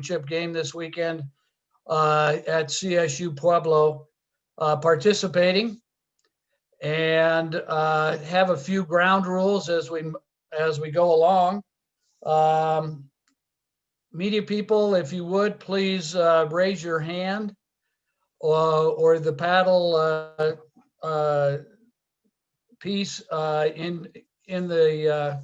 championship game this weekend at CSU Pueblo participating, and have a few ground rules as we go along. Media people, if you would, please raise your hand or the paddle piece in the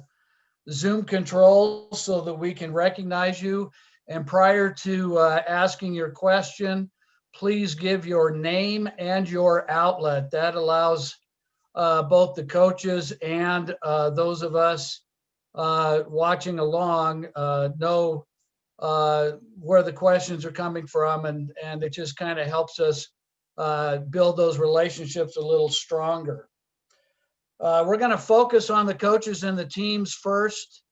Zoom controls so that we can recognize you. And prior to asking your question, please give your name and your outlet. That allows both the coaches and those of us watching along know where the questions are coming from, and it just kind of helps us build those relationships a little stronger. We're going to focus on the coaches and the teams first.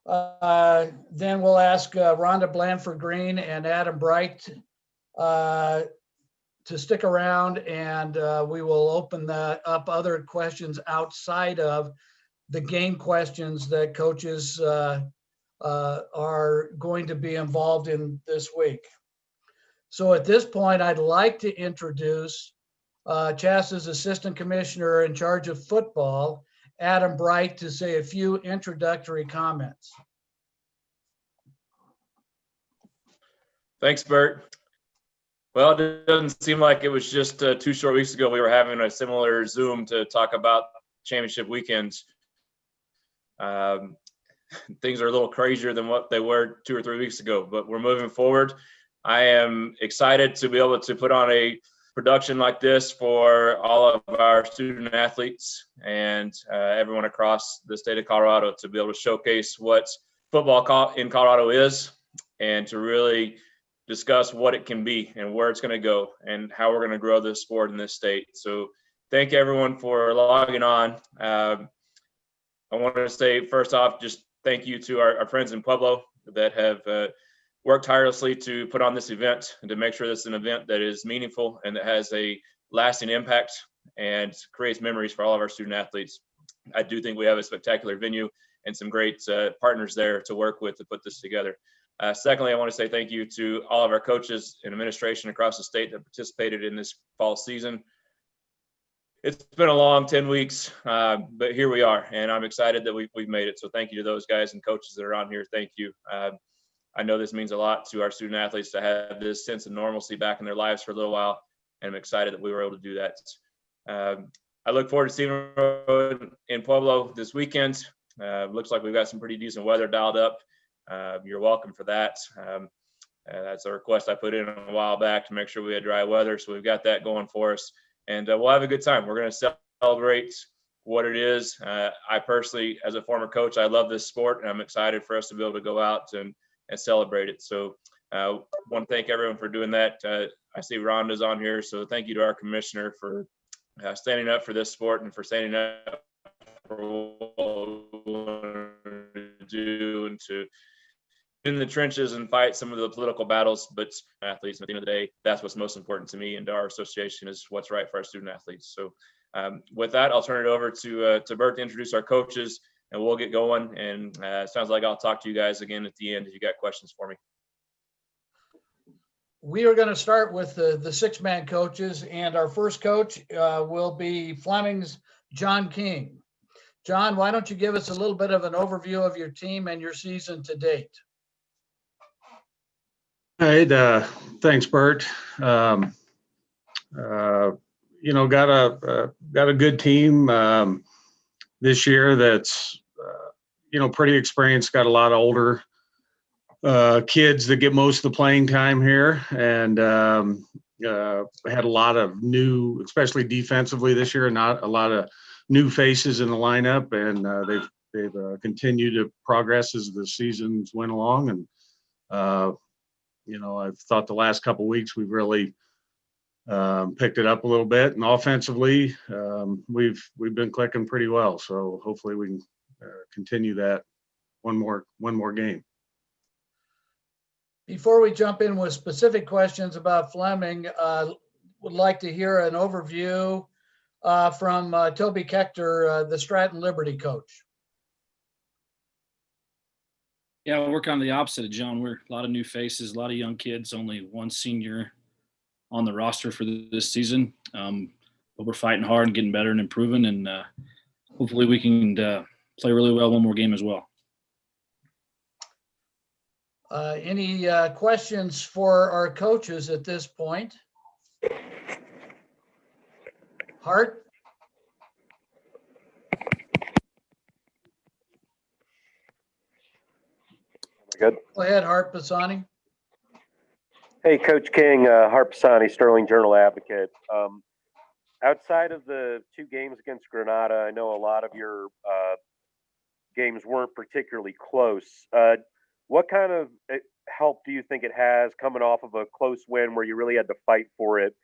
Then we'll ask Rhonda Blandford Green and Adam Bright to stick around, and we will open up other questions outside of the game questions that coaches are going to be involved in this week. So at this point, I'd like to introduce CHSAA's Assistant Commissioner in charge of football, Adam Bright, to say a few introductory comments. Thanks, Bert. Well, it doesn't seem like it was just 2 short weeks ago we were having a similar Zoom to talk about championship weekends. Things are a little crazier than what they were 2 or 3 weeks ago, but we're moving forward. I am excited to be able to put on a production like this for all of our student athletes and everyone across the state of Colorado, to be able to showcase what football in Colorado is, and to really discuss what it can be and where it's going to go and how we're going to grow this sport in this state. So thank you everyone for logging on. I want to say first off, just thank you to our friends in Pueblo that have worked tirelessly to put on this event and to make sure this is an event that is meaningful and that has a lasting impact and creates memories for all of our student athletes. I do think we have a spectacular venue and some great partners there to work with to put this together. Secondly, I want to say thank you to all of our coaches and administration across the state that participated in this fall season. It's been a long 10 weeks, but here we are, and I'm excited that we've made it. So thank you to those guys and coaches that are on here. Thank you. I know this means a lot to our student athletes to have this sense of normalcy back in their lives for a little while, and I'm excited that we were able to do that. I look forward to seeing you in Pueblo this weekend. Looks like we've got some pretty decent weather dialed up. You're welcome for that. That's a request I put in a while back to make sure we had dry weather, so we've got that going for us. And we'll have a good time. We're going to celebrate what it is. I personally, as a former coach, I love this sport, and I'm excited for us to be able to go out and celebrate it. So I want to thank everyone for doing that. I see Rhonda's on here, so thank you to our commissioner for standing up for this sport and for standing up for what we want to do and to in the trenches and fight some of the political battles, but athletes, at the end of the day, that's what's most important to me and to our association, is what's right for our student athletes. So with that, I'll turn it over to Bert to introduce our coaches, and we'll get going. And it sounds like I'll talk to you guys again at the end if you got questions for me. We are going to start with the six-man coaches, and our first coach will be Fleming's John King. John, why don't you give us a little bit of an overview of your team and your season to date? All right, thanks, Bert. Got a good team this year that's pretty experienced. Got a lot of older kids that get most of the playing time here, and had a lot of new, especially defensively this year, not a lot of new faces in the lineup, and they've continued to progress as the seasons went along. And I've thought the last couple of weeks we've really picked it up a little bit, and offensively we've been clicking pretty well. So hopefully we can continue that one more game. Before we jump in with specific questions about Fleming, would like to hear an overview from Toby Kechter, the Stratton Liberty coach. Yeah, we're kind of the opposite of John. We're a lot of new faces, a lot of young kids, only one senior on the roster for this season. But we're fighting hard and getting better and improving, and hopefully we can play really well one more game as well. Any questions for our coaches at this point? Hart? Good. Go ahead, Hart Pisani. Hey, Coach King, Hart Pisani, Sterling Journal Advocate. Outside of the 2 games against Granada, I know a lot of your games weren't particularly close. What kind of help do you think it has coming off of a close win where you really had to fight for it?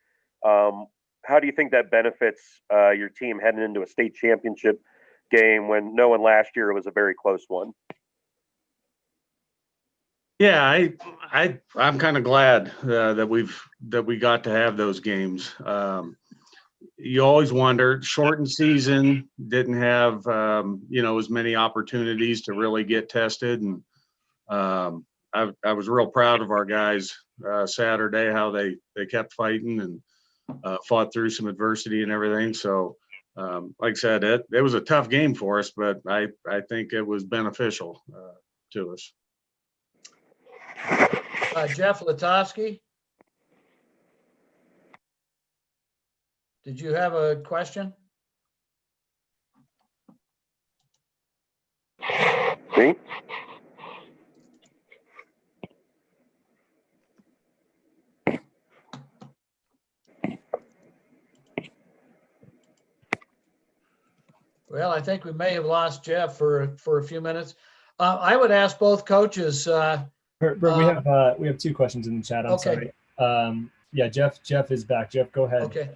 How do you think that benefits your team heading into a state championship game when knowing last year it was a very close one? Yeah, I'm kind of glad that we got to have those games. You always wonder, shortened season, didn't have as many opportunities to really get tested, and I was real proud of our guys Saturday, how they kept fighting and fought through some adversity and everything. So like I said, it was a tough game for us, but I think it was beneficial to us. Jeff Latofsky? Did you have a question? Me? Well, I think we may have lost Jeff for a few minutes. I would ask both coaches. Bert, we have 2 questions in the chat. I'm Okay. sorry. Yeah, Jeff is back. Jeff, go ahead. Okay.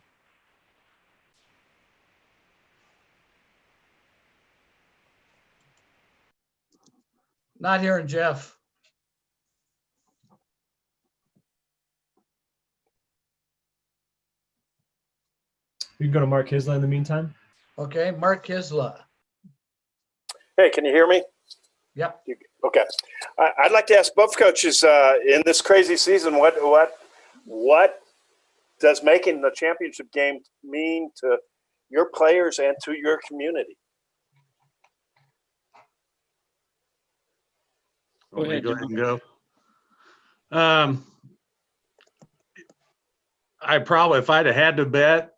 Not hearing Jeff. We can go to Mark Hisla in the meantime. Okay, Mark Kisla. Hey, can you hear me? Yep. Okay. I'd like to ask both coaches in this crazy season, what does making the championship game mean to your players and to your community? Go ahead and go. I probably, if I'd have had to bet,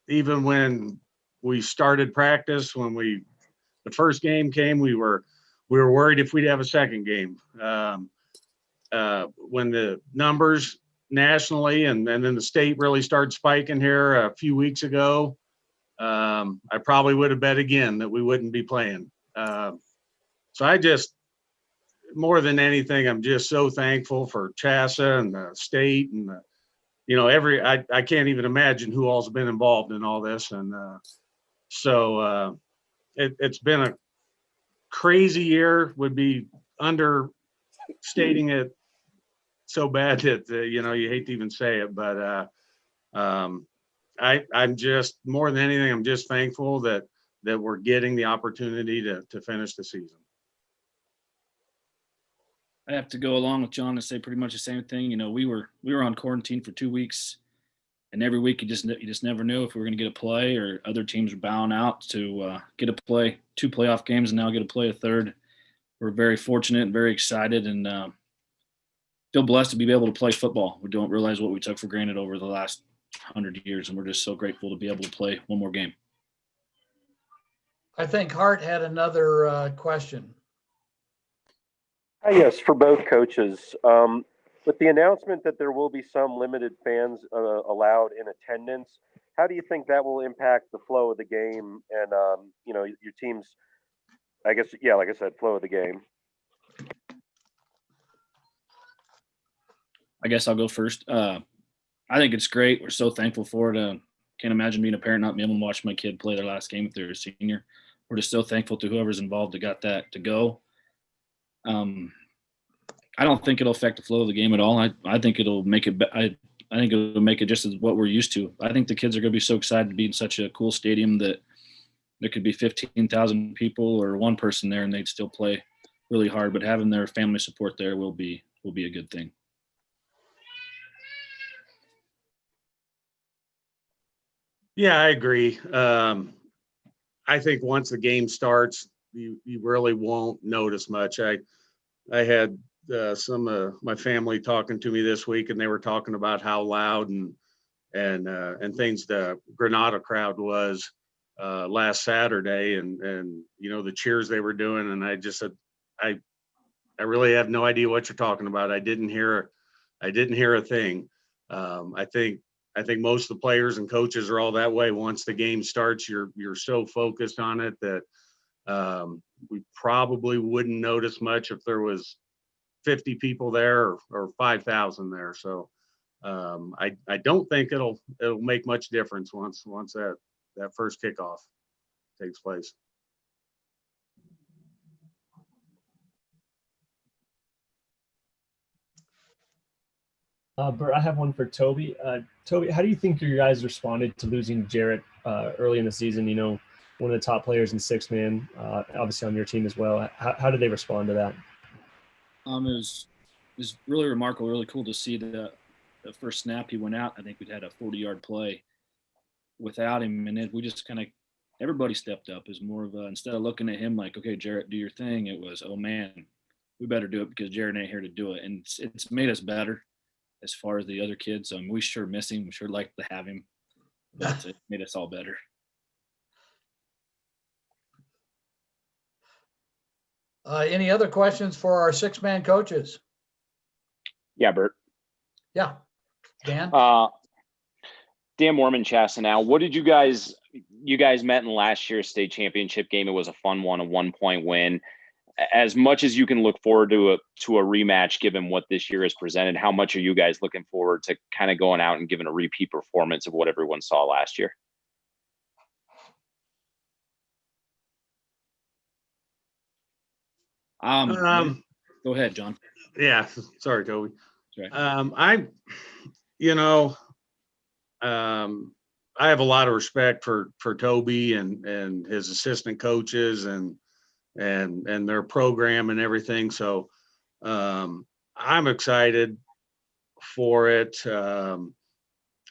even when we started practice, the first game came, we were worried if we'd have a second game. When the numbers nationally and then the state really started spiking here a few weeks ago, I probably would have bet again that we wouldn't be playing. So I just, more than anything, I'm just so thankful for CHSAA and the state and I can't even imagine who all's been involved in all this. And so it's been a crazy year, would be understating it so bad that, you hate to even say it, but I'm just, more than anything, I'm just thankful that we're getting the opportunity to finish the season. I have to go along with John and say pretty much the same thing. We were on quarantine for 2 weeks, and every week you just never knew if we were going to get a play or other teams were bowing out to get a play, 2 playoff games, and now get to play a third. We're very fortunate and very excited, and feel blessed to be able to play football. We don't realize what we took for granted over the last 100 years, and we're just so grateful to be able to play one more game. I think Hart had another question. Yes, for both coaches. With the announcement that there will be some limited fans allowed in attendance, how do you think that will impact the flow of the game and, your team's, I guess, yeah, like I said, flow of the game? I guess I'll go first. I think it's great. We're so thankful for it. Can't imagine being a parent, not being able to watch my kid play their last game if they're a senior. We're just so thankful to whoever's involved that got that to go. I don't think it'll affect the flow of the game at all. I think it'll make it. I think it'll make it just as what we're used to. I think the kids are going to be so excited to be in such a cool stadium that there could be 15,000 people or one person there and they'd still play really hard, but having their family support there will be a good thing. Yeah, I agree. I think once the game starts, you really won't notice much. I had some of my family talking to me this week, and they were talking about how loud and things the Granada crowd was last Saturday, and you know, the cheers they were doing, and I just said, I really have no idea what you're talking about. I didn't hear a thing. I think most of the players and coaches are all that way. Once the game starts, you're so focused on it that we probably wouldn't notice much if there was 50 people there or 5,000 there. So I don't think it'll make much difference once that first kickoff takes place. Bert, I have one for Toby. Toby, how do you think your guys responded to losing Jarrett early in the season? You know, one of the top players in six-man, obviously on your team as well. How did they respond to that? It was really remarkable, really cool to see the first snap he went out. I think we'd had a 40-yard play without him, and then we just kind of everybody stepped up. It was more of a, instead of looking at him like, okay, Jarrett, do your thing, it was, oh man, we better do it because Jarrett ain't here to do it, and it's made us better as far as the other kids. We sure miss him. We sure like to have him, but it made us all better. Any other questions for our six-man coaches? Yeah, Bert. Yeah, Dan. Dan Mormon, Chassaneau. What did you guys met in last year's state championship game? It was a fun one, a 1-point win. As much as you can look forward to a rematch, given what this year has presented, how much are you guys looking forward to kind of going out and giving a repeat performance of what everyone saw last year? Go ahead, John. Yeah, sorry, Toby. Right. I have a lot of respect for Toby and his assistant coaches and their program and everything. So I'm excited for it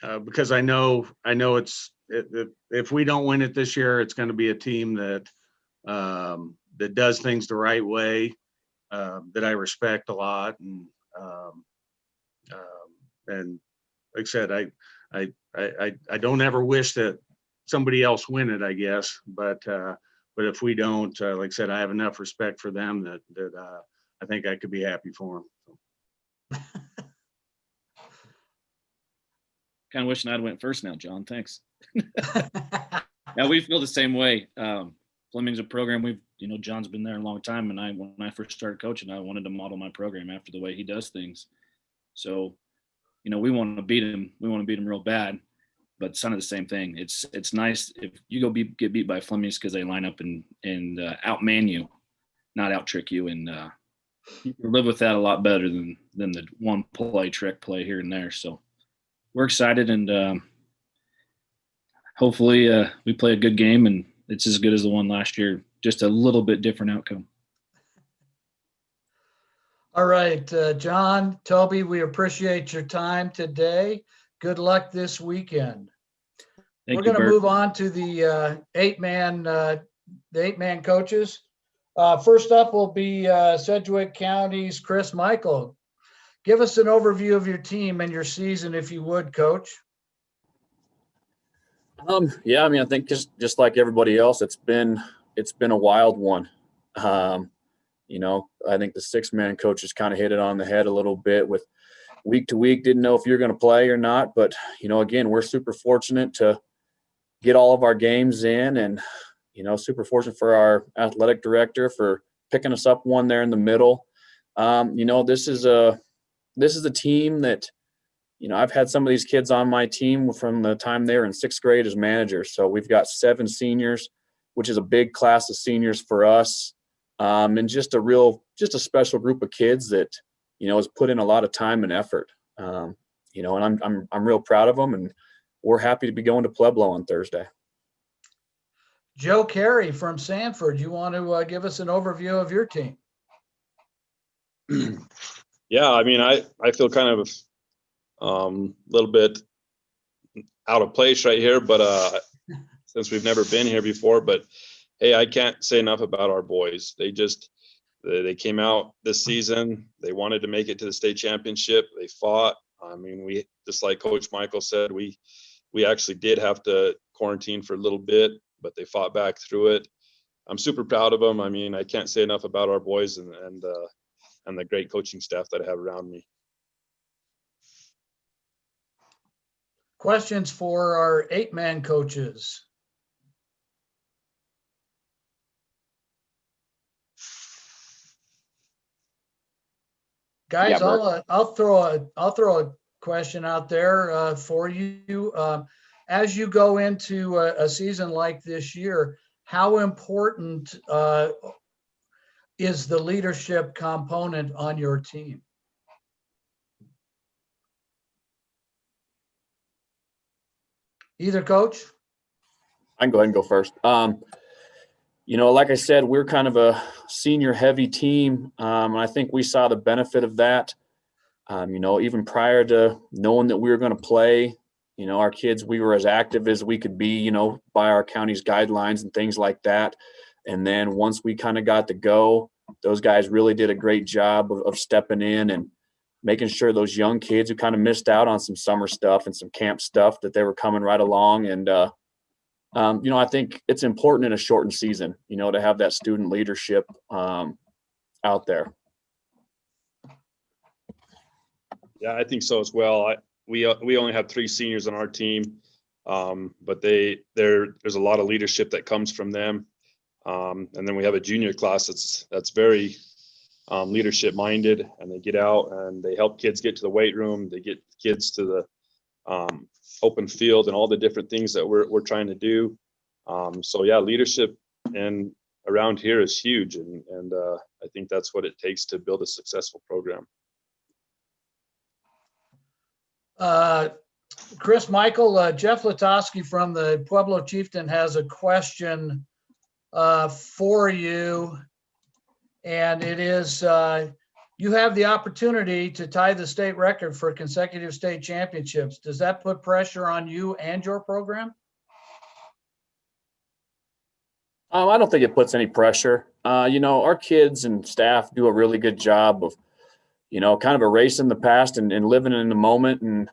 because I know if we don't win it this year, it's going to be a team that does things the right way, that I respect a lot, and like I said, I don't ever wish that somebody else win it, I guess, but if we don't, like I said, I have enough respect for them that I think I could be happy for them. Kind of wishing I'd went first now, John. Thanks. Yeah, we feel the same way. Fleming's a program John's been there a long time, and when I first started coaching, I wanted to model my program after the way he does things. So, we want to beat him. We want to beat him real bad, but it's kind of the same thing. It's nice if you go get beat by Fleming's because they line up and outman you, not out trick you, and you live with that a lot better than the one trick play here and there. So we're excited, and hopefully we play a good game and it's as good as the one last year, just a little bit different outcome. All right, John, Toby, we appreciate your time today. Good luck this weekend. We're going to move on to the eight-man coaches. First up will be Sedgwick County's Chris Michael. Give us an overview of your team and your season, if you would, Coach. Yeah, I think just like everybody else, it's been a wild one. I think the six-man coaches kind of hit it on the head a little bit with week to week, didn't know if you're going to play or not. But, again, we're super fortunate to get all of our games in, and, super fortunate for our athletic director for picking us up one there in the middle. This is a team that, I've had some of these kids on my team from the time they were in sixth grade as managers. So we've got 7 seniors, which is a big class of seniors for us. And just a special group of kids that, has put in a lot of time and effort. And I'm real proud of them, and we're happy to be going to Pueblo on Thursday. Joe Carey from Sanford, you want to give us an overview of your team? Yeah, I mean, I feel kind of a little bit out of place right here, but since we've never been here before, but hey, I can't say enough about our boys. They came out this season. They wanted to make it to the state championship. They fought. I mean, we, just like Coach Michael said, we actually did have to quarantine for a little bit, but they fought back through it. I'm super proud of them. I mean, I can't say enough about our boys and the great coaching staff that I have around me. Questions for our 8-man coaches? Guys, Yeah, I'll throw a question out there for you. As you go into a season like this year, how important is the leadership component on your team? Either coach? I can go ahead and go first. Like I said, we're kind of a senior heavy team. And I think we saw the benefit of that. Even prior to knowing that we were going to play, our kids, we were as active as we could be, by our county's guidelines and things like that. And then once we kind of got to go, those guys really did a great job of stepping in and making sure those young kids who kind of missed out on some summer stuff and some camp stuff, that they were coming right along. And, I think it's important in a shortened season, to have that student leadership out there. Yeah, I think so as well. We only have 3 seniors on our team, but there's a lot of leadership that comes from them. And then we have a junior class that's very leadership minded, and they get out and they help kids get to the weight room. They get kids to the open field and all the different things that we're trying to do. So yeah, leadership and around here is huge, and I think that's what it takes to build a successful program. Chris, Michael, Jeff Latosky from the Pueblo Chieftain has a question for you. And it is, you have the opportunity to tie the state record for consecutive state championships. Does that put pressure on you and your program? I don't think it puts any pressure. Our kids and staff do a really good job of, kind of erasing the past and living in the moment. And,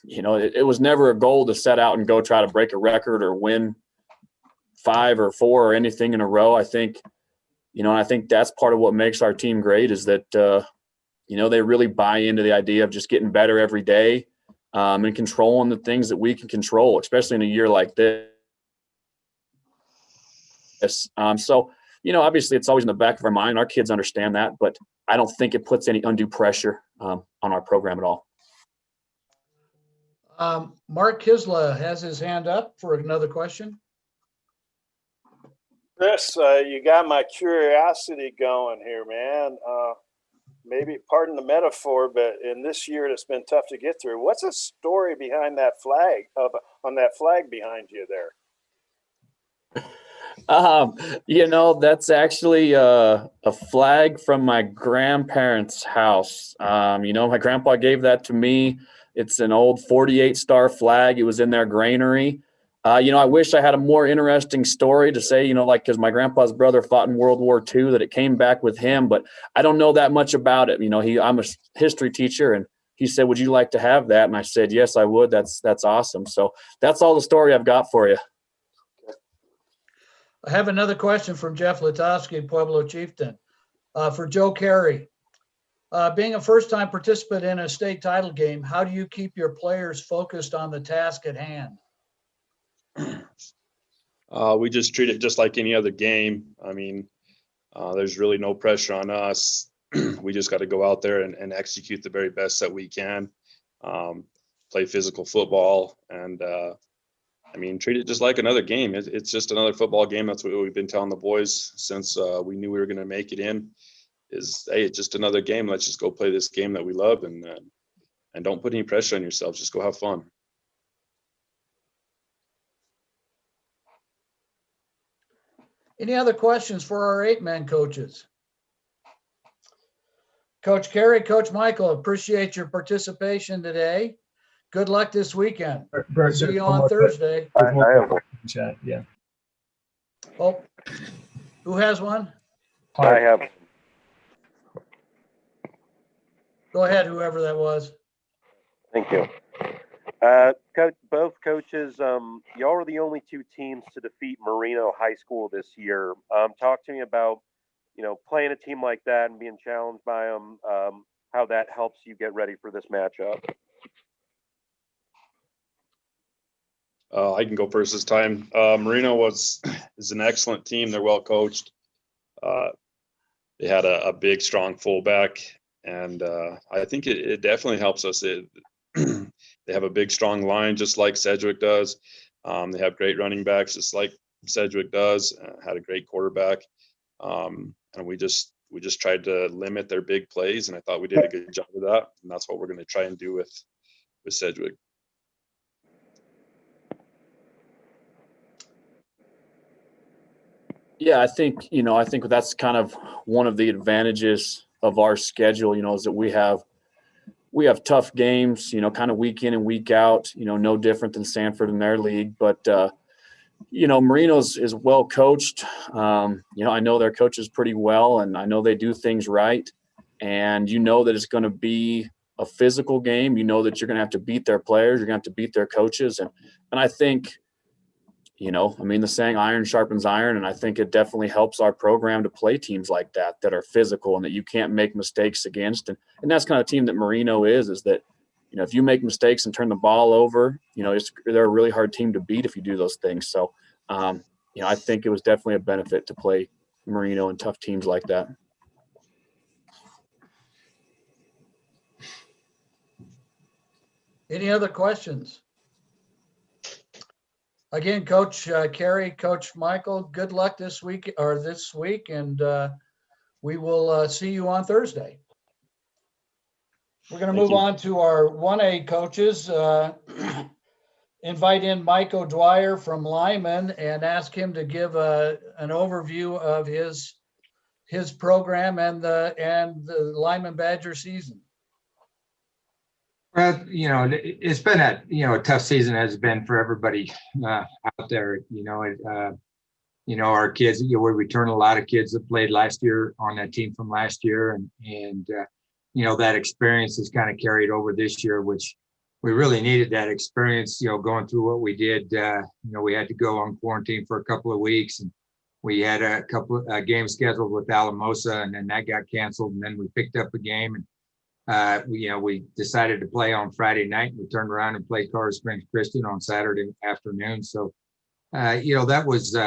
it was never a goal to set out and go try to break a record or win 5 or 4 or anything in a row. I think that's part of what makes our team great, is that, they really buy into the idea of just getting better every day, and controlling the things that we can control, especially in a year like this. So, obviously it's always in the back of our mind. Our kids understand that, but I don't think it puts any undue pressure on our program at all. Mark Kisla has his hand up for another question. Chris, you got my curiosity going here, man. Maybe, pardon the metaphor, but in this year it's been tough to get through. What's the story behind that flag, on that flag behind you there? That's actually a flag from my grandparents' house. My grandpa gave that to me. It's an old 48-star flag. It was in their granary. I wish I had a more interesting story to say, because my grandpa's brother fought in World War II, that it came back with him, but I don't know that much about it. I'm a history teacher, and he said, "Would you like to have that?" And I said, "Yes, I would." That's awesome. So that's all the story I've got for you. I have another question from Jeff Latosky, Pueblo Chieftain, for Joe Carey. Being a first-time participant in a state title game, how do you keep your players focused on the task at hand? We just treat it just like any other game. I mean, there's really no pressure on us. We just got to go out there and execute the very best that we can, play physical football, and treat it just like another game. It's just another football game. That's what we've been telling the boys since we knew we were going to make it in. Hey, it's just another game. Let's just go play this game that we love, and don't put any pressure on yourselves. Just go have fun. Any other questions for our 8-man coaches? Coach Carey, Coach Michael, appreciate your participation today. Good luck this weekend. Bert, See there's you one on more Thursday. There's one I more have one. chat. Yeah. Oh, who has one? I have. Go ahead, whoever that was. Thank you. Both coaches, y'all are the only two teams to defeat Marino High School this year. Talk to me about, playing a team like that and being challenged by them, how that helps you get ready for this matchup. I can go first this time. Marino is an excellent team. They're well coached. They had a big, strong fullback, and I think it definitely helps us. They have a big, strong line, just like Sedgwick does. They have great running backs, just like Sedgwick does. Had a great quarterback, and we just tried to limit their big plays, and I thought we did a good job of that. And that's what we're going to try and do with Sedgwick. Yeah, I think that's kind of one of the advantages of our schedule, is that we have tough games, kind of week in and week out, no different than Sanford in their league. But, Marino's is well coached. I know their coaches pretty well, and I know they do things right. And that it's going to be a physical game. That you're going to have to beat their players. You're going to have to beat their coaches. And I think, the saying iron sharpens iron, and I think it definitely helps our program to play teams like that are physical and that you can't make mistakes against. And that's kind of team that Marino is that, if you make mistakes and turn the ball over, they're a really hard team to beat if you do those things. So, I think it was definitely a benefit to play Marino and tough teams like that. Any other questions? Again, Coach Carey, Coach Michael, good luck this week, and we will see you on Thursday. We're going to move on to our 1A coaches. Invite in Mike O'Dwyer from Lyman and ask him to give an overview of his program and the Lyman Badger season. Well, it's been a tough season as it's been for everybody out there. Our kids, we returned a lot of kids that played last year on that team from last year. And that experience is kind of carried over this year, which we really needed that experience, going through what we did. We had to go on quarantine for a couple of weeks, and we had a couple of games scheduled with Alamosa, and then that got canceled. And then we picked up a game, and we decided to play on Friday night. We turned around and played Colorado Springs Christian on Saturday afternoon. So, that was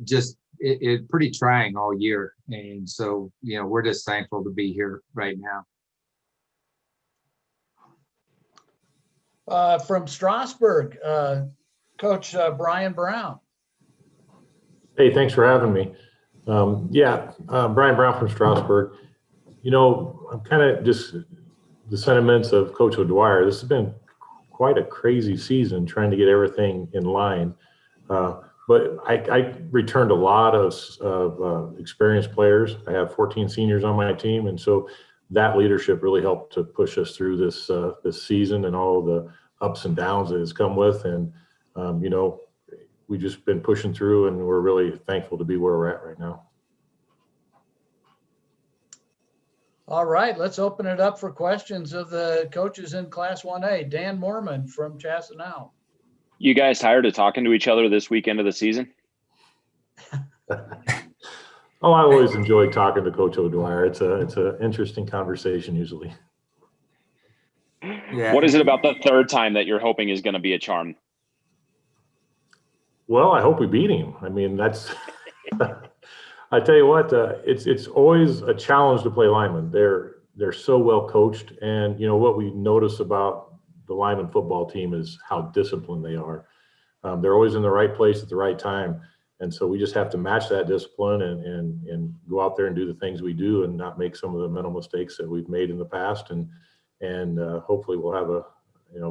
just pretty trying all year. And so, we're just thankful to be here right now. From Strasburg, Coach Brian Brown. Hey, thanks for having me. Brian Brown from Strasburg. I'm kind of just the sentiments of Coach O'Dwyer. This has been quite a crazy season trying to get everything in line. But I returned a lot of experienced players. I have 14 seniors on my team, and so that leadership really helped to push us through this season and all the ups and downs that it's come with. And we've just been pushing through, and we're really thankful to be where we're at right now. All right, let's open it up for questions of the coaches in Class 1A. Dan Mormon from Chassenau. You guys tired of talking to each other this weekend of the season? Oh, I always enjoy talking to Coach O'Dwyer. It's an interesting conversation usually. Yeah. What is it about the third time that you're hoping is going to be a charm? Well, I hope we beat him. I mean, that's I tell you what, it's always a challenge to play Lyman. They're so well coached, and what we notice about the Lyman football team is how disciplined they are. They're always in the right place at the right time, and so we just have to match that discipline and go out there and do the things we do and not make some of the mental mistakes that we've made in the past, and hopefully we'll have a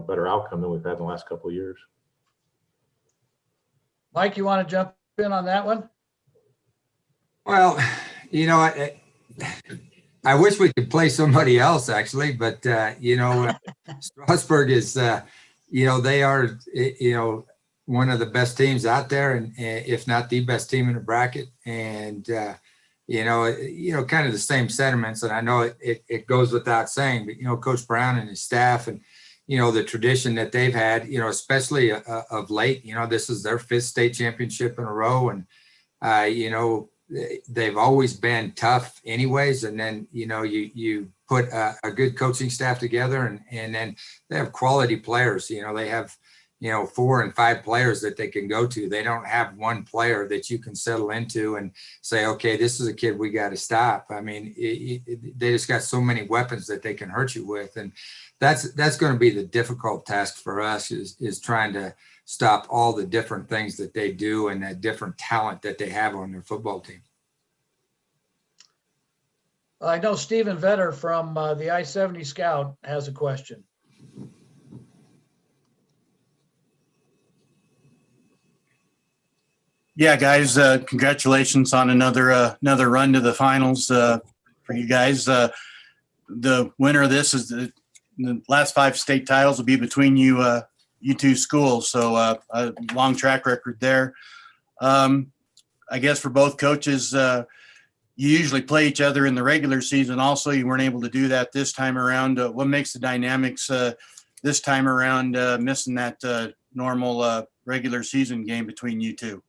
better outcome than we've had in the last couple of years. Mike, you want to jump in on that one? Well, I wish we could play somebody else actually, but Strasburg is, they are, one of the best teams out there, and if not the best team in the bracket. And kind of the same sentiments. And I know it goes without saying, but Coach Brown and his staff, and the tradition that they've had, especially of late. This is their 5th state championship in a row, and they've always been tough anyways. And then, you put a good coaching staff together, and then they have quality players. They have, 4 and 5 players that they can go to. They don't have one player that you can settle into and say, okay, this is a kid we got to stop. I mean, they just got so many weapons that they can hurt you with. And that's going to be the difficult task for us, is trying to stop all the different things that they do and that different talent that they have on their football team. I know Stephen Vetter from the I-70 Scout has a question. Yeah, guys, congratulations on another run to the finals for you guys. The winner of this is the last 5 state titles will be between you two schools. So a long track record there. I guess for both coaches, you usually play each other in the regular season. Also, you weren't able to do that this time around. What makes the dynamics this time around missing that normal regular season game between you two?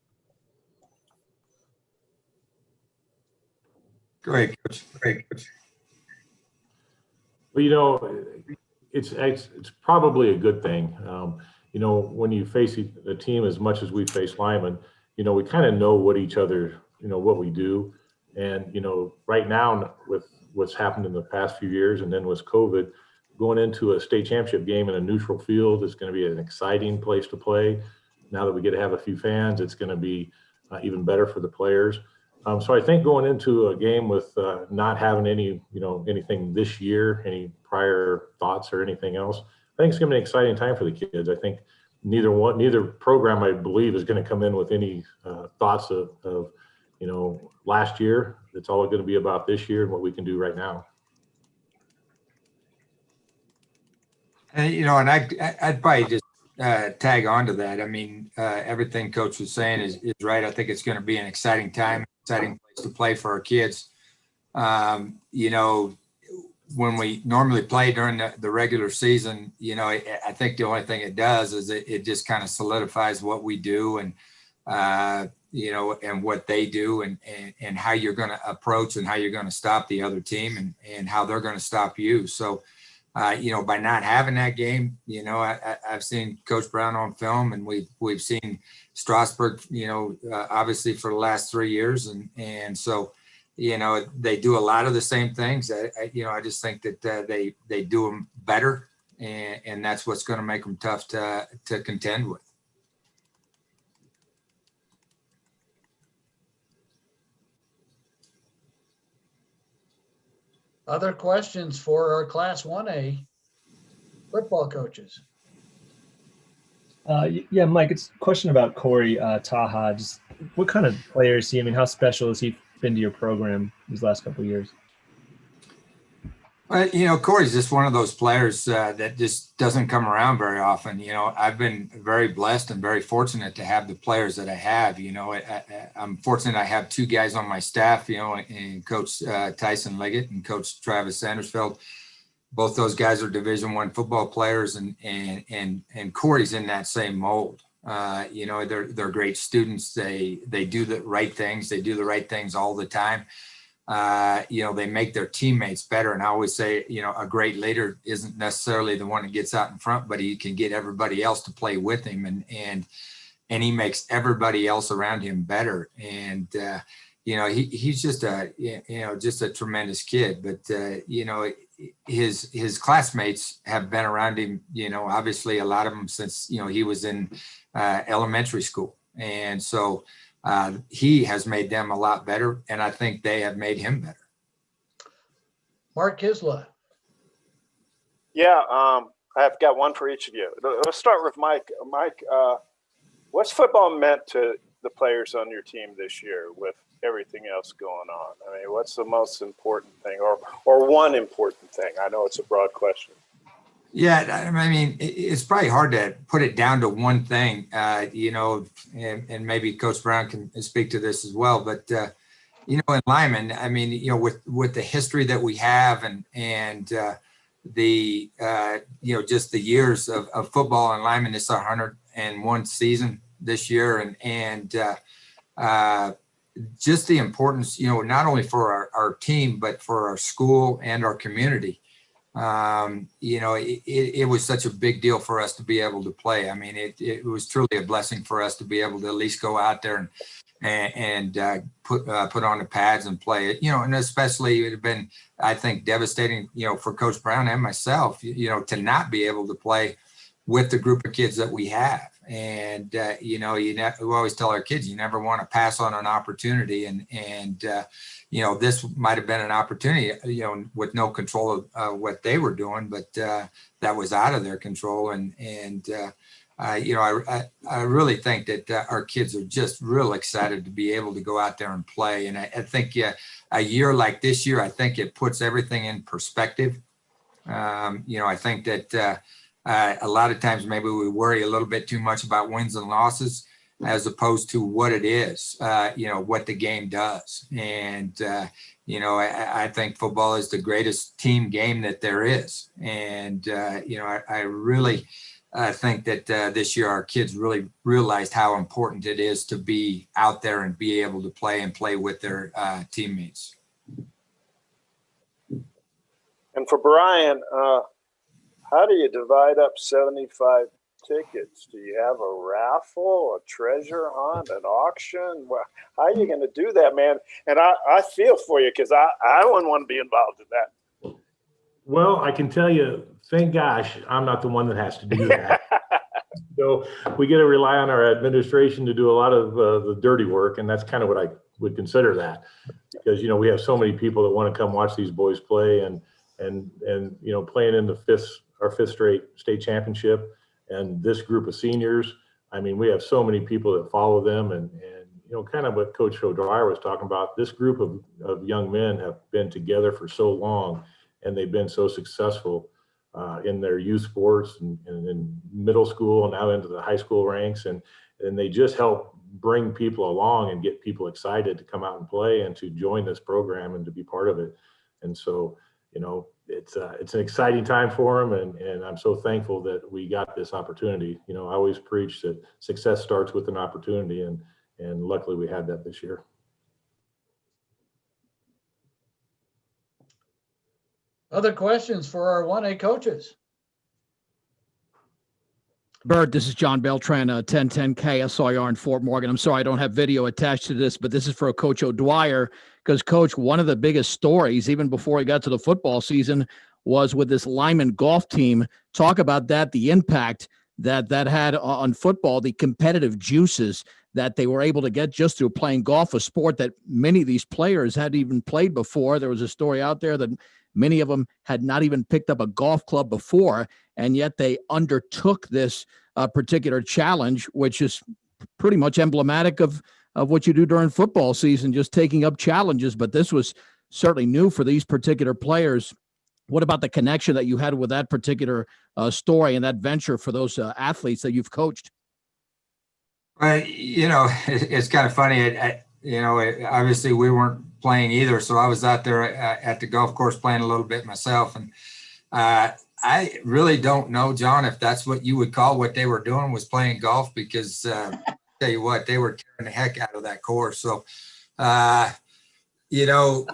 Great, Coach. Great, Coach. Well, it's probably a good thing. When you face a team as much as we face Lyman, we kind of know what each other, what we do. And, right now with what's happened in the past few years, and then with COVID, going into a state championship game in a neutral field is going to be an exciting place to play. Now that we get to have a few fans, it's going to be even better for the players. So I think going into a game with not having any, anything this year, any prior thoughts or anything else, I think it's going to be an exciting time for the kids. I think neither program, I believe, is going to come in with any thoughts of last year. It's all going to be about this year and what we can do right now. And, and I'd probably just tag on to that. I mean, everything Coach was saying is right. I think it's going to be an exciting time, exciting place to play for our kids. When we normally play during the regular season, I think the only thing it does is it just kind of solidifies what we do, and, and what they do, and how you're going to approach and how you're going to stop the other team, and how they're going to stop you. So, by not having that game, I've seen Coach Brown on film, and we've seen Strasburg, obviously for the last 3 years. And so, they do a lot of the same things. I just think that they do them better, and that's what's going to make them tough to contend with. Other questions for our Class 1A football coaches? Yeah, Mike, it's a question about Corey Taha. Just what kind of player is he? I mean, how special has he been to your program these last couple of years? Well, Corey's just one of those players that just doesn't come around very often. I've been very blessed and very fortunate to have the players that I have. I'm fortunate I have 2 guys on my staff, and Coach Tyson Liggett and Coach Travis Sandersfeld. Both those guys are Division I football players, and Corey's in that same mold. They're great students. They do the right things. They do the right things all the time. They make their teammates better. And I always say, a great leader isn't necessarily the one that gets out in front, but he can get everybody else to play with him, and he makes everybody else around him better. And, he's just a tremendous kid, but, his classmates have been around him, obviously a lot of them since, he was in elementary school. And so, he has made them a lot better, and I think they have made him better. Mark Kisla. Yeah, I've got one for each of you. Let's start with Mike. Mike, what's football meant to the players on your team this year with everything else going on? I mean, what's the most important thing, or one important thing? I know it's a broad question. Yeah, I mean, it's probably hard to put it down to one thing, you know, and maybe Coach Brown can speak to this as well. But you know, in Lyman, I mean, you know, with the history that we have and the you know, just the years of football in Lyman, it's our 101 season this year, and just the importance, you know, not only for our team but for our school and our community. You know, it was such a big deal for us to be able to play. I mean, it was truly a blessing for us to be able to at least go out there and put on the pads and play it, you know, and especially it would have been, I think, devastating, you know, for Coach Brown and myself, you know, to not be able to play with the group of kids that we have. And, you know, we always tell our kids, you never want to pass on an opportunity. And you know, this might have been an opportunity, you know, with no control of what they were doing, but that was out of their control. And you know, I really think that our kids are just real excited to be able to go out there and play. And I think a year like this year, I think it puts everything in perspective. You know, I think that a lot of times maybe we worry a little bit too much about wins and losses, as opposed to what it is, you know, what the game does. And, you know, I think football is the greatest team game that there is. And, you know, I really think that this year our kids really realized how important it is to be out there and be able to play with their teammates. And for Brian, how do you divide up 75 tickets? Do you have a raffle, a treasure hunt, an auction? How are you going to do that, man? And I feel for you, because I wouldn't want to be involved in that. Well, I can tell you, thank gosh, I'm not the one that has to do that. So we get to rely on our administration to do a lot of the dirty work, and that's kind of what I would consider that, because, you know, we have so many people that want to come watch these boys play, and you know, playing in our fifth straight state championship. And this group of seniors, I mean, we have so many people that follow them, and you know, kind of what Coach O'Dwyer was talking about. This group of young men have been together for so long, and they've been so successful in their youth sports and in middle school and now into the high school ranks, and they just help bring people along and get people excited to come out and play and to join this program and to be part of it. And so, you know, it's an exciting time for them, and I'm so thankful that we got this opportunity. You know, I always preach that success starts with an opportunity, and luckily we had that this year. Other questions for our 1A coaches? Bert, this is John Beltran, 1010 KSIR in Fort Morgan. I'm sorry I don't have video attached to this, but this is for Coach O'Dwyer, because, Coach, one of the biggest stories, even before he got to the football season, was with this Lyman golf team. Talk about that, the impact that had on football, the competitive juices that they were able to get just through playing golf, a sport that many of these players hadn't even played before. There was a story out there that many of them had not even picked up a golf club before, and yet they undertook this particular challenge, which is pretty much emblematic of what you do during football season, just taking up challenges. But this was certainly new for these particular players. What about the connection that you had with that particular story and that venture for those athletes that you've coached? Well, you know, it's kind of funny. You know, obviously we weren't playing either, so I was out there at the golf course playing a little bit myself. And I really don't know, John, if that's what you would call what they were doing, was playing golf, because I'll tell you what, they were tearing the heck out of that course. So, you know,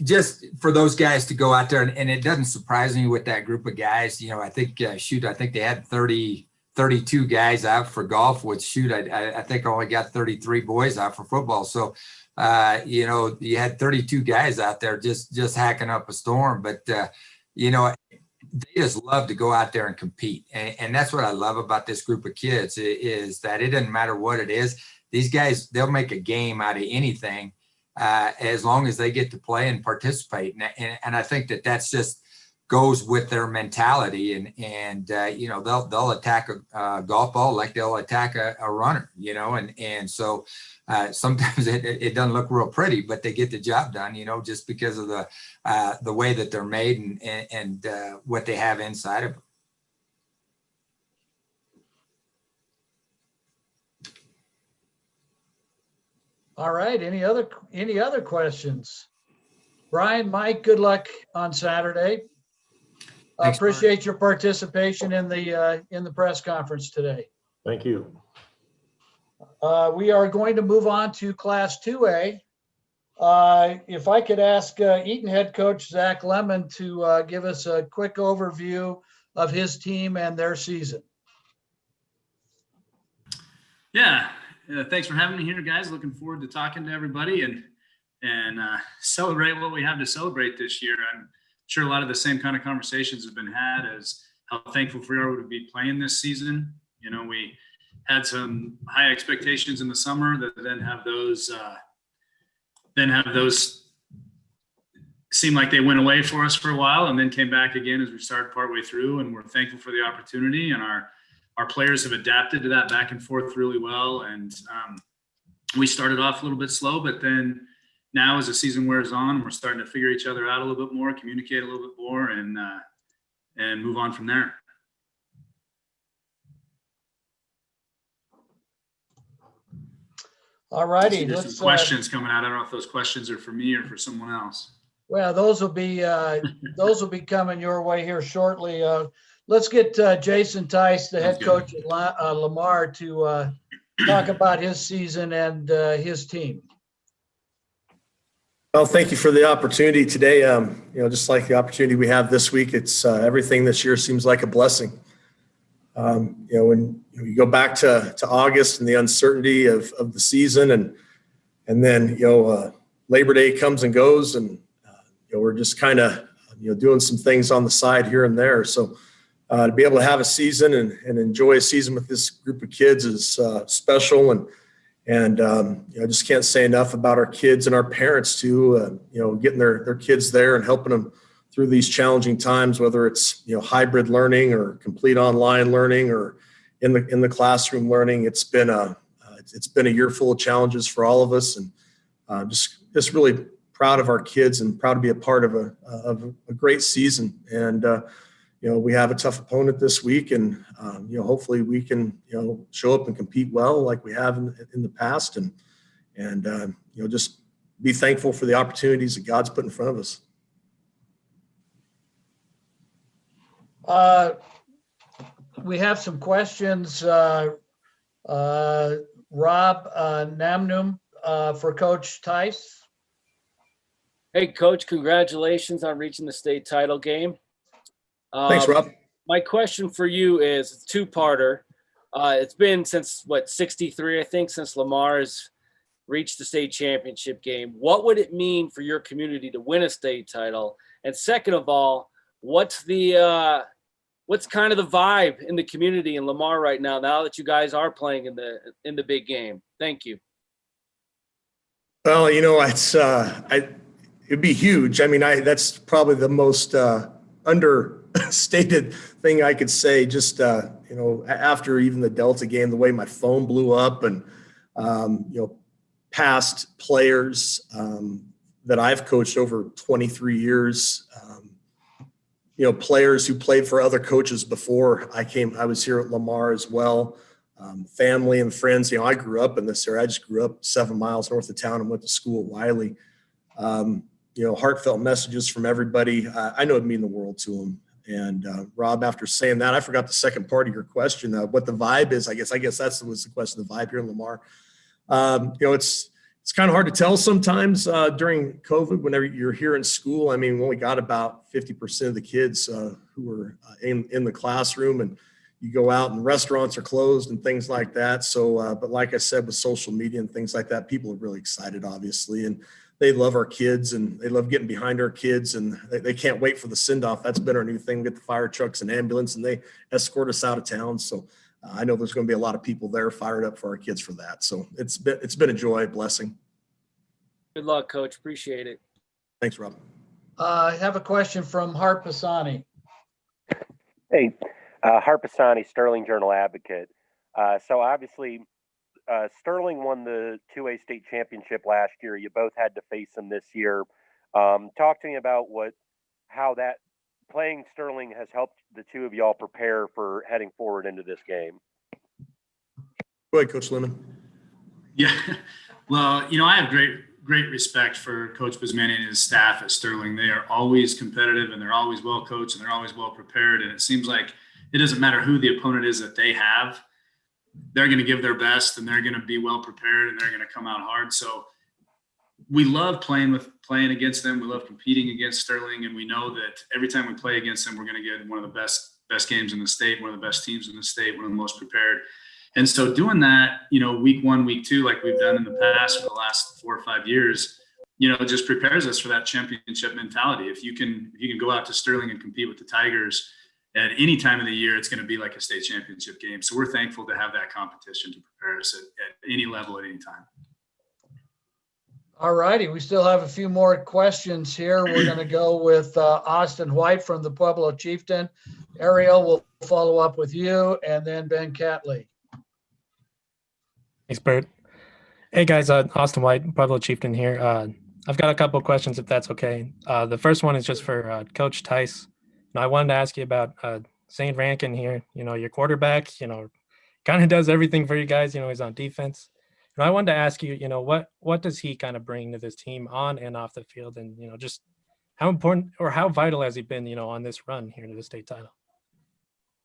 just for those guys to go out there, and it doesn't surprise me with that group of guys. You know, I think, I think they had 32 guys out for golf, which I think I only got 33 boys out for football. So, you know, you had 32 guys out there just hacking up a storm. But, you know, they just love to go out there and compete. And that's what I love about this group of kids, is that it doesn't matter what it is. These guys, they'll make a game out of anything, as long as they get to play and participate. And I think that that's just goes with their mentality, and you know, they'll attack a golf ball like they'll attack a runner, you know, and so sometimes it doesn't look real pretty, but they get the job done, you know, just because of the way that they're made and what they have inside of them. All right. Any other questions? Brian, Mike, good luck on Saturday. Thanks, Appreciate your participation in the press conference today. Thank you. We are going to move on to Class 2A. If I could ask Eaton head coach Zach Lemon to give us a quick overview of his team and their season. Yeah, thanks for having me here, guys. Looking forward to talking to everybody and celebrate what we have to celebrate this year. I'm sure a lot of the same kind of conversations have been had as how thankful we are to be playing this season. You know, we had some high expectations in the summer that then have those seem like they went away for us for a while and then came back again as we started partway through, and we're thankful for the opportunity, and our players have adapted to that back and forth really well. And we started off a little bit slow, but then now as the season wears on, we're starting to figure each other out a little bit more, communicate a little bit more, and move on from there. All righty. There's some questions coming out. I don't know if those questions are for me or for someone else. Well, those will be coming your way here shortly. Let's get Jason Tice, the head coach at Lamar, to talk about his season and his team. Well, thank you for the opportunity today. You know, just like the opportunity we have this week, it's everything this year seems like a blessing. You know, when you go back to August and the uncertainty of the season, and then, you know, Labor Day comes and goes, and you know, we're just kind of, you know, doing some things on the side here and there. So to be able to have a season and enjoy a season with this group of kids is special, and you know, I just can't say enough about our kids and our parents too. You know, getting their kids there and helping them through these challenging times, whether it's, you know, hybrid learning or complete online learning or in the classroom learning. It's been a year full of challenges for all of us, and just really proud of our kids and proud to be a part of a great season. And you know, we have a tough opponent this week, and you know, hopefully we can, you know, show up and compete well like we have in the past, and you know, just be thankful for the opportunities that God's put in front of us. We have some questions. Rob Namnum for Coach Tice. Hey, Coach, congratulations on reaching the state title game. Thanks, Rob. My question for you is a two-parter. It's been since, 63, I think, since Lamar has reached the state championship game. What would it mean for your community to win a state title? And second of all, what's kind of the vibe in the community in Lamar right now that you guys are playing in the big game? Thank you. Well, you know, it'd be huge. I mean, that's probably the most understated thing I could say. Just you know, after even the Delta game, the way my phone blew up, and you know, past players that I've coached over 23 years. You know, players who played for other coaches before I was here at Lamar as well. Family and friends. You know, I grew up in this area. I just grew up 7 miles north of town and went to school at Wiley. You know, heartfelt messages from everybody. I know it'd mean the world to them. And Rob, after saying that, I forgot the second part of your question. What the vibe is, I guess that was the question. The vibe here in Lamar. You know, it's kind of hard to tell sometimes during COVID, whenever you're here in school. I mean, we only got about 50% of the kids who were in the classroom, and you go out and restaurants are closed and things like that. So, but like I said, with social media and things like that, people are really excited, obviously, and they love our kids and they love getting behind our kids, and they can't wait for the send-off. That's been our new thing. We get the fire trucks and ambulance, and they escort us out of town. So I know there's going to be a lot of people there fired up for our kids for that. So it's been a joy, a blessing. Good luck, Coach. Appreciate it. Thanks, Rob. I have a question from Hart Pisani. Hey, Hart Pisani, Sterling Journal Advocate. So obviously, Sterling won the 2A state championship last year. You both had to face him this year. Talk to me about how that playing Sterling has helped the two of y'all prepare for heading forward into this game. Go ahead, Coach Lemon. Yeah, well, I have great respect for Coach Pisani and his staff at Sterling. They are always competitive, and they're always well coached, and they're always well prepared. And it seems like it doesn't matter who the opponent is that they have, they're going to give their best, and they're going to be well prepared, and they're going to come out hard. So we love playing against them. We love competing against Sterling, and we know that every time we play against them, we're going to get one of the best games in the state, one of the best teams in the state, one of the most prepared. And so doing that, week 1, week 2, like we've done in the past for the last 4 or 5 years, just prepares us for that championship mentality. If you can go out to Sterling and compete with the Tigers at any time of the year, it's going to be like a state championship game. So we're thankful to have that competition to prepare us at any level at any time. All righty, we still have a few more questions here. We're going to go with Austin White from the Pueblo Chieftain. Ariel will follow up with you, and then Ben Catley. Thanks, Bert. Hey guys, Austin White, Pueblo Chieftain here. I've got a couple of questions, if that's okay. The first one is just for Coach Tice. I wanted to ask you about Zane Rankin here. Your quarterback, kind of does everything for you guys. He's on defense. I wanted to ask you, what does he kind of bring to this team on and off the field? And, just how important or how vital has he been, on this run here to the state title?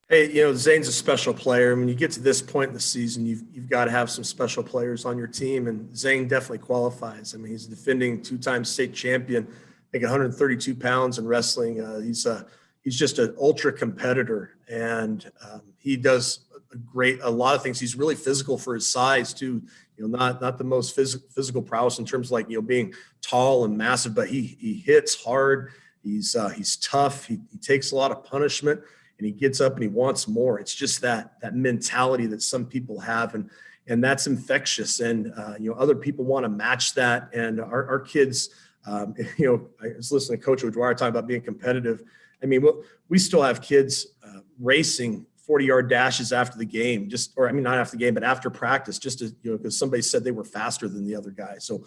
Hey, Zane's a special player. When you get to this point in the season, you've got to have some special players on your team, and Zane definitely qualifies. I mean, he's a defending 2-time state champion, I think 132 pounds in wrestling. He's just an ultra competitor, and he does a lot of things. He's really physical for his size too. Not the most physical prowess in terms of like being tall and massive, but he hits hard. He's tough. He takes a lot of punishment, and he gets up and he wants more. It's just that mentality that some people have, and that's infectious. And other people want to match that. And our kids, I was listening to Coach O'Dwyer talking about being competitive. I mean, we still have kids racing 40-yard dashes after the game, not after the game, but after practice, just to, because somebody said they were faster than the other guy. So,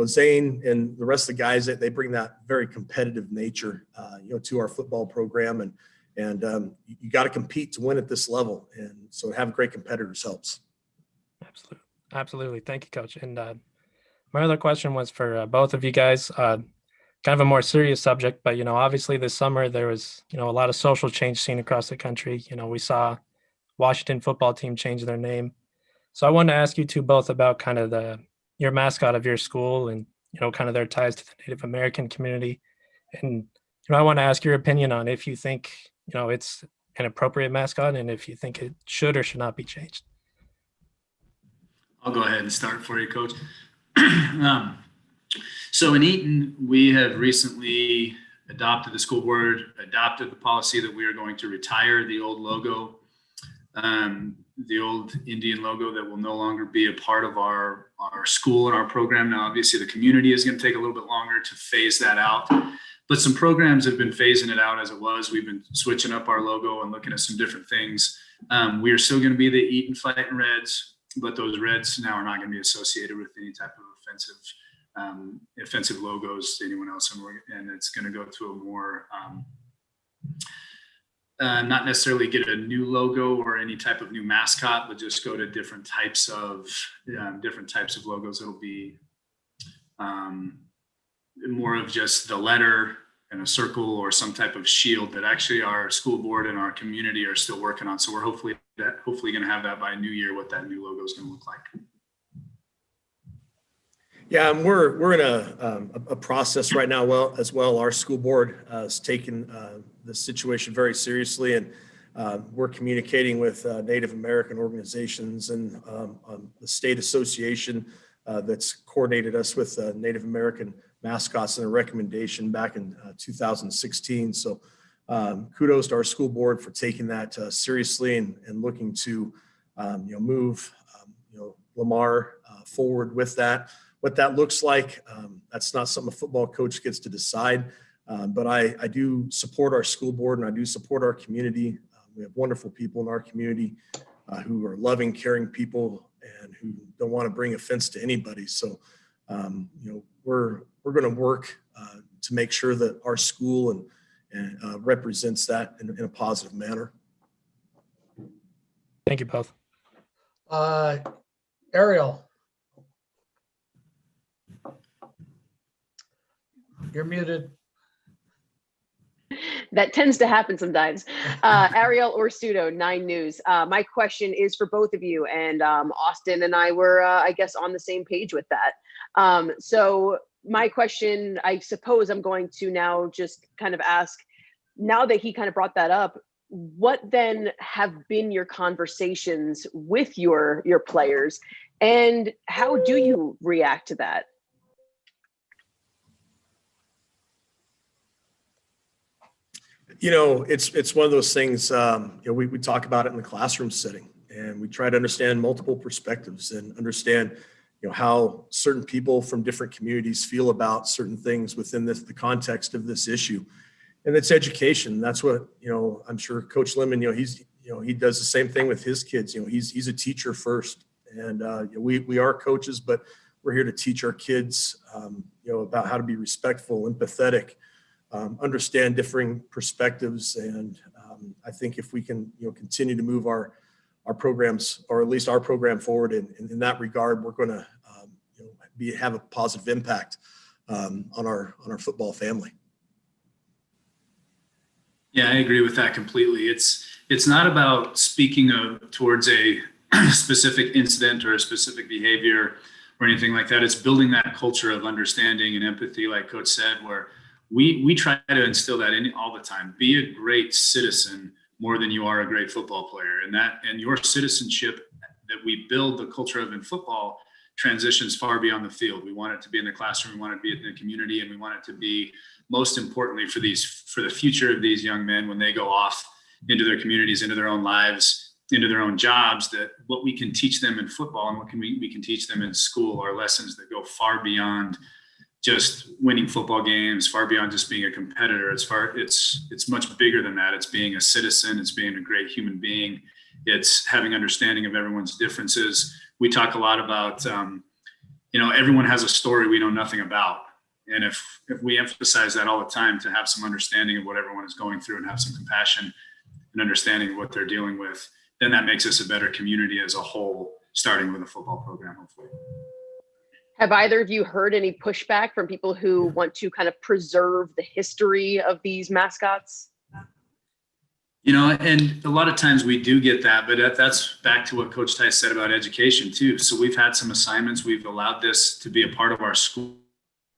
Zane and the rest of the guys, they bring that very competitive nature, to our football program, and you got to compete to win at this level, and so having great competitors helps. Absolutely. Thank you, Coach. And my other question was for both of you guys. Kind of a more serious subject, but, obviously this summer there was, a lot of social change seen across the country. We saw Washington football team change their name. So I wanted to ask you two both about kind of your mascot of your school and, kind of their ties to the Native American community. And, I want to ask your opinion on if you think, it's an appropriate mascot and if you think it should or should not be changed. I'll go ahead and start for you, Coach. So in Eaton, we have recently the school board adopted the policy that we are going to retire the old logo, the old Indian logo that will no longer be a part of our school and our program. Now, obviously the community is going to take a little bit longer to phase that out, but some programs have been phasing it out as it was. We've been switching up our logo and looking at some different things. We are still going to be the Eaton Fighting Reds, but those Reds now are not going to be associated with any type of offensive logos to anyone else, and it's going to go to a more not necessarily get a new logo or any type of new mascot, but just go to different types of logos. It'll be more of just the letter and a circle or some type of shield that actually our school board and our community are still working on. So we're hopefully going to have that by New Year, what that new logo is going to look like. Yeah, and we're in a process right now. As well, our school board has taken the situation very seriously, and we're communicating with Native American organizations and the state association that's coordinated us with Native American mascots and a recommendation back in 2016. So kudos to our school board for taking that seriously and looking to move Lamar forward with that. what that looks like, that's not something a football coach gets to decide. But I do support our school board and I do support our community. We have wonderful people in our community who are loving, caring people and who don't want to bring offense to anybody. So, we're going to work to make sure that our school and represents that in a positive manner. Thank you both. Ariel. You're muted. That tends to happen sometimes. Ariel Orsuto, 9 News. My question is for both of you, and Austin and I were, I guess, on the same page with that. So my question, I suppose I'm going to now just kind of ask, now that he kind of brought that up, what then have been your conversations with your players, and how do you react to that? It's one of those things, we talk about it in the classroom setting, and we try to understand multiple perspectives and understand, how certain people from different communities feel about certain things within the context of this issue. And it's education. That's what, I'm sure Coach Lemon, he does the same thing with his kids. He's a teacher first, and we are coaches, but we're here to teach our kids, about how to be respectful, empathetic, understand differing perspectives. And I think if we can, continue to move our programs, or at least our program forward in that regard, we're going to have a positive impact on our football family. Yeah, I agree with that completely. It's not about speaking towards a specific incident or a specific behavior or anything like that. It's building that culture of understanding and empathy, like Coach said, where we try to instill that in all the time. Be a great citizen more than you are a great football player. And your citizenship that we build the culture of in football transitions far beyond the field. We want it to be in the classroom, we want it to be in the community, and we want it to be, most importantly, for the future of these young men when they go off into their communities, into their own lives, into their own jobs, that what we can teach them in football and what we can teach them in school are lessons that go far beyond just winning football games, far beyond just being a competitor. It's much bigger than that. It's being a citizen. It's being a great human being. It's having understanding of everyone's differences. We talk a lot about, everyone has a story we know nothing about. And if we emphasize that all the time, to have some understanding of what everyone is going through and have some compassion and understanding of what they're dealing with, then that makes us a better community as a whole, starting with a football program, hopefully. Have either of you heard any pushback from people who want to kind of preserve the history of these mascots? And a lot of times we do get that, but that's back to what Coach Tice said about education too. So we've had some assignments. We've allowed this to be a part of our school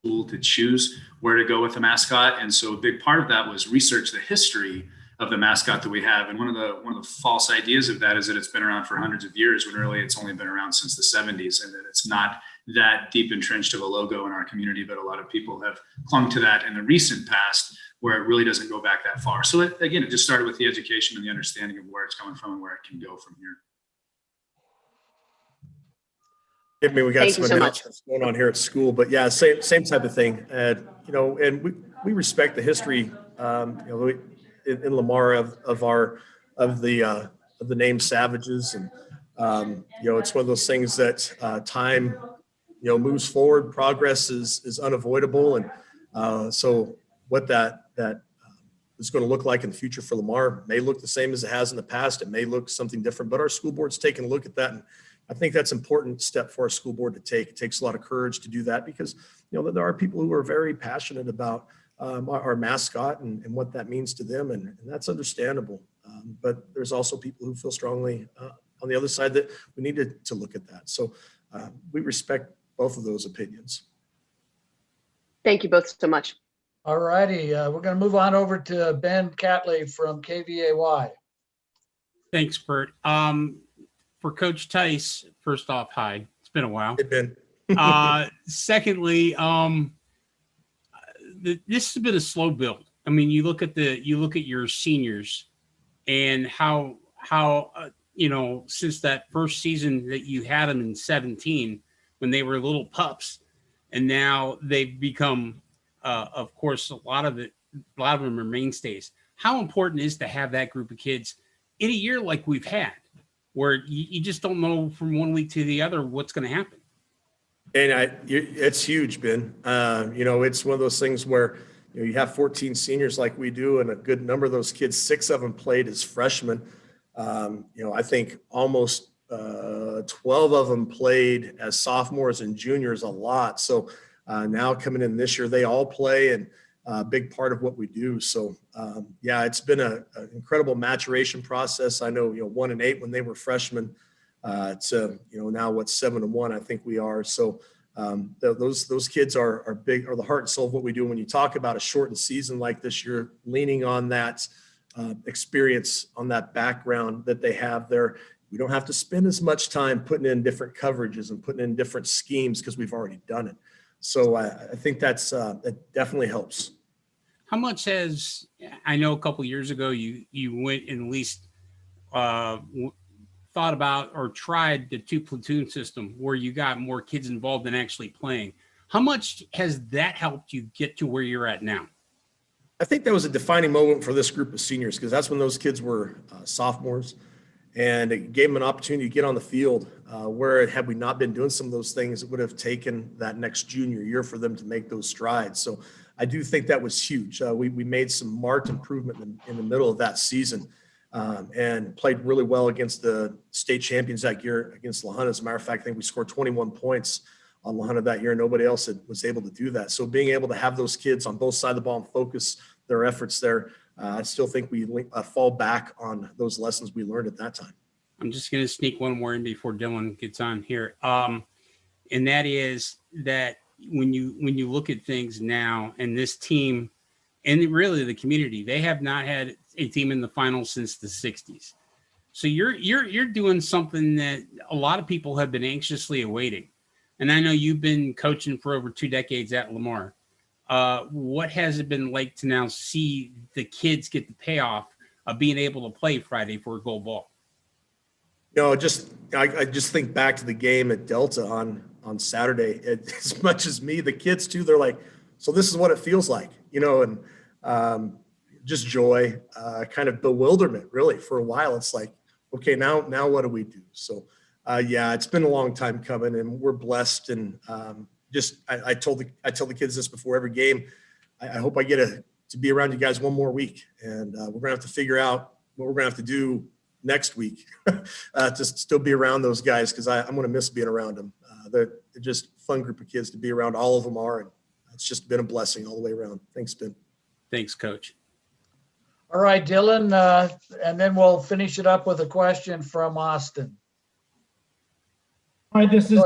to choose where to go with the mascot. And so a big part of that was research the history of the mascot that we have. And one of the false ideas of that is that it's been around for hundreds of years, when really it's only been around since the 70s, and that it's not that deep entrenched of a logo in our community, but a lot of people have clung to that in the recent past, where it really doesn't go back that far. So it just started with the education and the understanding of where it's coming from and where it can go from here. I mean, we got some announcements going on here at school, but yeah, same type of thing. And we respect the history, in Lamar of the name Savages, and it's one of those things that time moves forward. Progress is unavoidable, and so what that is going to look like in the future for Lamar may look the same as it has in the past. It may look something different, but our school board's taking a look at that, and I think that's an important step for our school board to take. It takes a lot of courage to do that, because there are people who are very passionate about our mascot and what that means to them, and that's understandable. But there's also people who feel strongly on the other side that we need to look at that. So we respect both of those opinions. Thank you both so much. All righty, we're going to move on over to Ben Catley from KVAY. Thanks, Bert. For Coach Tice, first off, hi. It's been a while. Hey, Ben. Secondly, this has been a slow build. I mean, you look at your seniors and how since that first season that you had them in 17, when they were little pups, and now they've become, of course, a lot of them are mainstays. How important is to have that group of kids in a year like we've had, where you just don't know from one week to the other what's going to happen? And it's huge, Ben. It's one of those things where you have 14 seniors like we do, and a good number of those kids, 6 of them played as freshmen. I think almost 12 of them played as sophomores and juniors a lot. So now coming in this year, they all play, and a big part of what we do. So it's been an incredible maturation process. I know 1 and 8 when they were freshmen. To now what 7 and 1 I think we are. So those kids are big, are the heart and soul of what we do. When you talk about a shortened season like this, you're leaning on that experience, on that background that they have there. We don't have to spend as much time putting in different coverages and putting in different schemes because we've already done it. So I think that definitely helps. How much has, I know a couple of years ago you went and at least thought about or tried the 2 platoon system where you got more kids involved in actually playing. How much has that helped you get to where you're at now? I think that was a defining moment for this group of seniors, because that's when those kids were sophomores, and it gave them an opportunity to get on the field where had we not been doing some of those things, it would have taken that next junior year for them to make those strides. So I do think that was huge. We made some marked improvement in the middle of that season. And played really well against the state champions that year against La Junta. As a matter of fact, I think we scored 21 points on La Junta that year. Nobody else was able to do that. So being able to have those kids on both sides of the ball and focus their efforts there, I still think we fall back on those lessons we learned at that time. I'm just going to sneak one more in before Dylan gets on here. And that is that when you look at things now, and this team and really the community, they have not had a team in the finals since the 60s. So you're doing something that a lot of people have been anxiously awaiting. And I know you've been coaching for over 2 decades at Lamar. What has it been like to now see the kids get the payoff of being able to play Friday for a gold ball? I just think back to the game at Delta on Saturday. As much as me, the kids too, they're like, so this is what it feels like, and just joy, kind of bewilderment, really. For a while, it's like, okay, now what do we do? So, it's been a long time coming, and we're blessed. And I tell the kids this before every game. I hope I get to be around you guys one more week, and we're gonna have to figure out what we're gonna have to do next week to still be around those guys, because I'm gonna miss being around them. They're just a fun group of kids to be around. All of them are, and it's just been a blessing all the way around. Thanks, Ben. Thanks, Coach. All right, Dylan, and then we'll finish it up with a question from Austin. All right, this is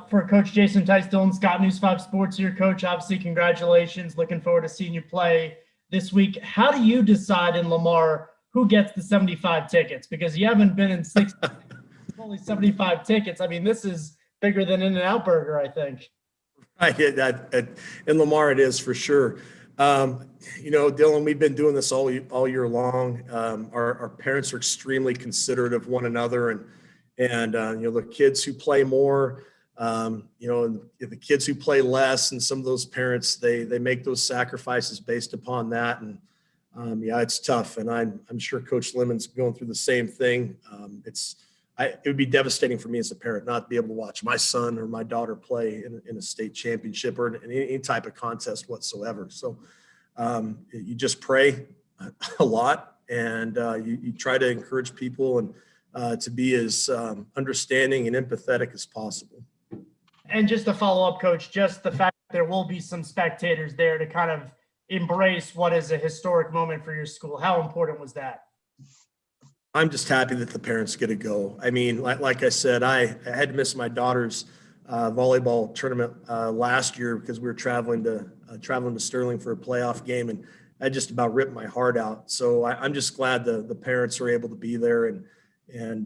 for Coach Jason Tice. Dylan Scott, News 5 Sports here. Coach, obviously, congratulations. Looking forward to seeing you play this week. How do you decide in Lamar who gets the 75 tickets? Because you haven't been in 6, only 75 tickets. I mean, this is bigger than In-N-Out Burger, I think. Right, in Lamar it is for sure. Dylan, we've been doing this all year long. Our parents are extremely considerate of one another, and the kids who play more, and the kids who play less, and some of those parents, they make those sacrifices based upon that. And it's tough, and I'm sure Coach Lemon's going through the same thing. It would be devastating for me as a parent not to be able to watch my son or my daughter play in a state championship or in any type of contest whatsoever. So you just pray a lot, and you try to encourage people and to be as understanding and empathetic as possible. And just to follow up, Coach, just the fact that there will be some spectators there to kind of embrace what is a historic moment for your school. How important was that? I'm just happy that the parents get to go. I mean, like I said, I had to miss my daughter's volleyball tournament last year because we were traveling to Sterling for a playoff game, and I just about ripped my heart out. So I'm just glad the parents are able to be there, and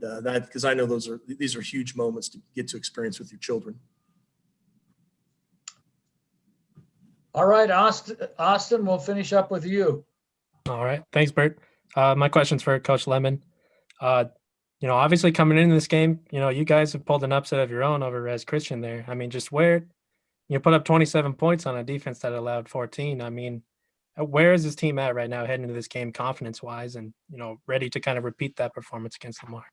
that, because I know these are huge moments to get to experience with your children. All right, Austin, we'll finish up with you. All right. Thanks, Bert. My question's for Coach Lemon. Obviously coming into this game, you guys have pulled an upset of your own over Res Christian there. I mean, just where you put up 27 points on a defense that allowed 14. I mean, where is this team at right now heading into this game confidence-wise and, ready to kind of repeat that performance against Lamar?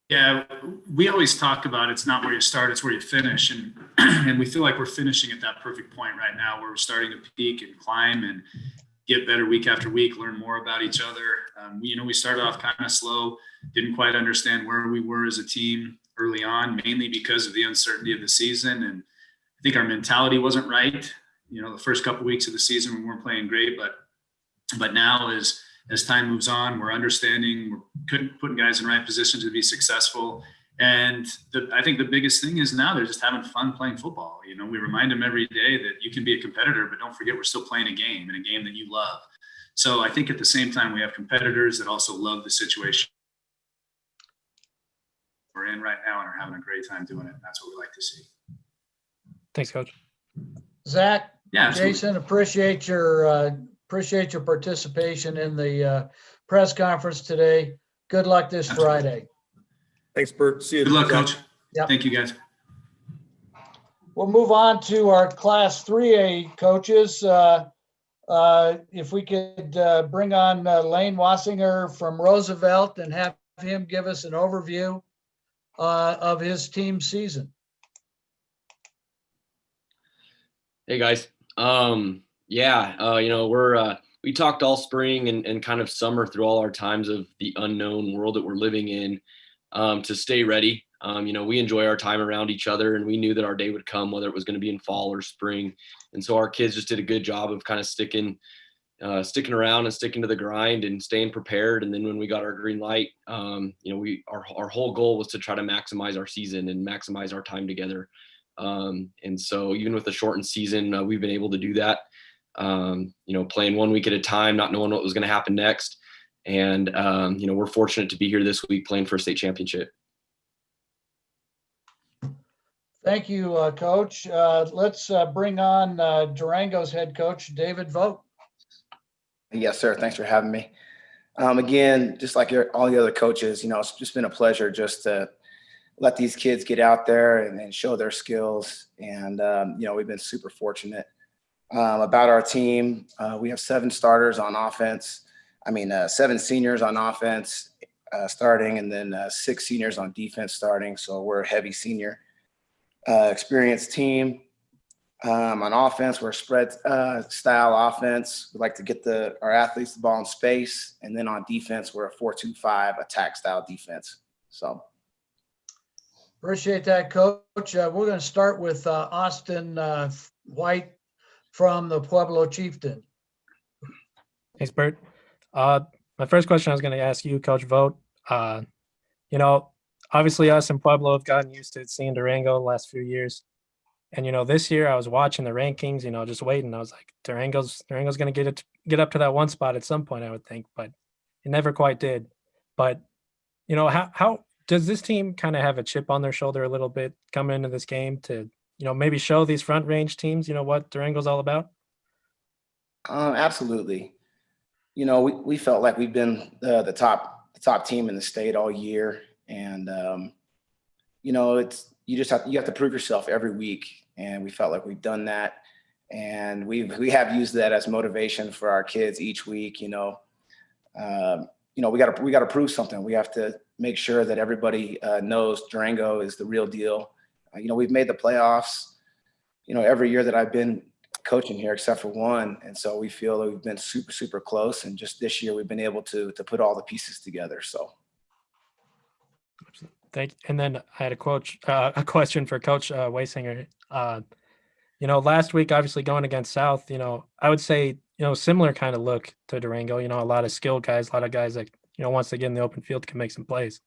Yeah, we always talk about it's not where you start, it's where you finish. And and we feel like we're finishing at that perfect point right now where we're starting to peak and climb and get better week after week, learn more about each other. We started off kind of slow, didn't quite understand where we were as a team early on, mainly because of the uncertainty of the season. And I think our mentality wasn't right. The first couple of weeks of the season, we weren't playing great, but now as time moves on, we're understanding, we're putting guys in the right positions to be successful. And I think the biggest thing is now they're just having fun playing football. We remind them every day that you can be a competitor, but don't forget we're still playing a game, and a game that you love. So I think at the same time, we have competitors that also love the situation we're in right now and are having a great time doing it. And that's what we like to see. Thanks, Coach. Zach, Yeah, Jason, appreciate your participation in the press conference today. Good luck this Friday. Thanks, Bert. See you. Good luck, Zach. Coach. Yep. Thank you, guys. We'll move on to our Class 3A coaches. If we could bring on Lane Wassinger from Roosevelt and have him give us an overview of his team season. Hey guys. We talked all spring and kind of summer through all our times of the unknown world that we're living in, to stay ready. We enjoy our time around each other, and we knew that our day would come, whether it was going to be in fall or spring. And so our kids just did a good job of kind of sticking around and sticking to the grind and staying prepared. And then when we got our green light, our whole goal was to try to maximize our season and maximize our time together. And so even with the shortened season, we've been able to do that. Playing 1 week at a time, not knowing what was going to happen next. And, we're fortunate to be here this week playing for a state championship. Thank you, Coach. Let's bring on Durango's head coach, David Vogt. Yes, sir. Thanks for having me. Again, just like all the other coaches, it's just been a pleasure just to let these kids get out there and show their skills. And, we've been super fortunate. About our team, we have 7 starters on offense. 7 seniors on offense starting, and then 6 seniors on defense starting. So we're a heavy senior experienced team. On offense, we're a spread style offense. We like to get our athletes the ball in space. And then on defense, we're a 4-2-5 attack style defense. So. Appreciate that, Coach. We're going to start with Austin White from the Pueblo Chieftain. Thanks, Bert. My first question I was going to ask you, Coach Vogt. Obviously us in Pueblo have gotten used to seeing Durango the last few years. And, this year I was watching the rankings, just waiting. I was like, Durango's going to get up to that one spot at some point, I would think, but it never quite did. But, how does this team kind of have a chip on their shoulder a little bit coming into this game to, maybe show these front range teams, what Durango's all about? Absolutely. We felt like we've been the top team in the state all year. And, you have to prove yourself every week. And we felt like we've done that. And we have used that as motivation for our kids each week. We got to prove something. We have to make sure that everybody knows Durango is the real deal. We've made the playoffs, every year that I've been coaching here, except for one. And so we feel that we've been super, super close. And just this year, we've been able to put all the pieces together. So. Thank you. And then I had a question for Coach Wassinger. Last week, obviously going against South, I would say, similar kind of look to Durango, a lot of skilled guys, a lot of guys that, once they get in the open field can make some plays.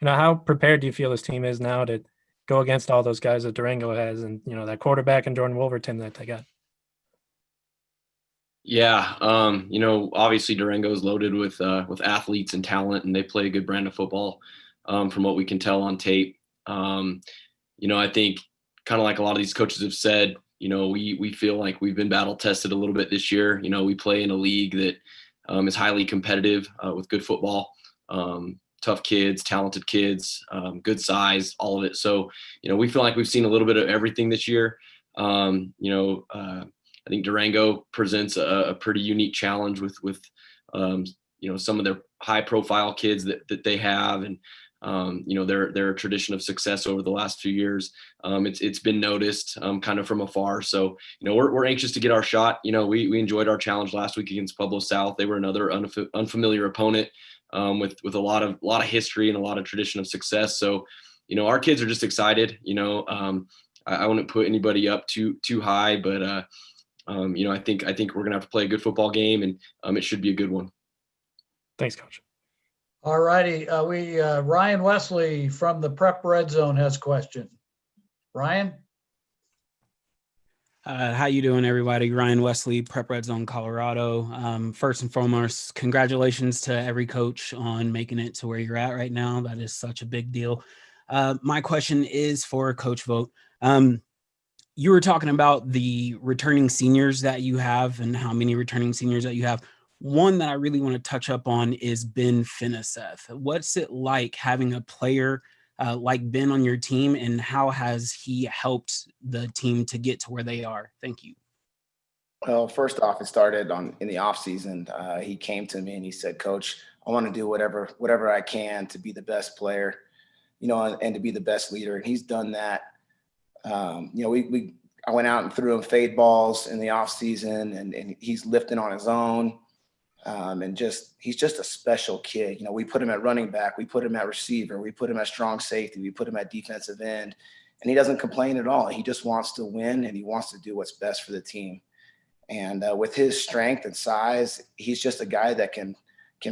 How prepared do you feel this team is now to go against all those guys that Durango has and, that quarterback and Jordan Wolverton that they got? Yeah. Obviously Durango is loaded with athletes and talent, and they play a good brand of football. From what we can tell on tape. I think kind of like a lot of these coaches have said, we feel like we've been battle tested a little bit this year. We play in a league that is highly competitive with good football. To tough kids, talented kids, good size, all of it. So, we feel like we've seen a little bit of everything this year. I think Durango presents a pretty unique challenge with some of their high profile kids that they have, and their tradition of success over the last few years. It's been noticed kind of from afar. So, we're anxious to get our shot. We enjoyed our challenge last week against Pueblo South. They were another unfamiliar opponent with a lot of history and a lot of tradition of success. So, our kids are just excited. I wouldn't put anybody up too high, but I think we're gonna have to play a good football game, and it should be a good one. Thanks, Coach. All righty. Ryan Wesley from the Prep Red Zone has a question. Ryan? How you doing, everybody? Ryan Wesley, Prep Red Zone, Colorado. First and foremost, congratulations to every coach on making it to where you're at right now. That is such a big deal. My question is for Coach Vogt. You were talking about the returning seniors that you have and how many returning seniors that you have. One that I really want to touch up on is Ben Finiseth. What's it like having a player like Ben on your team, and how has he helped the team to get to where they are? Thank you. Well, first off, it started in the off season. He came to me and he said, "Coach, I want to do whatever I can to be the best player, and to be the best leader." And he's done that. I went out and threw him fade balls in the off season, and he's lifting on his own. He's just a special kid. We put him at running back, we put him at receiver, we put him at strong safety, we put him at defensive end, and he doesn't complain at all. He just wants to win, and he wants to do what's best for the team. And with his strength and size, he's just a guy that can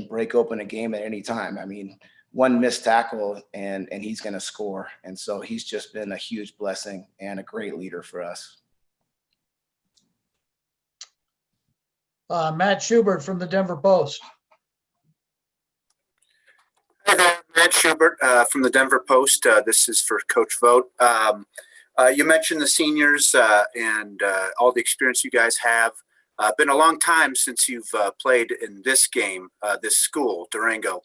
break open a game at any time. I mean, one missed tackle and he's going to score. And so he's just been a huge blessing and a great leader for us. Matt Schubert from the Denver Post. Hi there, Matt Schubert from the Denver Post. This is for Coach Vogt. You mentioned the seniors and all the experience you guys have. Been a long time since you've played in this game, this school, Durango.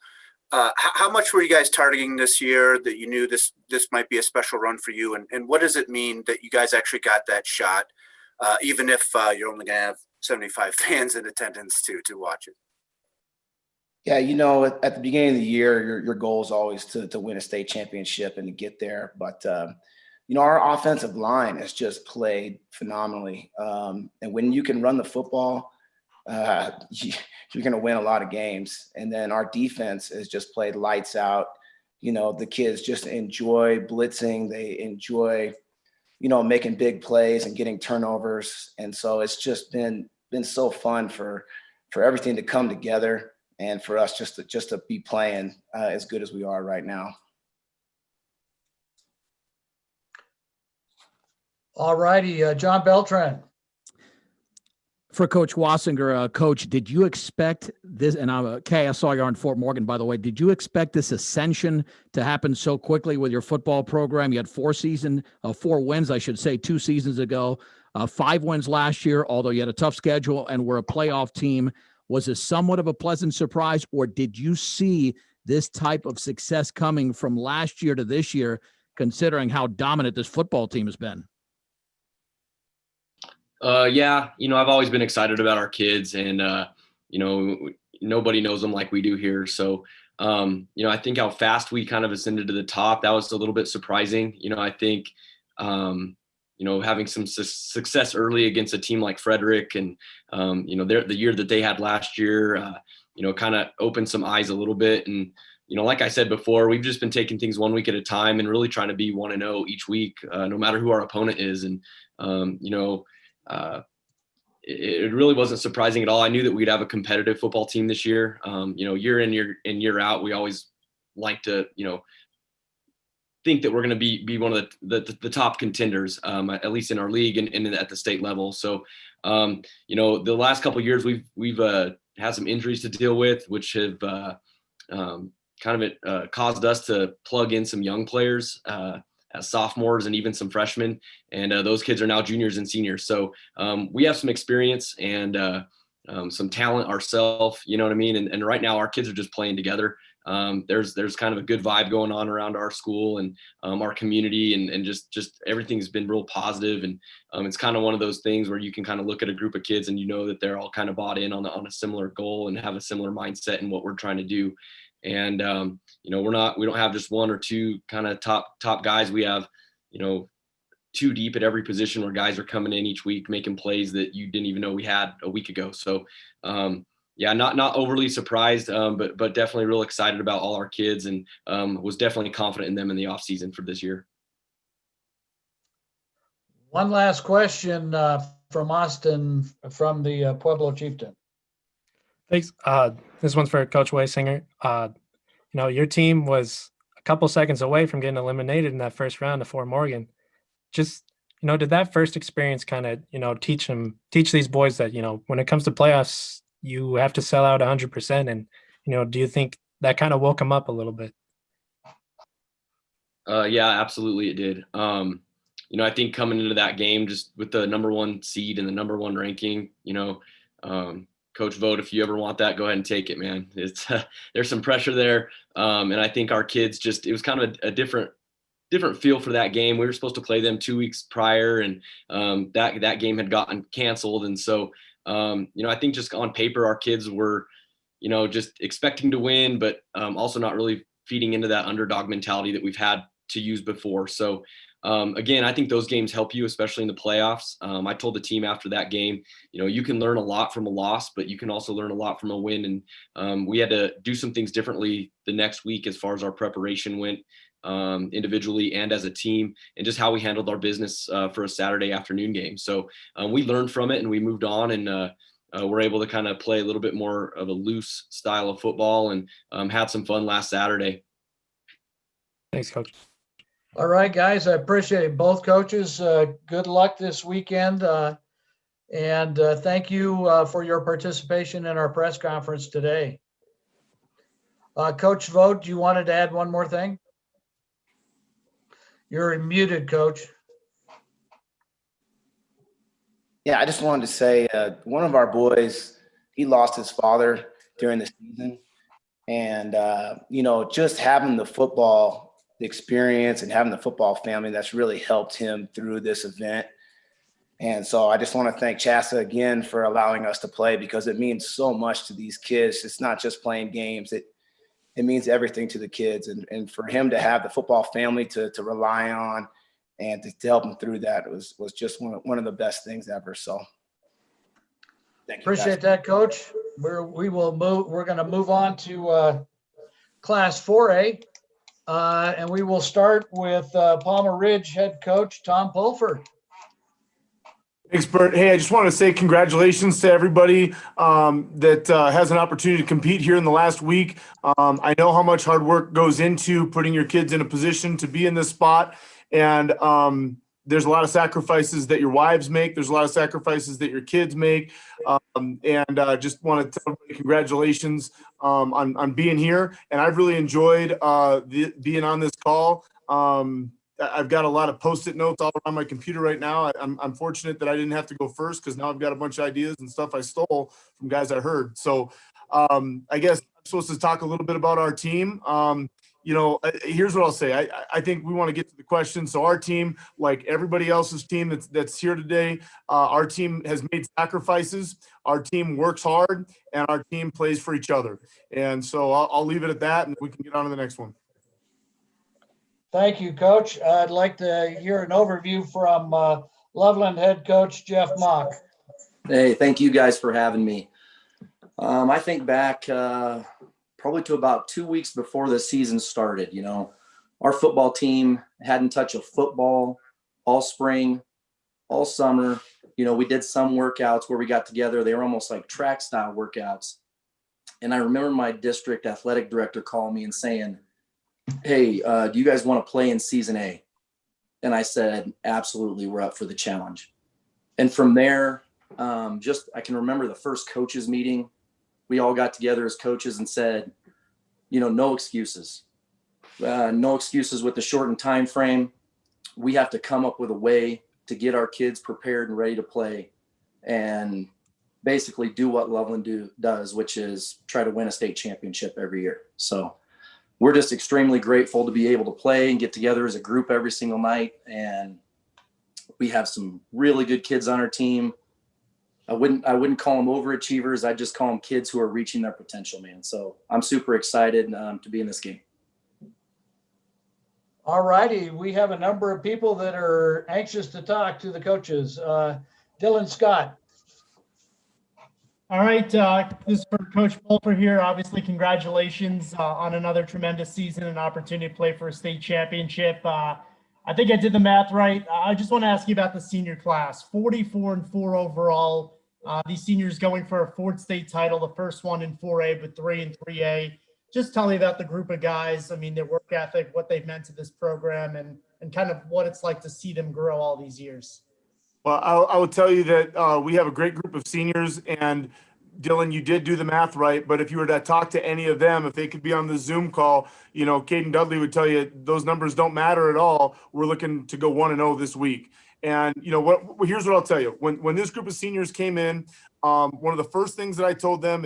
How much were you guys targeting this year that you knew this might be a special run for you? And what does it mean that you guys actually got that shot, even if you're only going to have 75 fans in attendance to watch it? Yeah, at the beginning of the year, your goal is always to win a state championship and to get there. But, our offensive line has just played phenomenally. And when you can run the football, you're going to win a lot of games. And then our defense has just played lights out. The kids just enjoy blitzing. They enjoy, making big plays and getting turnovers. And so it's just been so fun for everything to come together and for us just to be playing as good as we are right now. All righty, John Beltran. For Coach Wassinger, Coach, did you expect this? And I'm I saw you on Fort Morgan, by the way. Did you expect this ascension to happen so quickly with your football program? You had 4 wins, I should say, 2 seasons ago, 5 wins last year, although you had a tough schedule and were a playoff team. Was this somewhat of a pleasant surprise, or did you see this type of success coming from last year to this year, considering how dominant this football team has been? Yeah, I've always been excited about our kids, and nobody knows them like we do here. So, I think how fast we kind of ascended to the top, that was a little bit surprising. I think, having some success early against a team like Frederick and, the year that they had last year, kind of opened some eyes a little bit. And, like I said before, we've just been taking things one week at a time and really trying to be 1-0 each week, no matter who our opponent is. And, it really wasn't surprising at all. I knew that we'd have a competitive football team this year. Year in, year out, we always like to, think that we're going to be one of the top contenders, at least in our league and at the state level. So, the last couple of years we've had some injuries to deal with, which have caused us to plug in some young players as sophomores and even some freshmen. And those kids are now juniors and seniors. So we have some experience, and some talent ourselves, you know what I mean? And right now our kids are just playing together. There's kind of a good vibe going on around our school and our community, and just everything's been real positive. And it's kind of one of those things where you can kind of look at a group of kids and you know that they're all kind of bought in on a similar goal and have a similar mindset in what we're trying to do. And we don't have just one or two kind of top guys. We have, two deep at every position where guys are coming in each week making plays that you didn't even know we had a week ago. So not overly surprised, but definitely real excited about all our kids, and was definitely confident in them in the off season for this year. One last question from Austin from the Pueblo Chieftain. Thanks. This one's for Coach Waysinger. Your team was a couple seconds away from getting eliminated in that first round of Fort Morgan. Just, did that first experience kind of, teach these boys that, when it comes to playoffs, you have to sell out 100%. And, do you think that kind of woke them up a little bit? Yeah, absolutely it did. I think coming into that game, just with the number one seed and the number one ranking, Coach Vogt, if you ever want that, go ahead and take it, man. It's there's some pressure there. And I think our kids it was kind of a different feel for that game. We were supposed to play them 2 weeks prior, and that game had gotten canceled. And so, I think just on paper, our kids were, just expecting to win, but also not really feeding into that underdog mentality that we've had to use before. So again, I think those games help you, especially in the playoffs. I told the team after that game, you can learn a lot from a loss, but you can also learn a lot from a win. And we had to do some things differently the next week as far as our preparation went, individually and as a team, and just how we handled our business for a Saturday afternoon game. So we learned from it and we moved on, and we're able to kind of play a little bit more of a loose style of football, and had some fun last Saturday. Thanks, Coach. All right, guys, I appreciate both coaches. Good luck this weekend. And thank you for your participation in our press conference today. Coach Vogt, you wanted to add one more thing? You're muted, Coach. Yeah, I just wanted to say one of our boys, he lost his father during the season. And, just having the football experience and having the football family, that's really helped him through this event. And so I just want to thank CHSAA again for allowing us to play, because it means so much to these kids. It's not just playing games. It means everything to the kids. And for him to have the football family to rely on and to help him through that was just one of the best things ever. So thank you. Appreciate that, Coach. We're going to move on to Class 4A. And we will start with Palmer Ridge head coach, Tom Pulford. Thanks, Bert. Hey, I just want to say congratulations to everybody that has an opportunity to compete here in the last week. I know how much hard work goes into putting your kids in a position to be in this spot. And there's a lot of sacrifices that your wives make. There's a lot of sacrifices that your kids make. Just want to tell everybody congratulations on being here. And I've really enjoyed being on this call. I've got a lot of Post-it notes all around my computer right now. I'm fortunate that I didn't have to go first, because now I've got a bunch of ideas and stuff I stole from guys I heard. So I guess I'm supposed to talk a little bit about our team. Here's what I'll say. I think we want to get to the question. So our team, like everybody else's team that's here today, our team has made sacrifices. Our team works hard, and our team plays for each other. And so I'll leave it at that, and we can get on to the next one. Thank you, Coach. I'd like to hear an overview from Loveland head coach Jeff Mock. Hey, thank you guys for having me. I think back probably to about 2 weeks before the season started. Our football team hadn't touched a football all spring, all summer. We did some workouts where we got together. They were almost like track style workouts. And I remember my district athletic director calling me and saying, "Hey, do you guys want to play in season A?" And I said, "Absolutely, we're up for the challenge." And from there, I can remember the first coaches meeting. We all got together as coaches and said, no excuses. No excuses with the shortened time frame. We have to come up with a way to get our kids prepared and ready to play. And basically do what Loveland does, which is try to win a state championship every year. So we're just extremely grateful to be able to play and get together as a group every single night. And we have some really good kids on our team. I wouldn't call them overachievers. I'd just call them kids who are reaching their potential, man. So I'm super excited to be in this game. All righty. We have a number of people that are anxious to talk to the coaches. Dylan Scott. All right, this is for Coach Pulver here. Obviously, congratulations on another tremendous season and opportunity to play for a state championship. I think I did the math right. I just want to ask you about the senior class, 44-4 overall. These seniors going for a fourth state title, the first one in 4A, but 3 in 3A. Just tell me about the group of guys. I mean, their work ethic, what they've meant to this program, and kind of what it's like to see them grow all these years. Well, I will tell you that we have a great group of seniors, and Dylan, you did do the math right, but if you were to talk to any of them, if they could be on the Zoom call, you know, Caden Dudley would tell you those numbers don't matter at all. We're looking to go 1-0 this week. And, you know, here's what I'll tell you. When this group of seniors came in, one of the first things that I told them,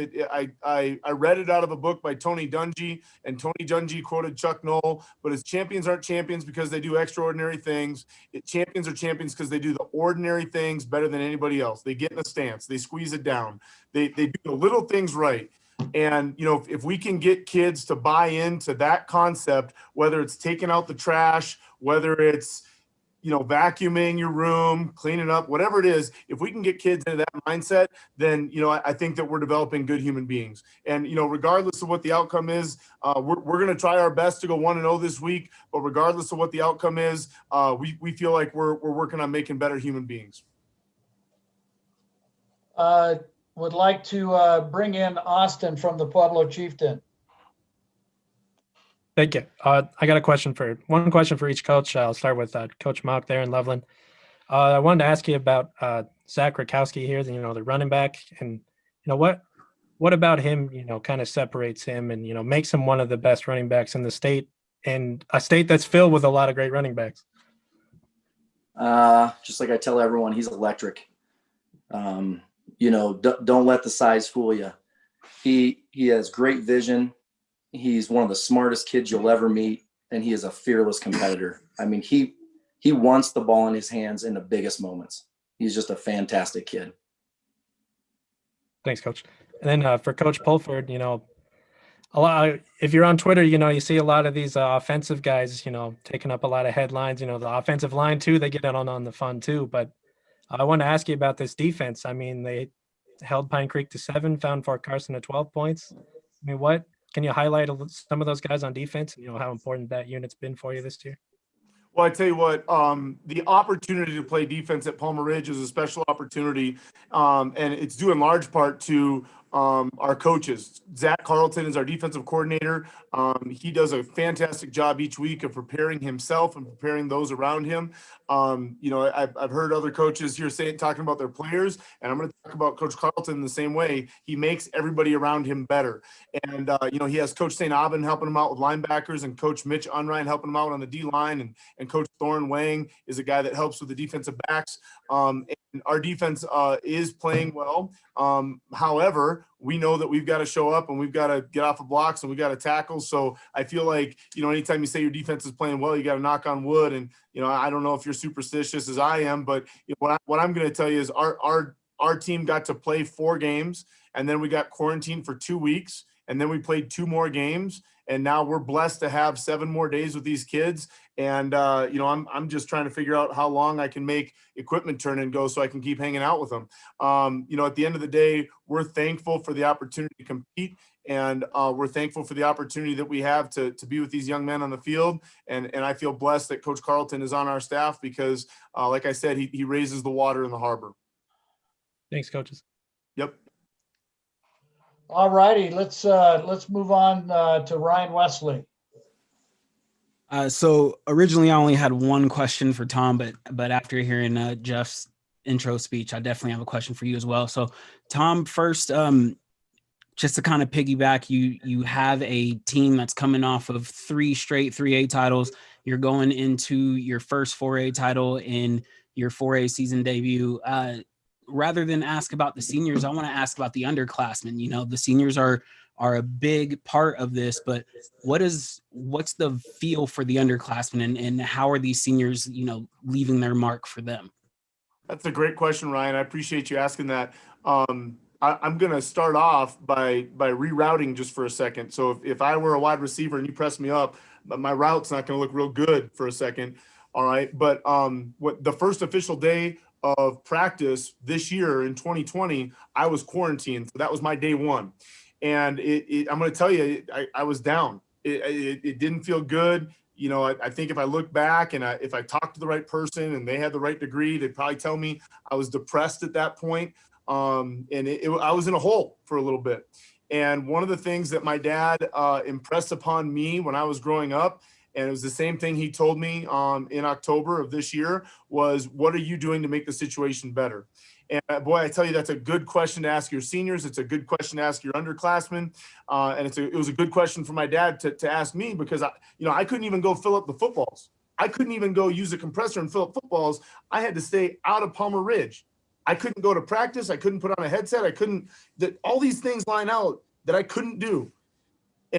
I read it out of a book by Tony Dungy, and Tony Dungy quoted Chuck Noll, but his champions aren't champions because they do extraordinary things. Champions are champions because they do the ordinary things better than anybody else. They get in a stance, they squeeze it down, they do the little things right. And, you know, if we can get kids to buy into that concept, whether it's taking out the trash, whether it's, you know, vacuuming your room, cleaning up, whatever it is, if we can get kids into that mindset, then, you know, I think that we're developing good human beings. And, you know, regardless of what the outcome is, we're going to try our best to go 1-0 this week. But regardless of what the outcome is, we feel like we're working on making better human beings. Would like to bring in Austin from the Pueblo Chieftain. Thank you. I got one question for each coach. I'll start with Coach Mock there in Loveland. I wanted to ask you about Zach Rakowski here, you know, the running back, and, you know, what about him, you know, kind of separates him and, you know, makes him one of the best running backs in the state, and a state that's filled with a lot of great running backs. Just like I tell everyone, he's electric. You know, don't let the size fool you. He has great vision. He's one of the smartest kids you'll ever meet, and he is a fearless competitor. I mean, he wants the ball in his hands in the biggest moments. He's just a fantastic kid. Thanks, Coach. And then for Coach Pulford, you know, if you're on Twitter, you know, you see a lot of these offensive guys, you know, taking up a lot of headlines. You know, the offensive line too, they get on the fun too. But I want to ask you about this defense. I mean, they held Pine Creek to 7, found Fort Carson to 12 points. I mean, can you highlight some of those guys on defense? You know, how important that unit's been for you this year? Well, I tell you what, the opportunity to play defense at Palmer Ridge is a special opportunity, and it's due in large part to our coaches. Zach Carlton is our defensive coordinator. He does a fantastic job each week of preparing himself and preparing those around him. You know, I've heard other coaches here talking about their players, and I'm going to talk about Coach Carlton in the same way. He makes everybody around him better. And, you know, he has Coach St. Aubin helping him out with linebackers, and Coach Mitch Unrein helping him out on the D-line, and Coach Thorne Wang is a guy that helps with the defensive backs. And our defense is playing well. However, we know that we've got to show up and we've got to get off the blocks and we've got to tackle. So I feel like, you know, anytime you say your defense is playing well, you got to knock on wood. And, you know, I don't know if you're superstitious as I am, but you know, what I'm going to tell you is our team got to play 4 games, and then we got quarantined for 2 weeks, and then we played 2 more games. And now we're blessed to have 7 more days with these kids. And, you know, I'm just trying to figure out how long I can make equipment turn and go so I can keep hanging out with them. You know, at the end of the day, we're thankful for the opportunity to compete. And we're thankful for the opportunity that we have to be with these young men on the field. And I feel blessed that Coach Carlton is on our staff because, like I said, he raises the water in the harbor. Thanks, coaches. Yep. All righty, let's move on to Ryan Wesley. So originally I only had one question for Tom, but after hearing Jeff's intro speech, I definitely have a question for you as well. So Tom, first, just to kind of piggyback, you have a team that's coming off of 3 straight 3A titles. You're going into your first 4A title in your 4A season debut. rather than ask about the seniors, I want to ask about the underclassmen. You know, the seniors are a big part of this, but what's the feel for the underclassmen, and how are these seniors, you know, leaving their mark for them? That's a great question, Ryan. I appreciate you asking that. I'm going to start off by rerouting just for a second. So if I were a wide receiver and you press me up, my route's not going to look real good for a second. All right. But what the first official day of practice this year in 2020, I was quarantined. So that was my day one. And I'm going to tell you, I was down. It didn't feel good. You know, I think if I look back and if I talked to the right person and they had the right degree, they'd probably tell me I was depressed at that point. And I was in a hole for a little bit. And one of the things that my dad impressed upon me when I was growing up, and it was the same thing he told me in October of this year, was, what are you doing to make the situation better? And boy, I tell you, that's a good question to ask your seniors. It's a good question to ask your underclassmen. And it was a good question for my dad to ask me, because I couldn't even go fill up the footballs. I couldn't even go use a compressor and fill up footballs. I had to stay out of Palmer Ridge. I couldn't go to practice. I couldn't put on a headset. All these things line out that I couldn't do.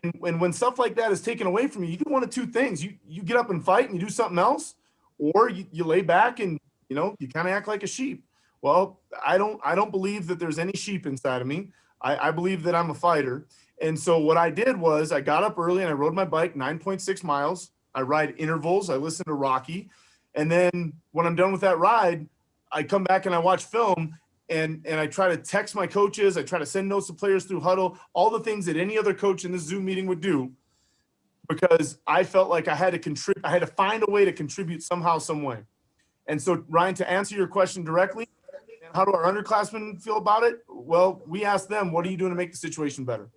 And when stuff like that is taken away from you, you do one of two things. You get up and fight and you do something else, or you lay back and, you kind of act like a sheep. Well, I don't believe that there's any sheep inside of me. I believe that I'm a fighter. And so what I did was I got up early and I rode my bike 9.6 miles. I ride intervals. I listen to Rocky. And then when I'm done with that ride, I come back and I watch film and I try to text my coaches. I try to send notes to players through huddle, all the things that any other coach in this Zoom meeting would do, because I felt like I had to contribute. I had to find a way to contribute somehow, some way. And so, Ryan, to answer your question directly, how do our underclassmen feel about it? Well, we ask them, what are you doing to make the situation better?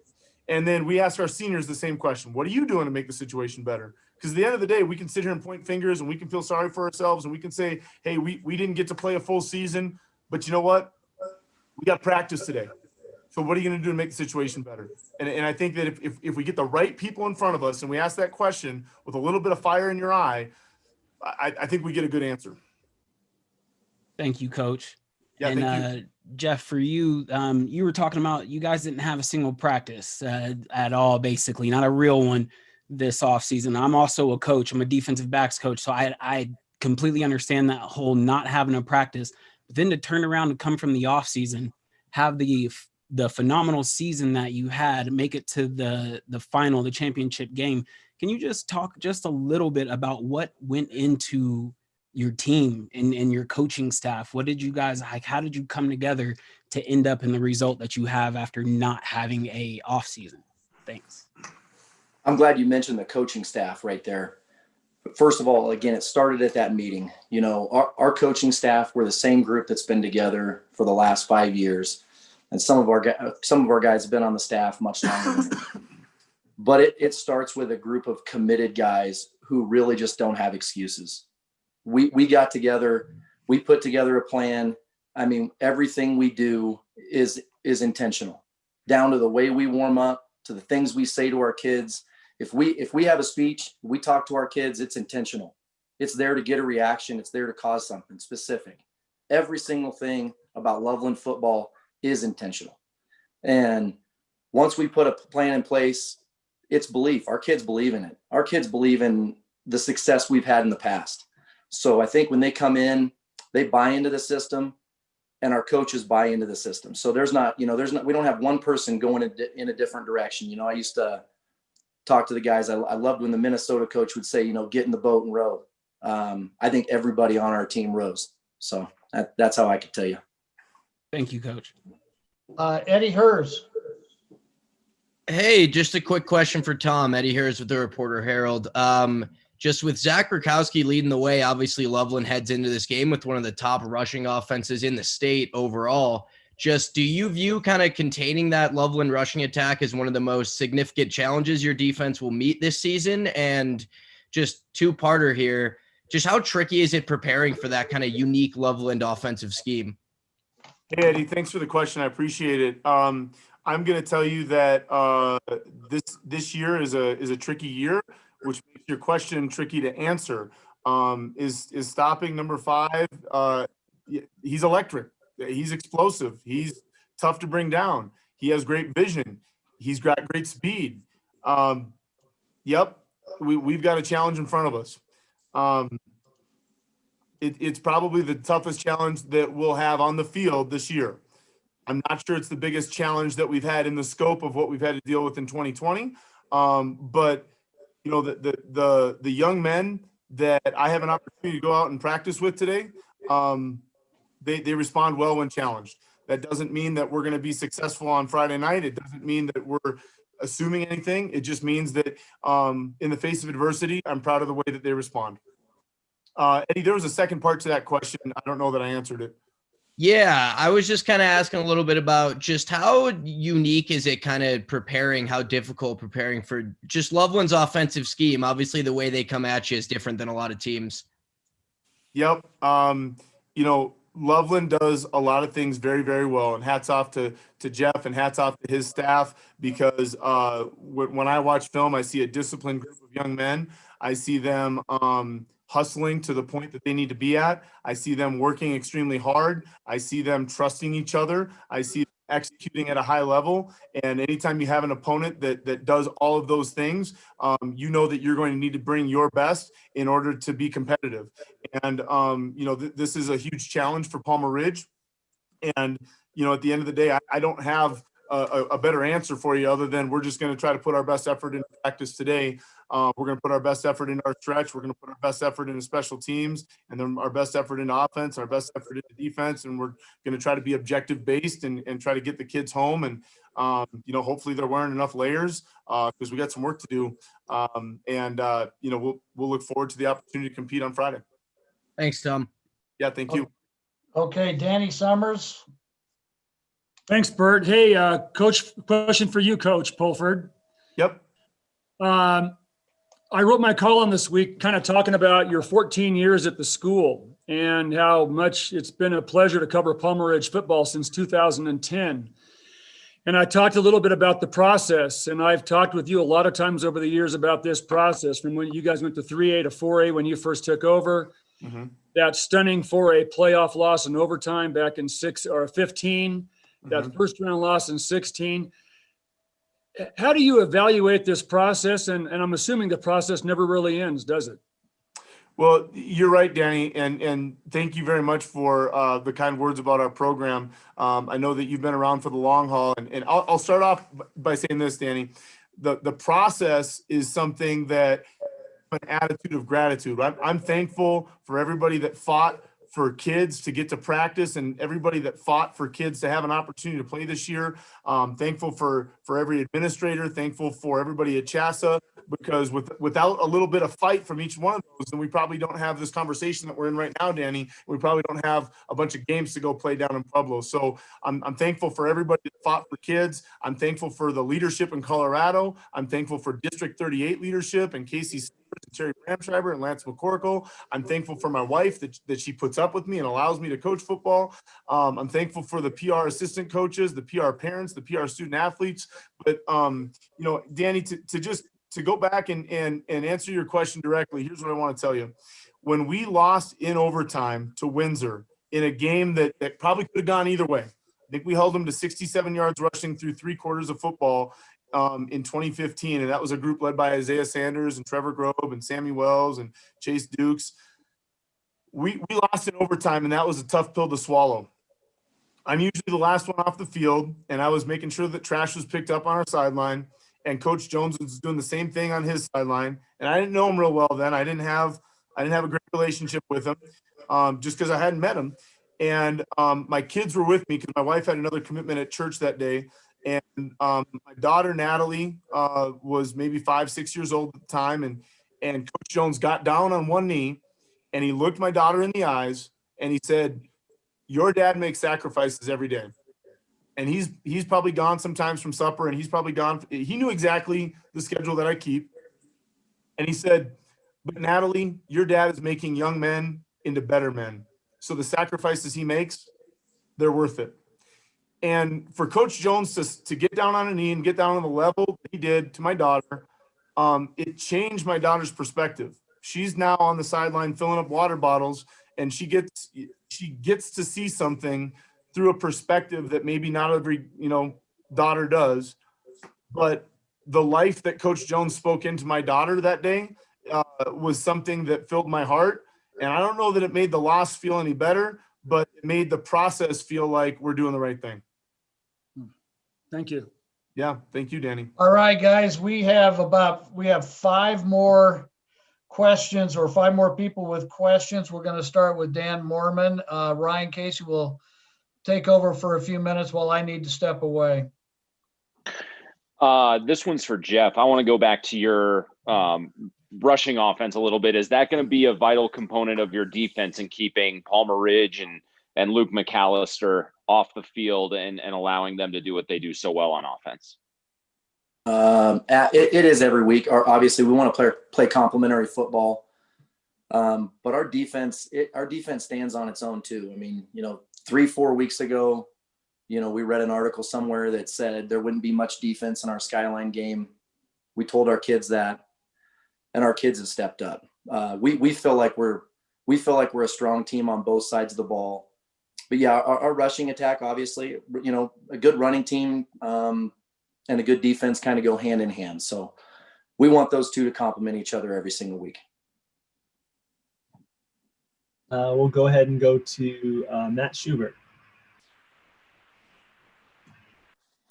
And then we ask our seniors the same question. What are you doing to make the situation better? Because at the end of the day, we can sit here and point fingers and we can feel sorry for ourselves and we can say, hey, we didn't get to play a full season, but you know what? We got practice today. So what are you going to do to make the situation better? And I think that if we get the right people in front of us and we ask that question with a little bit of fire in your eye, I think we get a good answer. Thank you, Coach. Yeah, and thank you. Jeff, for you, you were talking about you guys didn't have a single practice at all, basically, not a real one this offseason. I'm also a coach. I'm a defensive backs coach. So I completely understand that whole not having a practice. But then to turn around and come from the offseason, have the phenomenal season that you had, make it to the final, the championship game. Can you just talk just a little bit about what went into your team and your coaching staff? What did you guys like? How did you come together to end up in the result that you have after not having a off season? Thanks. I'm glad you mentioned the coaching staff right there. But first of all, again, it started at that meeting. Our coaching staff, we're the same group that's been together for the last 5 years. And some of our guys have been on the staff much longer. But it starts with a group of committed guys who really just don't have excuses. We got together, we put together a plan. I mean, everything we do is intentional, down to the way we warm up, to the things we say to our kids. If we have a speech, we talk to our kids, it's intentional. It's there to get a reaction. It's there to cause something specific. Every single thing about Loveland football is intentional. And once we put a plan in place, it's belief. Our kids believe in it. Our kids believe in the success we've had in the past. So I think when they come in, they buy into the system, and our coaches buy into the system. So we don't have one person going in a different direction. I used to talk to the guys. I loved when the Minnesota coach would say, get in the boat and row. I think everybody on our team rows. So that's how I could tell you. Thank you, Coach. Eddie Hers. Hey, just a quick question for Tom. Eddie Hers with the Reporter Herald. Just with Zach Rakowski leading the way, obviously Loveland heads into this game with one of the top rushing offenses in the state overall. Just do you view kind of containing that Loveland rushing attack as one of the most significant challenges your defense will meet this season? And just two-parter here, just how tricky is it preparing for that kind of unique Loveland offensive scheme? Hey, Eddie, thanks for the question. I appreciate it. I'm going to tell you that this year is a tricky year, which makes your question tricky to answer. Is stopping number 5? He's electric. he's explosive. He's tough to bring down. He has great vision. He's got great speed. Yep, we've got a challenge in front of us. It's probably the toughest challenge that we'll have on the field this year. I'm not sure it's the biggest challenge that we've had in the scope of what we've had to deal with in 2020. But you know, the young men that I have an opportunity to go out and practice with today, they respond well when challenged. That doesn't mean that we're going to be successful on Friday night. It doesn't mean that we're assuming anything. It just means that in the face of adversity, I'm proud of the way that they respond. Eddie, there was a second part to that question. I don't know that I answered it. Yeah, I was just kind of asking a little bit about just how unique is it kind of preparing, how difficult preparing for just Loveland's offensive scheme. Obviously, the way they come at you is different than a lot of teams. Yep. You know, Loveland does a lot of things very, very well, and hats off to Jeff and hats off to his staff, because when I watch film, I see a disciplined group of young men. I see them hustling to the point that they need to be at. I see them working extremely hard. I see them trusting each other. I see them executing at a high level. And anytime you have an opponent that does all of those things, you know that you're going to need to bring your best in order to be competitive. And, you know, this is a huge challenge for Palmer Ridge. And, you know, at the end of the day, I don't have a better answer for you other than we're just going to try to put our best effort into practice today. We're going to put our best effort into our stretch. We're going to put our best effort into special teams, and then our best effort into offense, our best effort into defense. And we're going to try to be objective based and try to get the kids home. And, you know, hopefully they're wearing enough layers because we got some work to do. You know, we'll look forward to the opportunity to compete on Friday. Thanks, Tom. Yeah, thank you. Okay, Danny Summers. Thanks, Bert. Hey, Coach, question for you, Coach Pulford. Yep. I wrote my column this week kind of talking about your 14 years at the school and how much it's been a pleasure to cover Palmer Ridge football since 2010. And I talked a little bit about the process, and I've talked with you a lot of times over the years about this process from when you guys went to 3A to 4A when you first took over. Mm-hmm. That stunning 4A playoff loss in overtime back in 15. That first round loss in 16. How do you evaluate this process? And I'm assuming the process never really ends, does it? Well, you're right, Danny, and thank you very much for the kind words about our program. I know that you've been around for the long haul, and I'll start off by saying this, Danny. The process is something that an attitude of gratitude. I'm thankful for everybody that fought for kids to get to practice and everybody that fought for kids to have an opportunity to play this year. Thankful for every administrator, thankful for everybody at CHSAA, because without a little bit of fight from each one of those, then we probably don't have this conversation that we're in right now, Danny. We probably don't have a bunch of games to go play down in Pueblo. So I'm thankful for everybody that fought for kids. I'm thankful for the leadership in Colorado. I'm thankful for District 38 leadership and Casey and Terry Bramschreiber and Lance McCorkle. I'm thankful for my wife that she puts up with me and allows me to coach football. I'm thankful for the PR assistant coaches, the PR parents, the PR student athletes. But you know, Danny, to go back and answer your question directly, here's what I want to tell you. When we lost in overtime to Windsor in a game that probably could have gone either way, I think we held them to 67 yards rushing through 3 quarters of football in 2015, and that was a group led by Isaiah Sanders and Trevor Grove and Sammy Wells and Chase Dukes. We lost in overtime, and that was a tough pill to swallow. I'm usually the last one off the field, and I was making sure that trash was picked up on our sideline, and Coach Jones was doing the same thing on his sideline. And I didn't know him real well then. I didn't have a great relationship with him, just because I hadn't met him. And my kids were with me because my wife had another commitment at church that day. And my daughter, Natalie, was maybe 5-6 years old at the time. And Coach Jones got down on one knee and he looked my daughter in the eyes and he said, "Your dad makes sacrifices every day." And he's probably gone sometimes from supper, and he's probably gone. He knew exactly the schedule that I keep. And he said, "But Natalie, your dad is making young men into better men. So the sacrifices he makes, they're worth it." And for Coach Jones to get down on a knee and get down on the level that he did to my daughter, it changed my daughter's perspective. She's now on the sideline filling up water bottles, and she gets to see something through a perspective that maybe not every, daughter does. But the life that Coach Jones spoke into my daughter that day was something that filled my heart. And I don't know that it made the loss feel any better, but it made the process feel like we're doing the right thing. Thank you. Yeah. Thank you, Danny. All right, guys, we have 5 more questions, or 5 more people with questions. We're going to start with Dan Mormon. Ryan Casey will take over for a few minutes while I need to step away. This one's for Jeff. I want to go back to your rushing offense a little bit. Is that going to be a vital component of your defense in keeping Palmer Ridge and Luke McAllister off the field and allowing them to do what they do so well on offense? It is every week. Obviously, we want to play complementary football, but our defense stands on its own too. I mean, 3-4 weeks ago, we read an article somewhere that said there wouldn't be much defense in our Skyline game. We told our kids that, and our kids have stepped up. We feel like we're a strong team on both sides of the ball. But yeah, our rushing attack, obviously, a good running team and a good defense kind of go hand in hand. So we want those two to complement each other every single week. We'll go ahead and go to Matt Schubert.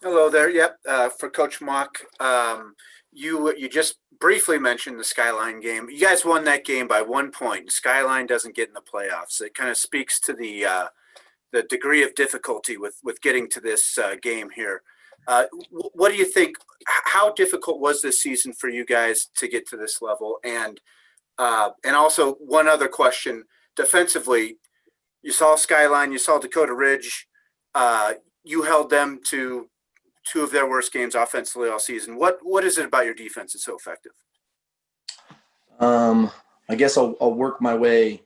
Hello there. Yep. For Coach Mock, you just briefly mentioned the Skyline game. You guys won that game by 1 point. Skyline doesn't get in the playoffs. It kind of speaks to the degree of difficulty with getting to this game here. What do you think? How difficult was this season for you guys to get to this level? And also one other question: defensively, you saw Skyline, you saw Dakota Ridge. You held them to 2 of their worst games offensively all season. What is it about your defense that's so effective? I guess I'll work my way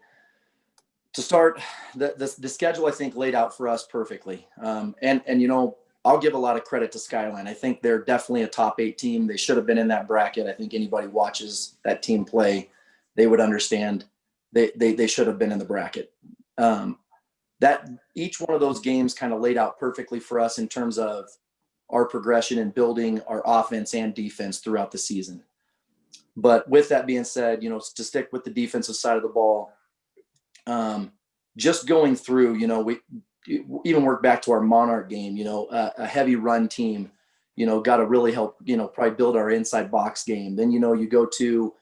to start. The schedule, I think, laid out for us perfectly. And I'll give a lot of credit to Skyline. I think they're definitely a top 8 team. They should have been in that bracket. I think anybody watches that team play, they would understand they should have been in the bracket. That each one of those games kind of laid out perfectly for us in terms of our progression in building our offense and defense throughout the season. But with that being said, to stick with the defensive side of the ball, just going through, we even work back to our Monarch game, a heavy run team, got to really help, probably build our inside box game. Then, you go to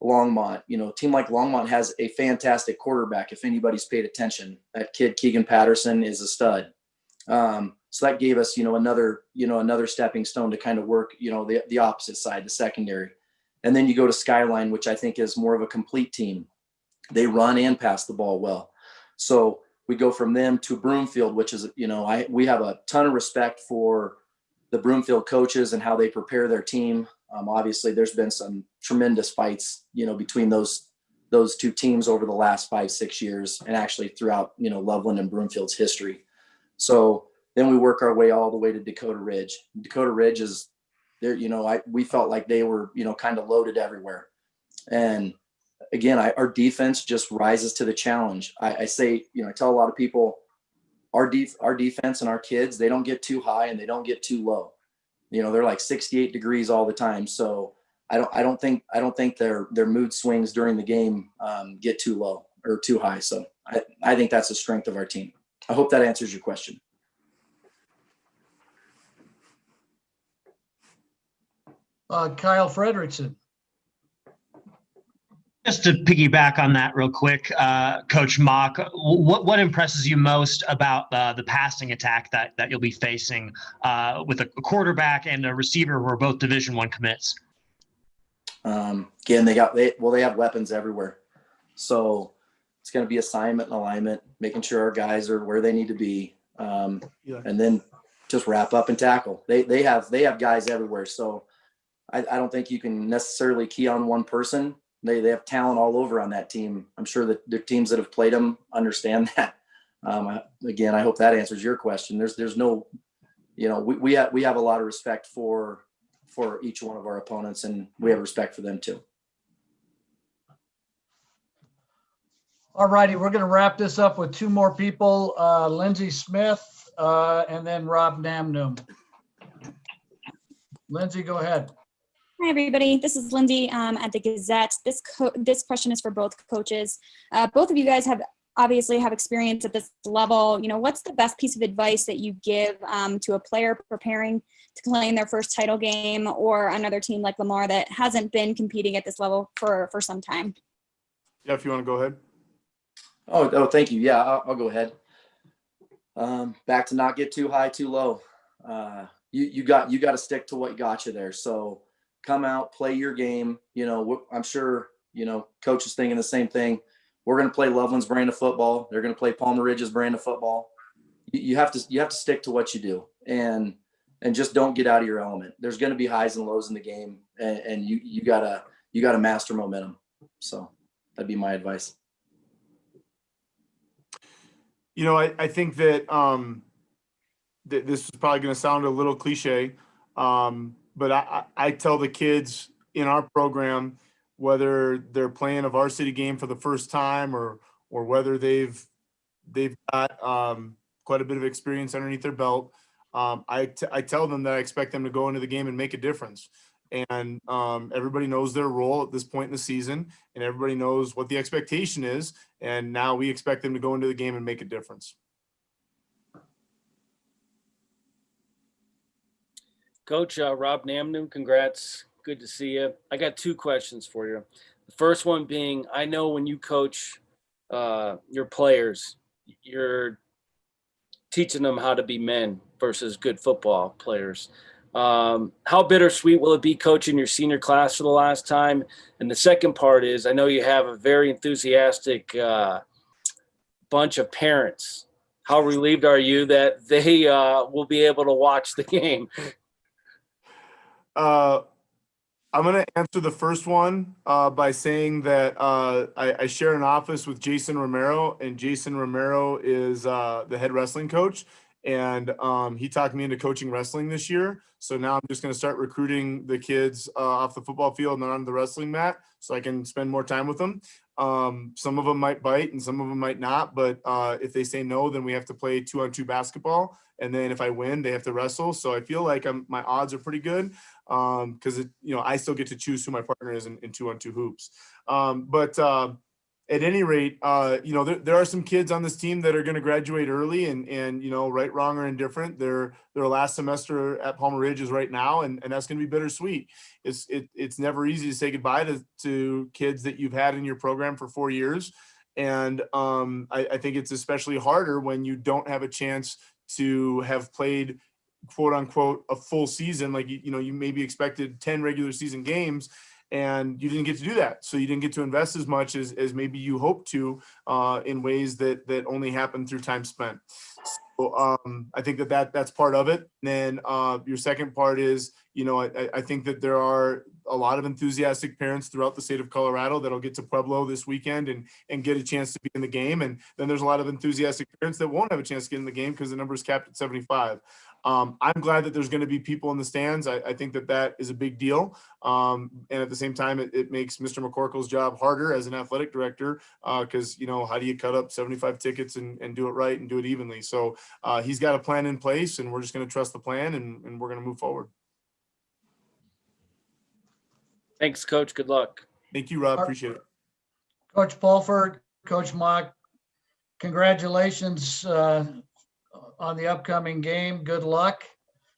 Longmont, a team like Longmont has a fantastic quarterback. If anybody's paid attention, that kid, Keegan Patterson, is a stud. So that gave us, another stepping stone to kind of work, the opposite side, the secondary. And then you go to Skyline, which I think is more of a complete team. They run and pass the ball well. So we go from them to Broomfield, which is, we have a ton of respect for the Broomfield coaches and how they prepare their team. Obviously there's been some tremendous fights, between those 2 teams over the last 5-6 years, and actually throughout, Loveland and Broomfield's history. So then we work our way all the way to Dakota Ridge. Dakota Ridge is there, we felt like they were, kind of loaded everywhere. And again, our defense just rises to the challenge. I say, I tell a lot of people, our defense and our kids, they don't get too high and they don't get too low. They're like 68 degrees all the time. So I don't think their mood swings during the game get too low or too high. So I think that's the strength of our team. I hope that answers your question. Kyle Frederickson. Just to piggyback on that real quick, Coach Mock, what impresses you most about the passing attack that you'll be facing with a quarterback and a receiver who are both Division I commits? Again, they have weapons everywhere. So it's going to be assignment and alignment, making sure our guys are where they need to be, and then just wrap up and tackle. They have guys everywhere. So I don't think you can necessarily key on one person. They have talent all over on that team. I'm sure that the teams that have played them understand that. Again, I hope that answers your question. There's no, we have a lot of respect for each one of our opponents, and we have respect for them too. All righty, we're going to wrap this up with 2 more people. Lindsey Smith, and then Rob Namnum. Lindsay, go ahead. Hi, everybody. This is Lindsay at the Gazette. This question is for both coaches. Both of you guys obviously have experience at this level. What's the best piece of advice that you give to a player preparing to play in their first title game, or another team like Lamar that hasn't been competing at this level for some time? Jeff, you want to go ahead? Oh, thank you. Yeah, I'll go ahead. Back to not get too high, too low. You got to stick to what got you there. So come out, play your game. I'm sure, coach is thinking the same thing. We're going to play Loveland's brand of football. They're going to play Palmer Ridge's brand of football. You have to stick to what you do and just don't get out of your element. There's going to be highs and lows in the game, and you gotta master momentum. So that'd be my advice. I think that this is probably going to sound a little cliche, but I tell the kids in our program, whether they're playing a varsity game for the first time or whether they've got quite a bit of experience underneath their belt, I tell them that I expect them to go into the game and make a difference. And everybody knows their role at this point in the season, and everybody knows what the expectation is. And now we expect them to go into the game and make a difference. Coach Rob Namnum, congrats. Good to see you. I got two questions for you. The first one being, I know when you coach your players, you're teaching them how to be men versus good football players. How bittersweet will it be coaching your senior class for the last time? And the second part is, I know you have a very enthusiastic bunch of parents. How relieved are you that they will be able to watch the game? I'm going to answer the first one by saying that I share an office with Jason Romero, and Jason Romero is the head wrestling coach. And he talked me into coaching wrestling this year. So now I'm just going to start recruiting the kids off the football field and on the wrestling mat so I can spend more time with them. Some of them might bite and some of them might not. But if they say no, then we have to play 2-on-2 basketball. And then if I win, they have to wrestle. So I feel like my odds are pretty good because, I still get to choose who my partner is in 2-on-2 hoops. But at any rate, there are some kids on this team that are going to graduate early and right, wrong, or indifferent. Their last semester at Palmer Ridge is right now, and that's going to be bittersweet. It's never easy to say goodbye to kids that you've had in your program for 4 years. And I think it's especially harder when you don't have a chance to have played, quote unquote, a full season. Like, you maybe expected 10 regular season games, and you didn't get to do that. So you didn't get to invest as much as maybe you hoped to in ways that only happen through time spent. So I think that's part of it. And then your second part is, I think that there are a lot of enthusiastic parents throughout the state of Colorado that'll get to Pueblo this weekend and get a chance to be in the game. And then there's a lot of enthusiastic parents that won't have a chance to get in the game because the number is capped at 75. I'm glad that there's going to be people in the stands. I think that is a big deal. And at the same time, it makes Mr. McCorkle's job harder as an athletic director because, how do you cut up 75 tickets and do it right and do it evenly? So he's got a plan in place, and we're just going to trust the plan, and we're going to move forward. Thanks, Coach. Good luck. Thank you, Rob. Appreciate it. Coach Pulford, Coach Mock, congratulations on the upcoming game. Good luck.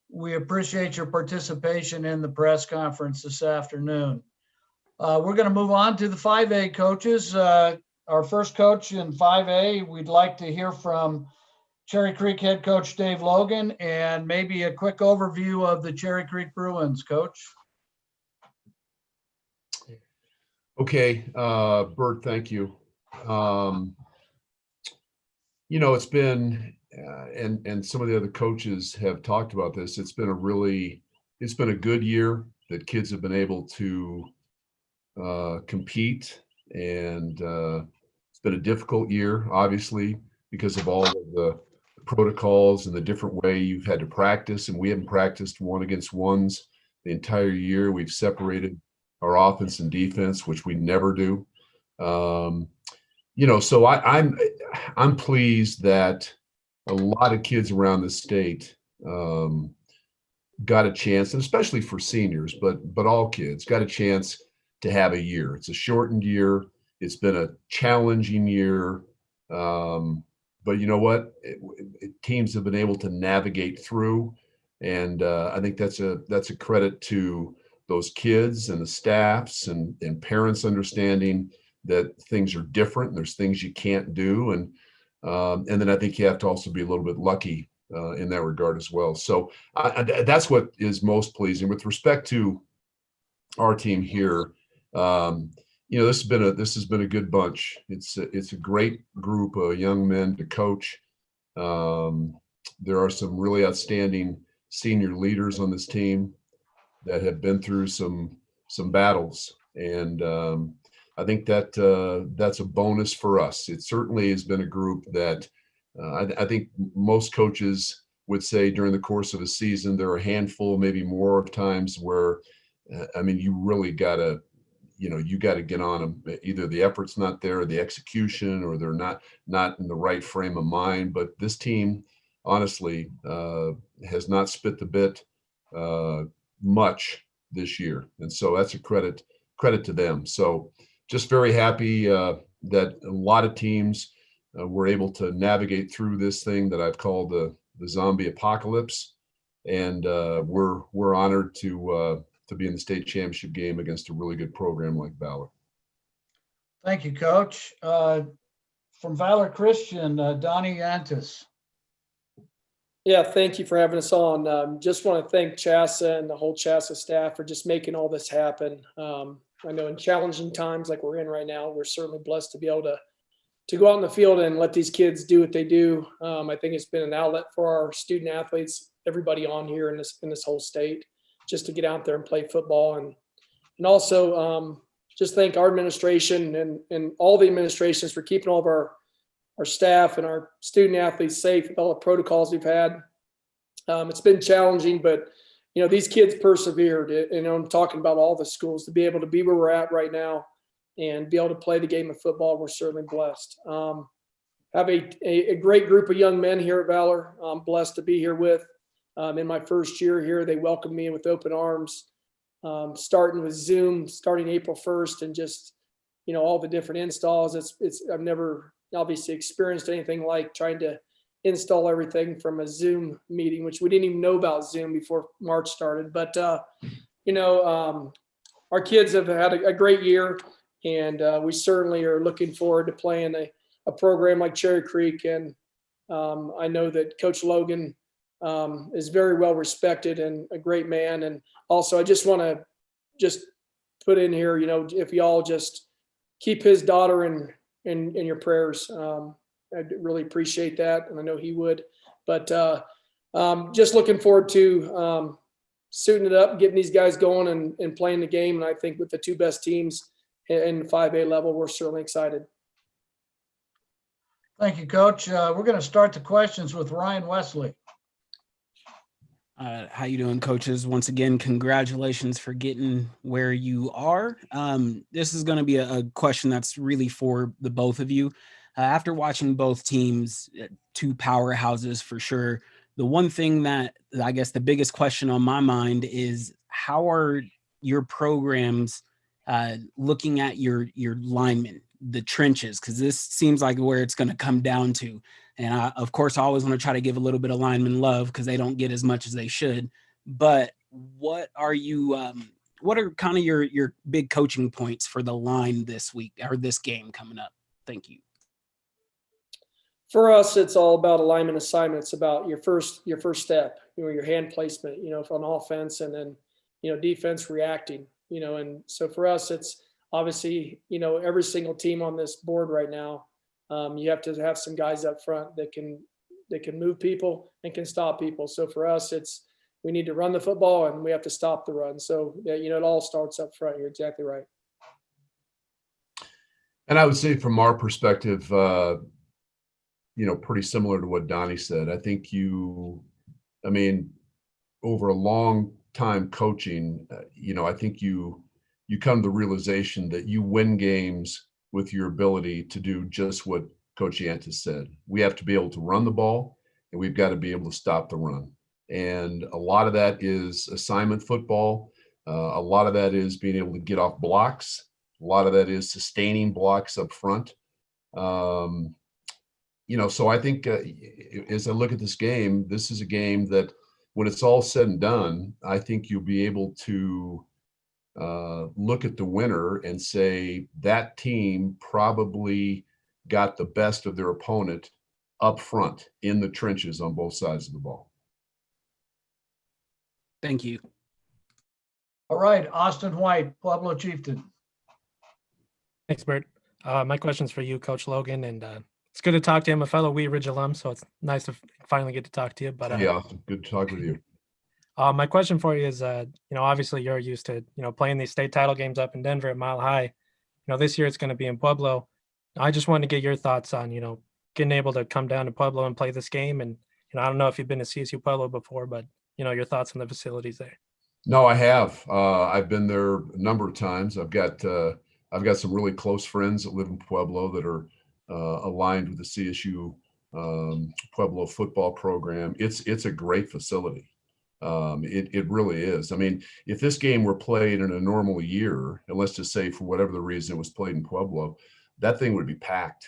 We appreciate your participation in the press conference this afternoon. We're going to move on to the 5A coaches. Our first coach in 5A, we'd like to hear from Cherry Creek head coach Dave Logan and maybe a quick overview of the Cherry Creek Bruins. Coach. Okay, Bert, thank you. It's been, and some of the other coaches have talked about this, it's been a good year that kids have been able to compete, and it's been a difficult year, obviously, because of all of the protocols and the different way you've had to practice, and we haven't practiced 1-against-1s the entire year. We've separated our offense and defense, which we never do. So I'm pleased that a lot of kids around the state got a chance, and especially for seniors, but all kids got a chance to have a year. It's a shortened year. It's been a challenging year. But you know what? Teams have been able to navigate through, and I think that's a credit to those kids and the staffs and parents understanding that things are different. There's things you can't do, and then I think you have to also be a little bit lucky in that regard as well. So that's what is most pleasing with respect to our team here. This has been a good bunch. It's a great group of young men to coach. There are some really outstanding senior leaders on this team that have been through some battles, and I think that that's a bonus for us. It certainly has been a group that I think most coaches would say during the course of a season there are a handful, maybe more of times where you really gotta. You got to get on them. Either the effort's not there, or the execution, or they're not in the right frame of mind. But this team, honestly, has not spit the bit much this year, and so that's a credit to them. So, just very happy that a lot of teams were able to navigate through this thing that I've called the zombie apocalypse, and we're honored to be in the state championship game against a really good program like Valor. Thank you, Coach. From Valor Christian, Donnie Yantis. Yeah, thank you for having us on. Just want to thank CHSAA and the whole CHSAA staff for just making all this happen. I know in challenging times like we're in right now, we're certainly blessed to be able to go out in the field and let these kids do what they do. I think it's been an outlet for our student athletes, everybody on here in this whole state, just to get out there and play football. And also just thank our administration and all the administrations for keeping all of our staff and our student athletes safe with all the protocols we've had. It's been challenging, but these kids persevered. I'm talking about all the schools to be able to be where we're at right now and be able to play the game of football. We're certainly blessed. Have a great group of young men here at Valor. I'm blessed to be here with. In my first year here, they welcomed me with open arms, starting with Zoom, starting April 1st, and just, all the different installs. I've never obviously experienced anything like trying to install everything from a Zoom meeting, which we didn't even know about Zoom before March started. But, our kids have had a great year, and we certainly are looking forward to playing a program like Cherry Creek. And I know that Coach Logan is very well respected and a great man. And also I just want to just put in here, if y'all just keep his daughter in your prayers. I'd really appreciate that. And I know he would, but just looking forward to suiting it up, getting these guys going and playing the game. And I think with the two best teams in the 5A level, we're certainly excited. Thank you, Coach. We're going to start the questions with Ryan Wesley. How you doing, coaches? Once again, congratulations for getting where you are. This is going to be a question that's really for the both of you. After watching both teams, two powerhouses for sure, the one thing that I guess the biggest question on my mind is how are your programs looking at your linemen, the trenches, because this seems like where it's going to come down to. And of course, I always want to try to give a little bit of lineman love because they don't get as much as they should. But what are kind of your big coaching points for the line this week or this game coming up? Thank you. For us, it's all about alignment assignment. It's about your first step, your hand placement, on offense, and then, defense reacting, and so for us, it's obviously, every single team on this board right now, you have to have some guys up front that can move people and can stop people. So for us, we need to run the football and we have to stop the run. So it all starts up front. You're exactly right. And I would say from our perspective, pretty similar to what Donnie said. I think over a long time coaching, I think you come to the realization that you win games with your ability to do just what Coach Yantis said. We have to be able to run the ball, and we've got to be able to stop the run. And a lot of that is assignment football. A lot of that is being able to get off blocks. A lot of that is sustaining blocks up front. So I think as I look at this game, this is a game that when it's all said and done, I think you'll be able to look at the winner and say that team probably got the best of their opponent up front in the trenches on both sides of the ball. Thank you. All right, Austin White, Pueblo Chieftain. Thanks, Bert. My question's for you, Coach Logan, and it's good to talk to you. I'm a fellow Wheat Ridge alum, so it's nice to finally get to talk to you. But Hey, Austin, good to talk with you. My question for you is, obviously you're used to, playing these state title games up in Denver at Mile High. This year it's going to be in Pueblo. I just wanted to get your thoughts on, getting able to come down to Pueblo and play this game. And, I don't know if you've been to CSU Pueblo before, but, your thoughts on the facilities there. No, I have. I've been there a number of times. I've got some really close friends that live in Pueblo that are aligned with the CSU Pueblo football program. It's a great facility. It really is. I mean, if this game were played in a normal year, and let's just say for whatever the reason it was played in Pueblo, that thing would be packed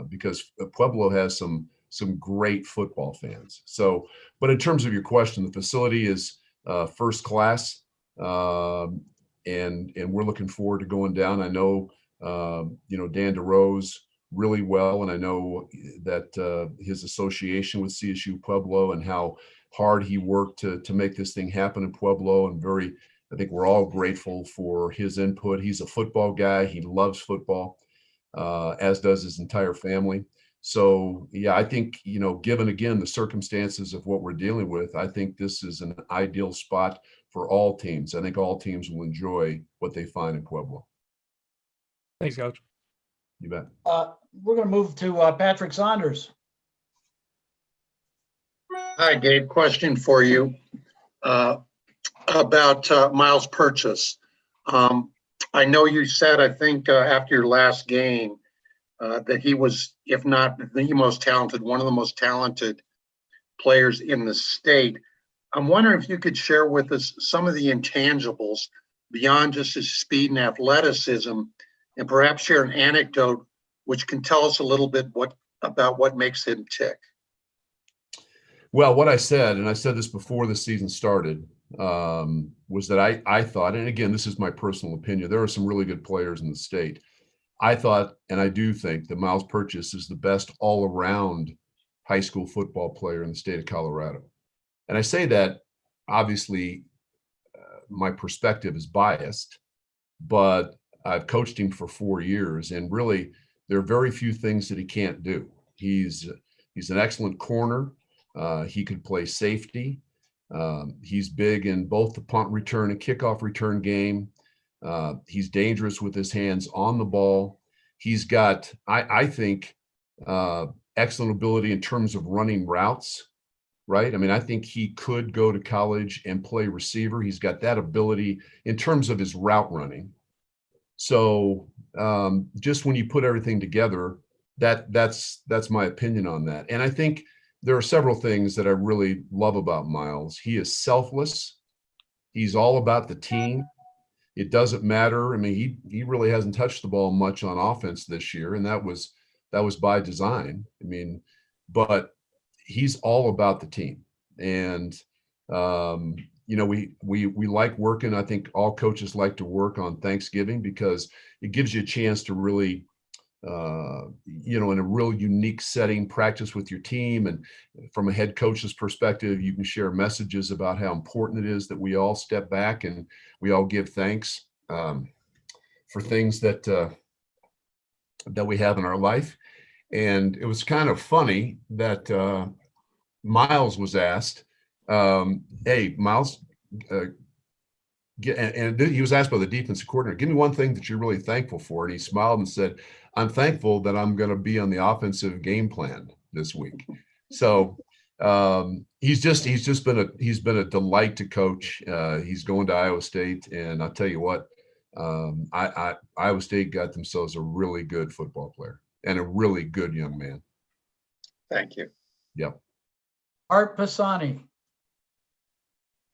because Pueblo has some great football fans. So, but in terms of your question, the facility is first class, and we're looking forward to going down. I know Dan DeRose really well, and I know that his association with CSU Pueblo and how hard he worked to make this thing happen in Pueblo, and I think we're all grateful for his input. He's a football guy. He loves football, as does his entire family. So, yeah, I think, given, again, the circumstances of what we're dealing with, I think this is an ideal spot for all teams. I think all teams will enjoy what they find in Pueblo. Thanks, Coach. You bet. We're going to move to Patrick Saunders. Hi, Gabe. Question for you about Miles' purchase. I know you said, I think, after your last game, that he was, if not the most talented, one of the most talented players in the state. I'm wondering if you could share with us some of the intangibles beyond just his speed and athleticism, and perhaps share an anecdote which can tell us a little bit about what makes him tick. Well, what I said, and I said this before the season started, was that I thought, and again, this is my personal opinion, there are some really good players in the state. I thought, and I do think, that Miles Purchase is the best all-around high school football player in the state of Colorado. And I say that, obviously, my perspective is biased, but I've coached him for 4 years, and really, there are very few things that he can't do. He's an excellent corner. He could play safety. He's big in both the punt return and kickoff return game. He's dangerous with his hands on the ball. He's got, I think, excellent ability in terms of running routes, right? I mean, I think he could go to college and play receiver. He's got that ability in terms of his route running. So just when you put everything together, that's my opinion on that. And I think there are several things that I really love about Miles. He is selfless. He's all about the team. It doesn't matter. I mean, he really hasn't touched the ball much on offense this year, and that was by design. I mean, but he's all about the team. And we like working. I think all coaches like to work on Thanksgiving because it gives you a chance to really in a real unique setting, practice with your team. And from a head coach's perspective, you can share messages about how important it is that we all step back and we all give thanks for things that we have in our life. And it was kind of funny that Miles was asked, hey, Miles, and he was asked by the defensive coordinator, give me one thing that you're really thankful for. And he smiled and said, I'm thankful that I'm going to be on the offensive game plan this week. So he's been a delight to coach. He's going to Iowa State, and I'll tell you what, Iowa State got themselves a really good football player and a really good young man. Thank you. Yep. Hart Pisani.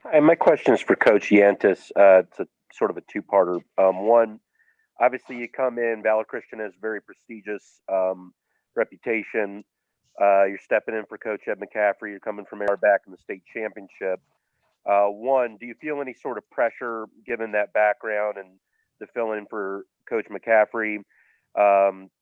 Hi, my question is for Coach Yantis. It's a sort of a two-parter. One, obviously you come in, Valor Christian has very prestigious reputation. You're stepping in for Coach Ed McCaffrey. You're coming from back in the state championship. One, do you feel any sort of pressure given that background and to fill in for Coach McCaffrey?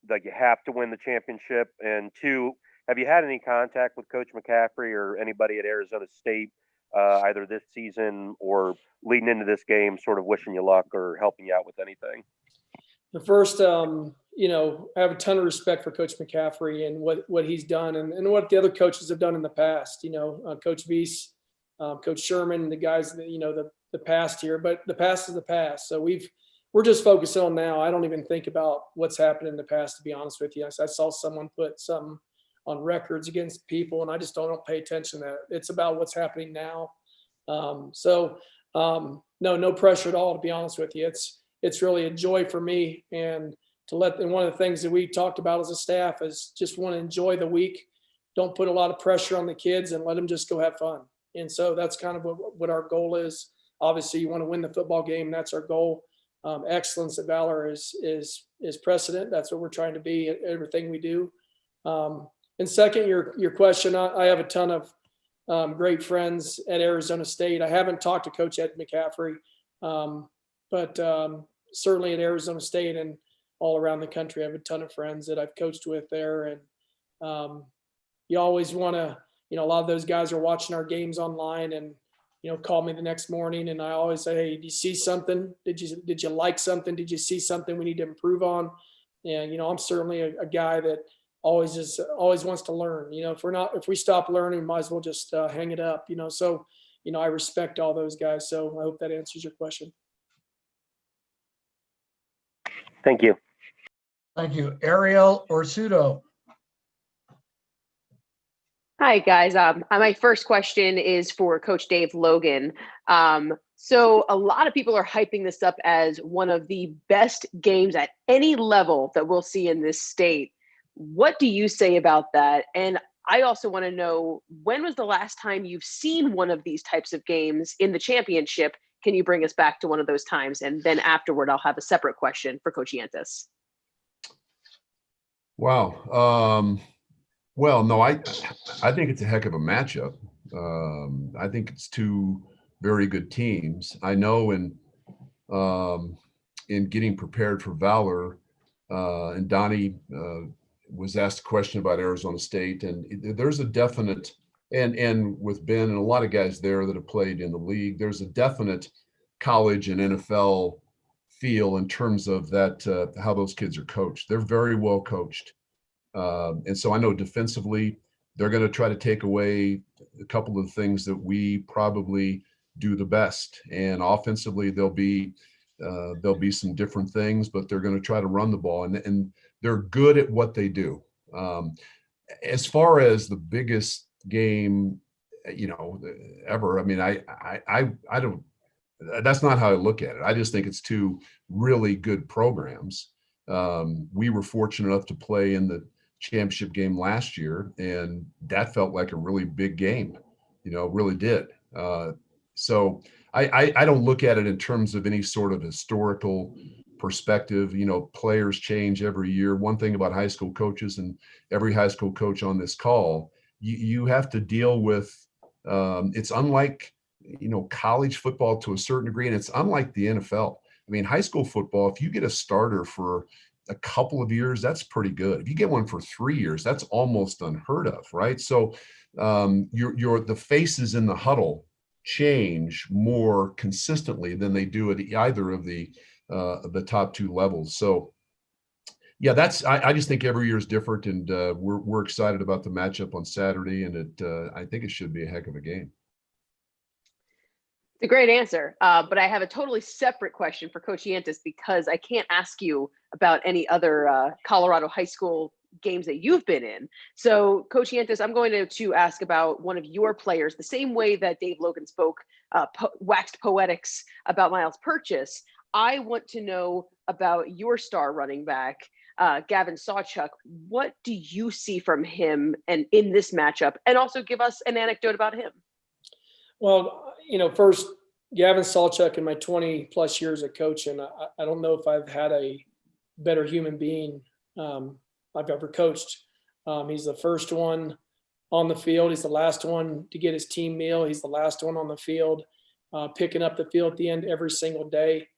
Like you have to win the championship? And two, have you had any contact with Coach McCaffrey or anybody at Arizona State, either this season or leading into this game, sort of wishing you luck or helping you out with anything? The first, you know, I have a ton of respect for Coach McCaffrey and what he's done and what the other coaches have done in the past. You know, Coach Weiss, Coach Sherman, the guys that, you know, the past here, but the past is the past. So we're just focused on now. I don't even think about what's happened in the past, to be honest with you. I saw someone put something on records against people, and I just don't pay attention to that. It's about what's happening now. No pressure at all, to be honest with you. It's really a joy for me, and one of the things that we talked about as a staff is just want to enjoy the week. Don't put a lot of pressure on the kids and let them just go have fun. And so that's kind of what our goal is. Obviously, you want to win the football game. That's our goal. Excellence at Valor is precedent. That's what we're trying to be at everything we do. And second, your question, I have a ton of great friends at Arizona State. I haven't talked to Coach Ed McCaffrey, but certainly at Arizona State and all around the country, I have a ton of friends that I've coached with there. And you always want to, you know, a lot of those guys are watching our games online and, you know, call me the next morning. And I always say, hey, did you see something? Did you like something? Did you see something we need to improve on? And, you know, I'm certainly a guy that always wants to learn. You know, if we stop learning, we might as well just hang it up, you know. So, you know, I respect all those guys. So I hope that answers your question. Thank you. Thank you. Ariel Orsuto. Hi, guys. My first question is for Coach Dave Logan. So a lot of people are hyping this up as one of the best games at any level that we'll see in this state. What do you say about that? And I also want to know, when was the last time you've seen one of these types of games in the championship? Can you bring us back to one of those times? And then afterward, I'll have a separate question for Coach Yantis. Wow. Well, no, I think it's a heck of a matchup. I think it's two very good teams. I know in getting prepared for Valor, and Donnie was asked a question about Arizona State, and there's a definite, and with Ben and a lot of guys there that have played in the league, there's a definite college and NFL feel in terms of that, how those kids are coached. They're very well coached. And so I know defensively, they're going to try to take away a couple of things that we probably do the best. And offensively, there'll be some different things, but they're going to try to run the ball, and they're good at what they do. As far as the biggest game, you know, ever, I mean, I don't, that's not how I look at it. I just think it's two really good programs. We were fortunate enough to play in the championship game last year, and that felt like a really big game, you know, really did. So I don't look at it in terms of any sort of historical perspective. You know, players change every year. One thing about high school coaches, and every high school coach on this call, you have to deal with, it's unlike, you know, college football to a certain degree, and it's unlike the NFL. I mean, high school football, if you get a starter for a couple of years, that's pretty good. If you get one for 3 years, that's almost unheard of, right? So the faces in the huddle change more consistently than they do at either of the top two levels. So yeah, I just think every year is different, and we're excited about the matchup on Saturday, and I think it should be a heck of a game. It's a great answer, but I have a totally separate question for Coach Yantis, because I can't ask you about any other Colorado high school games that you've been in. So, Coach Yantis, I'm going to ask about one of your players, the same way that Dave Logan spoke, waxed poetics about Miles Purchase. I want to know about your star running back. Gavin Sawchuk. What do you see from him and in this matchup? And also give us an anecdote about him. Well, first, Gavin Sawchuk in my 20 plus years of coaching, I don't know if I've had a better human being I've ever coached. He's the first one on the field. He's the last one to get his team meal. He's the last one on the field, picking up the field at the end every single day.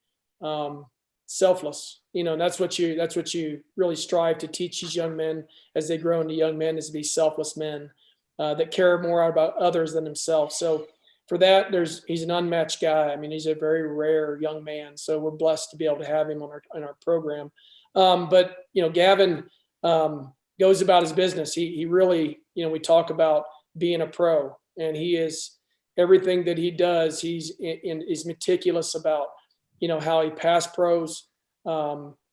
Selfless, that's what you really strive to teach these young men as they grow into young men, is to be selfless men that care more about others than themselves. So for that, he's an unmatched guy. I mean, he's a very rare young man. So we're blessed to be able to have him in our program. But Gavin goes about his business. He really, we talk about being a pro, and he is everything that he does. He's meticulous about, how he pass pros,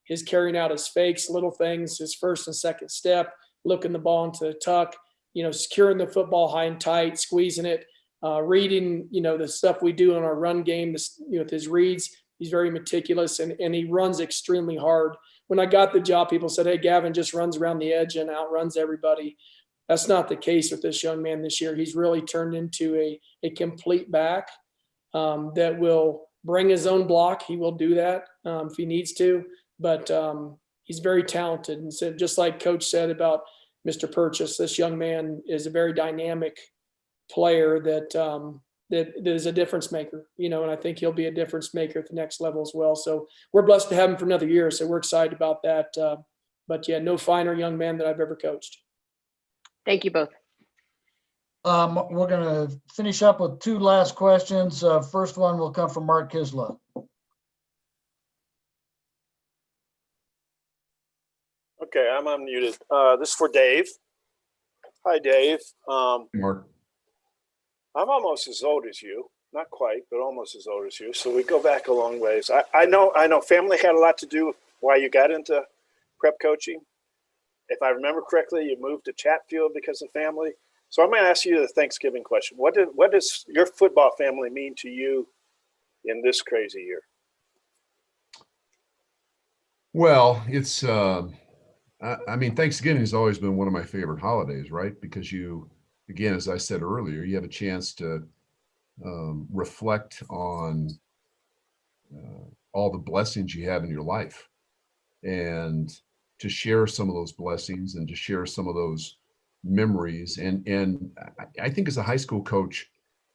his carrying out his fakes, little things, his first and second step, looking the ball into the tuck, securing the football high and tight, squeezing it, reading, the stuff we do in our run game, with his reads. He's very meticulous, and he runs extremely hard. When I got the job, people said, hey, Gavin just runs around the edge and outruns everybody. That's not the case with this young man this year. He's really turned into a complete back that will bring his own block. He will do that if he needs to, but he's very talented. And so just like Coach said about Mr. Purchase, this young man is a very dynamic player that is a difference maker, and I think he'll be a difference maker at the next level as well. So we're blessed to have him for another year. So we're excited about that. But yeah, no finer young man that I've ever coached. Thank you both. We're going to finish up with two last questions. First one will come from Mark Kisla. Okay, I'm unmuted. This is for Dave. Hi, Dave. Mark. I'm almost as old as you. Not quite, but almost as old as you. So we go back a long ways. I know family had a lot to do with why you got into prep coaching. If I remember correctly, you moved to Chatfield because of family. So I'm going to ask you the Thanksgiving question. What does your football family mean to you in this crazy year? Well, it's, Thanksgiving has always been one of my favorite holidays, right? Because again, as I said earlier, you have a chance to reflect on all the blessings you have in your life, and to share some of those blessings and to share some of those memories. And I think as a high school coach,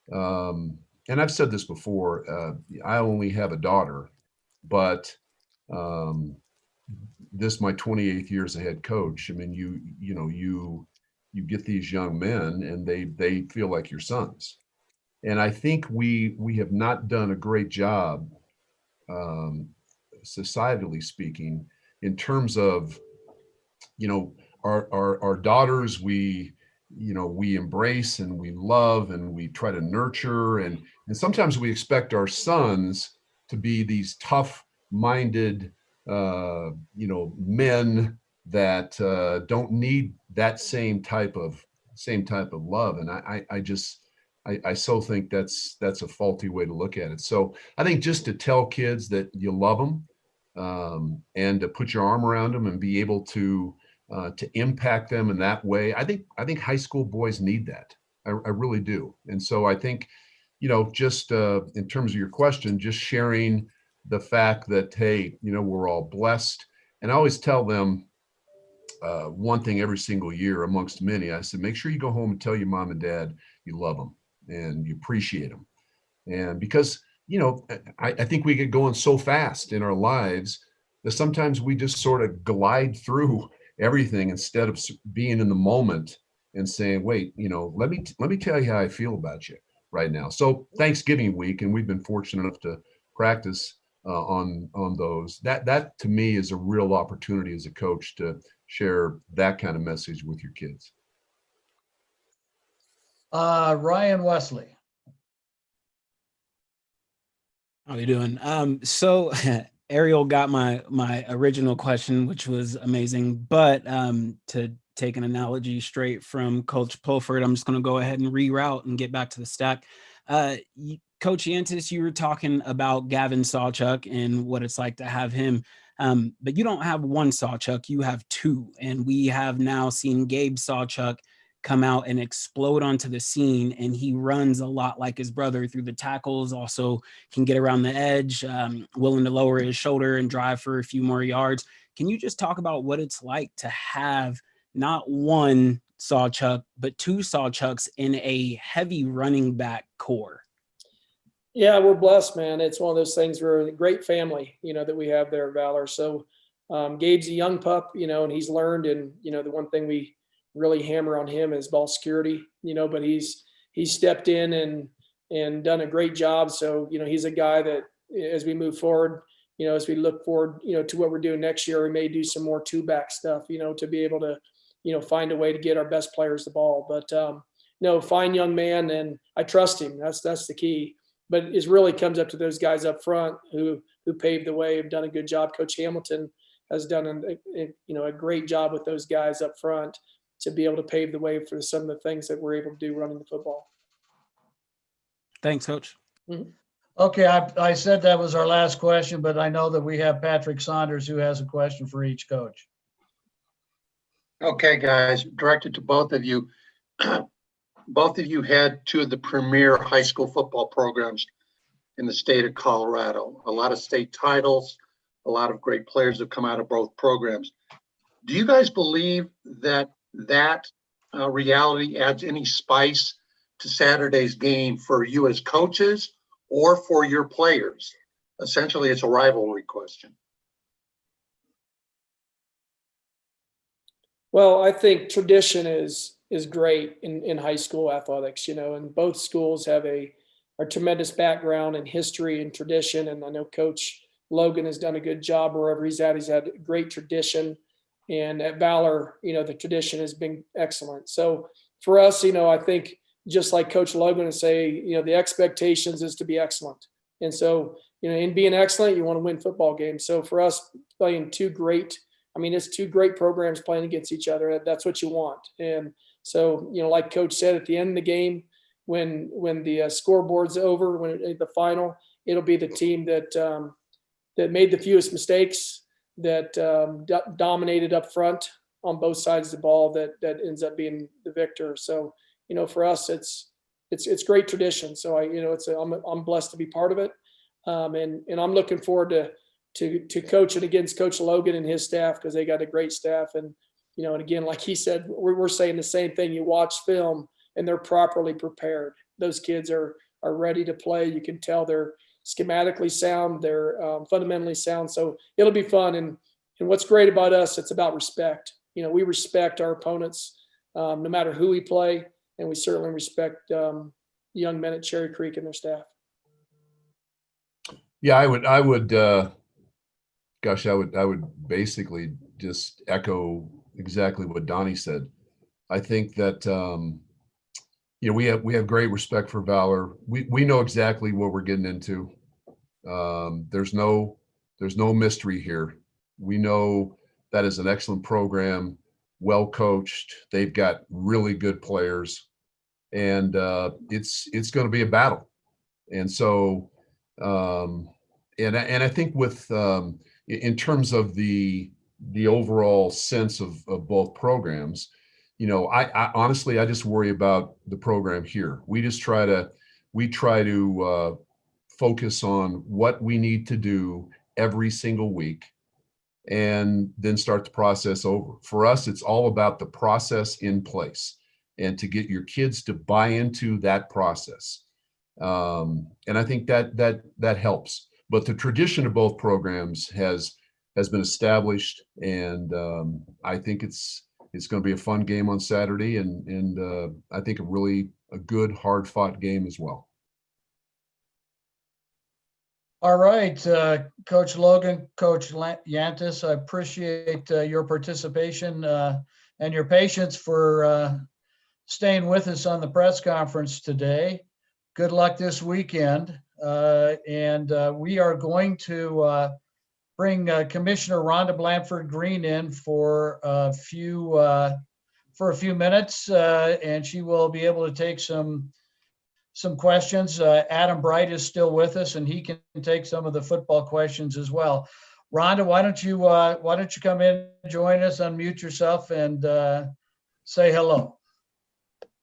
and I've said this before, I only have a daughter, but this is my 28th year as a head coach. I mean, you get these young men and they feel like your sons. And I think we have not done a great job, societally speaking, in terms of, our daughters, we embrace and we love and we try to nurture. And sometimes we expect our sons to be these tough-minded, men that don't need that same type of love. And I so think that's a faulty way to look at it. So I think just to tell kids that you love them, and to put your arm around them and be able to impact them in that way. I think high school boys need that. I really do. And so I think, just in terms of your question, just sharing the fact that, hey, we're all blessed. And I always tell them one thing every single year amongst many. I said, make sure you go home and tell your mom and dad you love them and you appreciate them. And because, I think we get going so fast in our lives that sometimes we just sort of glide through everything instead of being in the moment and saying, wait, let me tell you how I feel about you right now. So Thanksgiving week, and we've been fortunate enough to practice on those. That to me is a real opportunity as a coach to share that kind of message with your kids. Ryan Wesley. How you doing? So Ariel got my original question, which was amazing, but to take an analogy straight from Coach Pulford, I'm just going to go ahead and reroute and get back to the stack. Coach Yantis, you were talking about Gavin Sawchuk and what it's like to have him But you don't have one Sawchuk, you have two. And we have now seen Gabe Sawchuk come out and explode onto the scene, and he runs a lot like his brother through the tackles, also can get around the edge, willing to lower his shoulder and drive for a few more yards. Can you just talk about what it's like to have not one Sawchuk, but two Sawchuks in a heavy running back core? Yeah, we're blessed, man. It's one of those things. We're a great family, that we have there at Valor. So Gabe's a young pup, and he's learned. And, the one thing we really hammer on him is ball security, but he's stepped in and done a great job. So, he's a guy that as we move forward, as we look forward, to what we're doing next year, we may do some more two-back stuff, to be able to, find a way to get our best players the ball. But, fine young man, and I trust him. That's the key. But it really comes up to those guys up front who paved the way, have done a good job. Coach Hamilton has done a great job with those guys up front to be able to pave the way for some of the things that we're able to do running the football. Thanks, Coach. Mm-hmm. Okay, I said that was our last question, but I know that we have Patrick Saunders who has a question for each coach. Okay, guys, directed to both of you. Both of you had two of the premier high school football programs in the state of Colorado. A lot of state titles, a lot of great players have come out of both programs. Do you guys believe that reality adds any spice to Saturday's game for you as coaches or for your players? Essentially, it's a rivalry question. Well, I think tradition is great in high school athletics, and both schools have a tremendous background in history and tradition. And I know Coach Logan has done a good job wherever he's at. He's had a great tradition. And at Valor, the tradition has been excellent. So for us, I think just like Coach Logan would say, the expectations is to be excellent. And so, in being excellent, you want to win football games. So for us playing two great programs playing against each other. That's what you want. And so, like Coach said, at the end of the game, when the scoreboard's over, the final, it'll be the team that made the fewest mistakes, that dominated up front on both sides of the ball, that ends up being the victor. So, for us, it's great tradition. So I'm blessed to be part of it, and I'm looking forward to coaching against Coach Logan and his staff, because they got a great staff. And and again, like he said, we're saying the same thing. You watch film and they're properly prepared. Those kids are ready to play. You can tell they're schematically sound, they're fundamentally sound. So it'll be fun. And what's great about us, it's about respect. We respect our opponents no matter who we play, and we certainly respect young men at Cherry Creek and their staff. Yeah, I would basically just echo exactly what Donnie said. I think that we have great respect for Valor. We know exactly what we're getting into. There's no mystery here. We know that is an excellent program, well coached. They've got really good players, and it's going to be a battle. And so, and I think with in terms of the overall sense of both programs, I honestly, I just worry about the program here. We try to focus on what we need to do every single week, and then start the process over. For us, it's all about the process in place and to get your kids to buy into that process. And I think that helps. But the tradition of both programs has been established, and I think it's going to be a fun game on Saturday, and I think a good, hard-fought game as well. All right, Coach Logan, Coach Yantis, I appreciate your participation and your patience for staying with us on the press conference today. Good luck this weekend. And we are going to bring Commissioner Rhonda Blanford Green in for a few minutes, and she will be able to take some questions. Adam Bright is still with us, and he can take some of the football questions as well. Rhonda, why don't you come in, join us, unmute yourself, and say hello.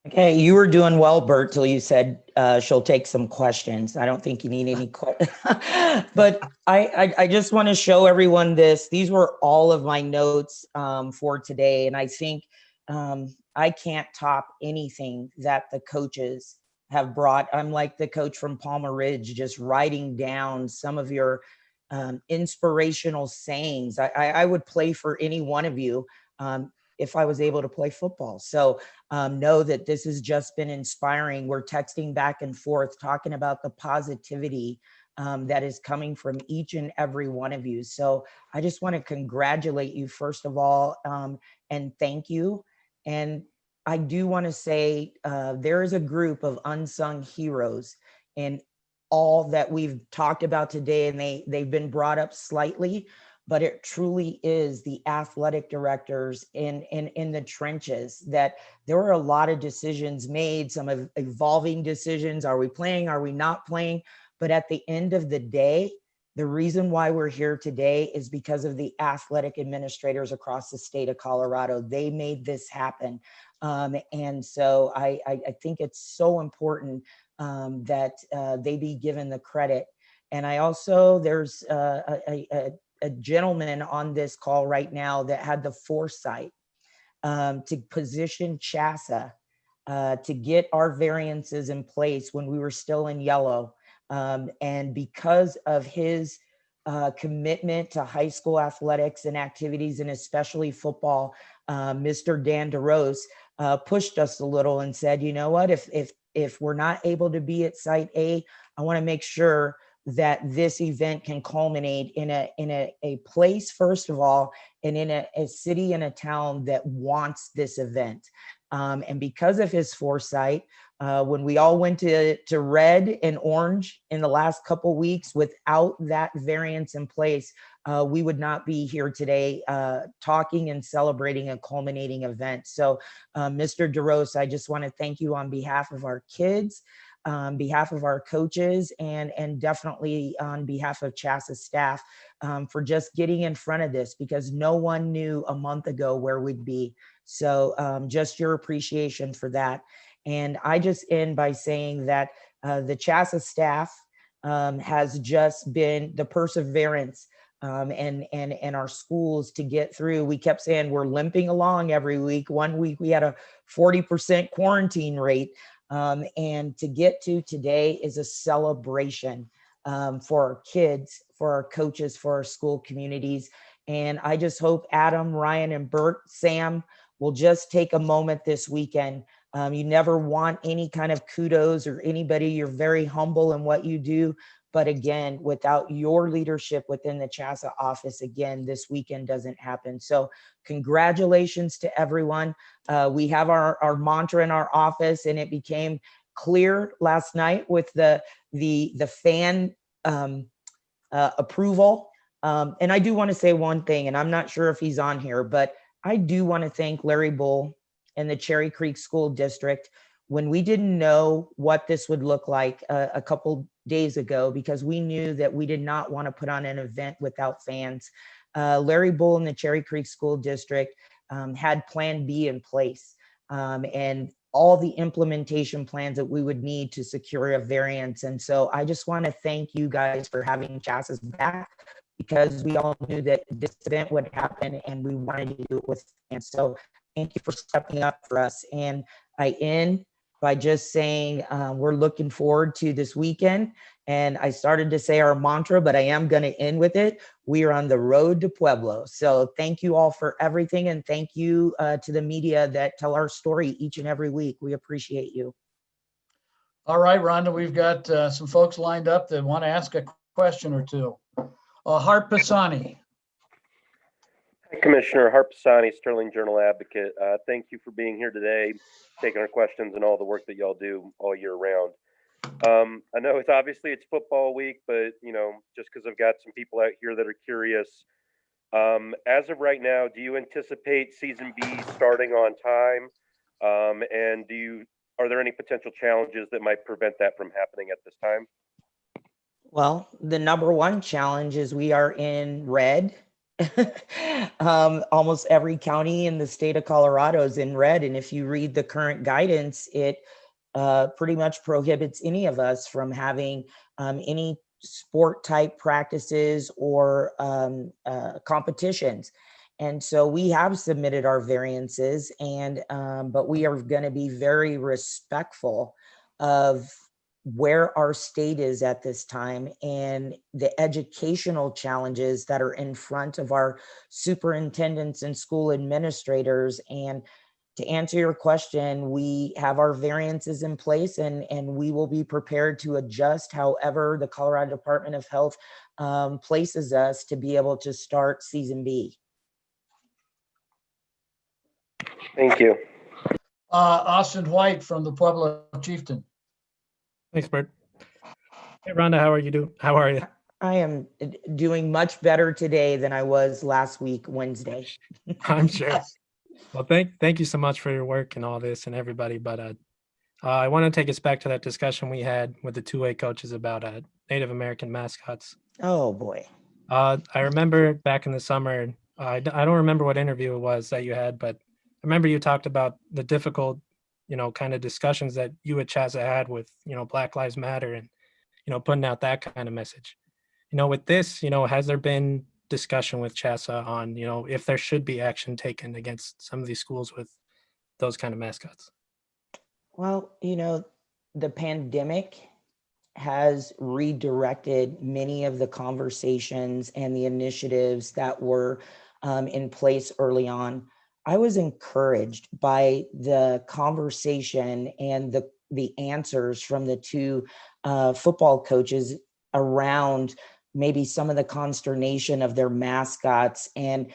Okay, you were doing well, Bert, till you said she'll take some questions. I don't think you need any questions. But I just want to show everyone this. These were all of my notes for today. And I think I can't top anything that the coaches have brought. I'm like the coach from Palmer Ridge, just writing down some of your inspirational sayings. I would play for any one of you if I was able to play football. So know that this has just been inspiring. We're texting back and forth, talking about the positivity that is coming from each and every one of you. So I just want to congratulate you, first of all, and thank you. And I do want to say there is a group of unsung heroes in all that we've talked about today, and they've been brought up slightly, but it truly is the athletic directors in the trenches that there were a lot of decisions made, some evolving decisions. Are we playing? Are we not playing? But at the end of the day, the reason why we're here today is because of the athletic administrators across the state of Colorado. They made this happen. And so I think it's so important that they be given the credit. And I also, there's a gentleman on this call right now that had the foresight to position CHSAA to get our variances in place when we were still in yellow. And because of his commitment to high school athletics and activities, and especially football, Mr. Dan DeRose pushed us a little and said, you know what, if we're not able to be at Site A, I want to make sure that this event can culminate in a place, first of all, and in a city and a town that wants this event. And because of his foresight, when we all went to red and orange in the last couple weeks, without that variance in place, we would not be here today talking and celebrating a culminating event. So Mr. DeRose, I just want to thank you on behalf of our kids, on behalf of our coaches, and definitely on behalf of CHSAA staff for just getting in front of this, because no one knew a month ago where we'd be. So just your appreciation for that. And I just end by saying that the CHSAA staff has just been the perseverance and our schools to get through. We kept saying we're limping along every week. One week we had a 40% quarantine rate. And to get to today is a celebration for our kids, for our coaches, for our school communities. And I just hope Adam, Ryan, and Bert, Sam will just take a moment this weekend. You never want any kind of kudos or anybody. You're very humble in what you do. But again, without your leadership within the CHSAA office, again, this weekend doesn't happen. So congratulations to everyone. We have our mantra in our office, and it became clear last night with the fan approval. And I do want to say one thing, and I'm not sure if he's on here, but I do want to thank Larry Bull and the Cherry Creek School District. When we didn't know what this would look like a couple days ago, because we knew that we did not want to put on an event without fans, Larry Bull and the Cherry Creek School District had Plan B in place, and all the implementation plans that we would need to secure a variance. And so I just want to thank you guys for having CHSAA's back, because we all knew that this event would happen and we wanted to do it with fans. So thank you for stepping up for us. And I end by just saying we're looking forward to this weekend. And I started to say our mantra, but I am going to end with it. We are on the road to Pueblo. So thank you all for everything. And thank you to the media that tell our story each and every week. We appreciate you. All right, Rhonda, we've got some folks lined up that want to ask a question or two. Hart Pisani. Commissioner Hart Pisani, Sterling Journal Advocate. Thank you for being here today, taking our questions and all the work that y'all do all year round. I know it's football week, but just because I've got some people out here that are curious, as of right now, do you anticipate season B starting on time? And are there any potential challenges that might prevent that from happening at this time? Well, the number one challenge is we are in red. Almost every county in the state of Colorado is in red. And if you read the current guidance, it pretty much prohibits any of us from having any sport type practices or competitions. And so we have submitted our variances, and but we are going to be very respectful of where our state is at this time and the educational challenges that are in front of our superintendents and school administrators. And to answer your question, we have our variances in place, and we will be prepared to adjust however the Colorado Department of Health places us to be able to start season B. Thank you. Austin White from the Pueblo Chieftain. Thanks, Bert. Hey, Rhonda, how are you? I am doing much better today than I was last week, Wednesday. I'm sure. Well, thank you so much for your work and all this and everybody. But I want to take us back to that discussion we had with the two-way coaches about Native American mascots. Oh boy. I remember back in the summer, I don't remember what interview it was that you had, but I remember you talked about the difficult, kind of discussions that you at CHSAA had with, Black Lives Matter and, putting out that kind of message. With this, has there been discussion with CHSAA on, if there should be action taken against some of these schools with those kind of mascots? Well, the pandemic has redirected many of the conversations and the initiatives that were in place early on. I was encouraged by the conversation and the answers from the two football coaches around maybe some of the consternation of their mascots, and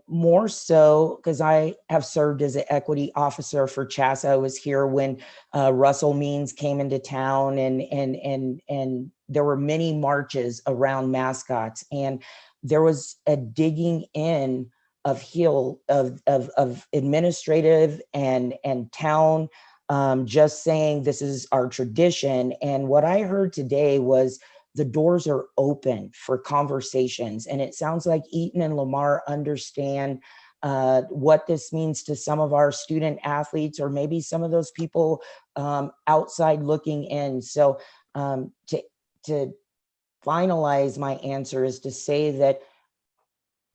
more so because I have served as an equity officer for CHSAA. I was here when Russell Means came into town, and there were many marches around mascots, and there was a digging in of administrative and town, just saying this is our tradition. And what I heard today was the doors are open for conversations. And it sounds like Eaton and Lamar understand what this means to some of our student athletes, or maybe some of those people outside looking in. So to finalize my answer is to say that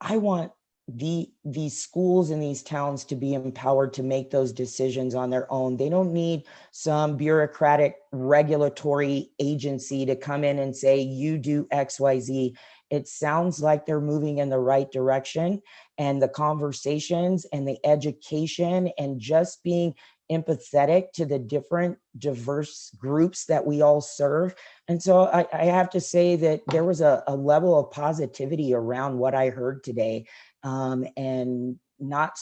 I want these schools in these towns to be empowered to make those decisions on their own. They don't need some bureaucratic regulatory agency to come in and say, you do XYZ. It sounds like they're moving in the right direction, and the conversations and the education and just being empathetic to the different diverse groups that we all serve. And so I have to say that there was a level of positivity around what I heard today, and not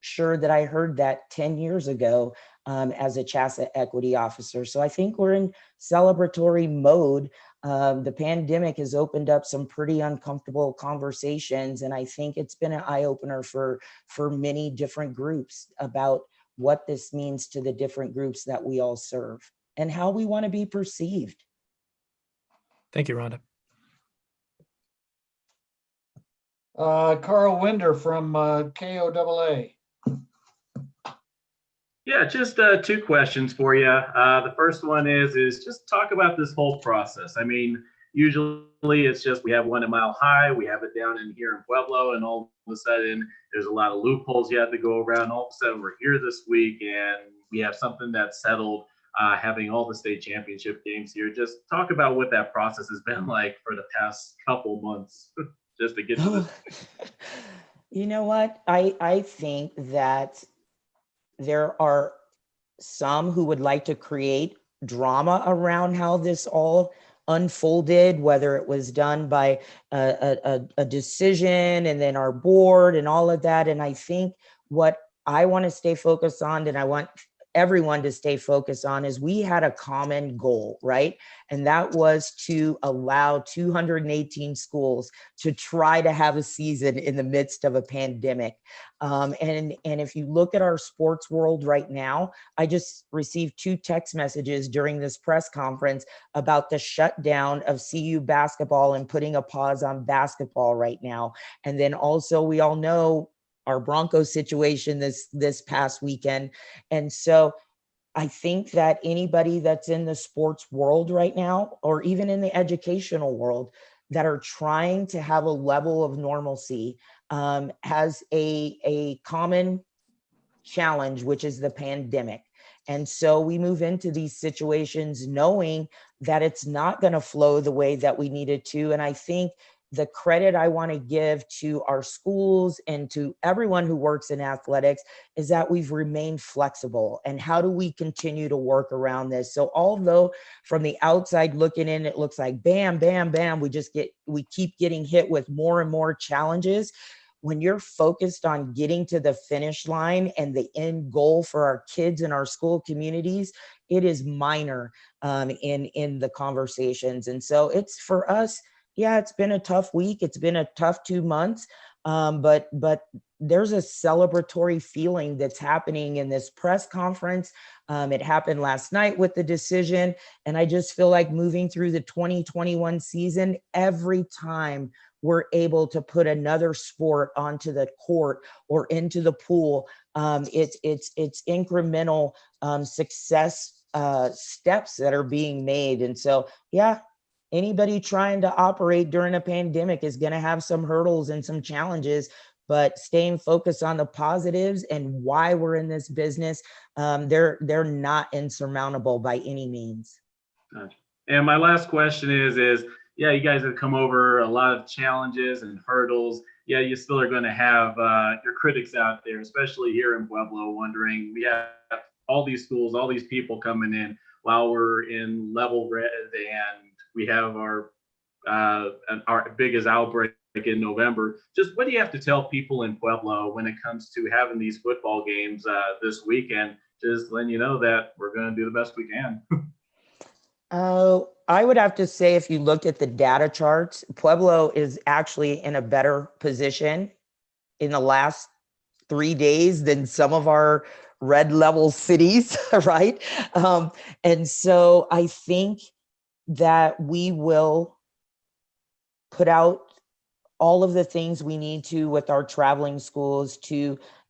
sure that I heard that 10 years ago as a CHSAA equity officer. So I think we're in celebratory mode. The pandemic has opened up some pretty uncomfortable conversations, and I think it's been an eye-opener for many different groups about what this means to the different groups that we all serve and how we want to be perceived. Thank you, Rhonda. Carl Winder from KOAA. Yeah, just two questions for you. The first one is just talk about this whole process. I mean, usually it's just we have one at Mile High, we have it down in here in Pueblo, and all of a sudden there's a lot of loopholes you have to go around. All of a sudden we're here this week and we have something that's settled, having all the state championship games here. Just talk about what that process has been like for the past couple months just to get to this. You know what? I think that there are some who would like to create drama around how this all unfolded, whether it was done by a decision and then our board and all of that. And I think what I want to stay focused on, and I want everyone to stay focused on is we had a common goal, right? And that was to allow 218 schools to try to have a season in the midst of a pandemic. And if you look at our sports world right now, I just received 2 text messages during this press conference about the shutdown of CU basketball and putting a pause on basketball right now. And then also we all know our Broncos situation this past weekend. And so I think that anybody that's in the sports world right now, or even in the educational world, that are trying to have a level of normalcy has a common challenge, which is the pandemic. And so we move into these situations knowing that it's not going to flow the way that we needed to. And I think the credit I want to give to our schools and to everyone who works in athletics is that we've remained flexible. And how do we continue to work around this? So although from the outside looking in, it looks like bam, bam, bam, we keep getting hit with more and more challenges. When you're focused on getting to the finish line and the end goal for our kids and our school communities, it is minor in the conversations. And so it's for us, yeah, it's been a tough week. It's been a tough 2 months, but there's a celebratory feeling that's happening in this press conference. It happened last night with the decision. And I just feel like moving through the 2021 season, every time we're able to put another sport onto the court or into the pool, it's incremental success steps that are being made. And so, yeah, anybody trying to operate during a pandemic is going to have some hurdles and some challenges, but staying focused on the positives and why we're in this business, they're not insurmountable by any means. Gotcha. And my last question is, yeah, you guys have come over a lot of challenges and hurdles. Yeah, you still are going to have your critics out there, especially here in Pueblo, wondering, we have all these schools, all these people coming in while we're in level red, and we have our biggest outbreak in November. Just what do you have to tell people in Pueblo when it comes to having these football games this weekend? Just letting you know that we're going to do the best we can. I would have to say, if you looked at the data charts, Pueblo is actually in a better position in the last 3 days than some of our red level cities, right? And so I think that we will put out all of the things we need to with our traveling schools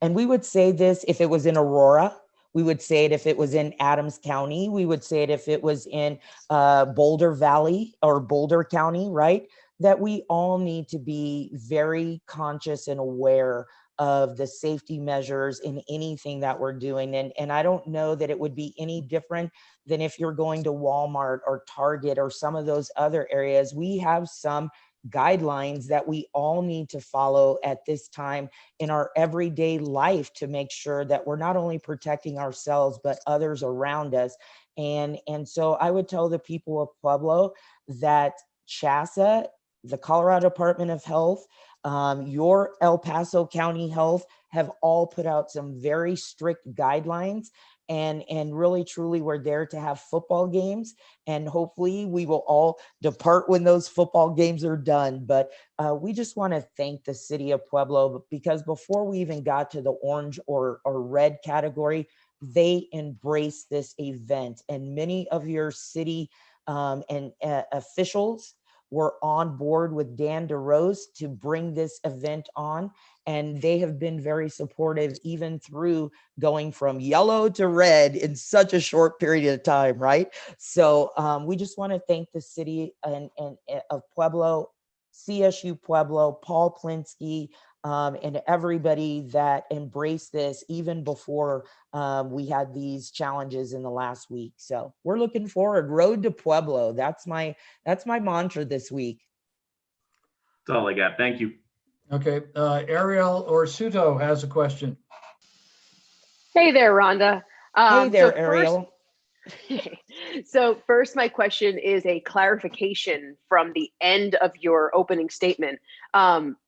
and we would say this if it was in Aurora, we would say it if it was in Adams County, we would say it if it was in Boulder Valley or Boulder County, right? That we all need to be very conscious and aware of the safety measures in anything that we're doing. And I don't know that it would be any different than if you're going to Walmart or Target or some of those other areas. We have some guidelines that we all need to follow at this time in our everyday life to make sure that we're not only protecting ourselves, but others around us. And so I would tell the people of Pueblo that CHSAA, the Colorado Department of Health, your El Paso County Health have all put out some very strict guidelines. And really, truly, we're there to have football games. And hopefully we will all depart when those football games are done. But we just want to thank the city of Pueblo, because before we even got to the orange or red category, they embraced this event. And many of your city and officials were on board with Dan DeRose to bring this event on. And they have been very supportive, even through going from yellow to red in such a short period of time, right? So we just want to thank the city of Pueblo, CSU Pueblo, Paul Plinsky, and everybody that embraced this even before we had these challenges in the last week. So we're looking forward. Road to Pueblo. That's my mantra this week. That's all I got. Thank you. Okay, Ariel Orsuto has a question. Hey there, Rhonda. Hey there, So Ariel. So first, my question is a clarification from the end of your opening statement.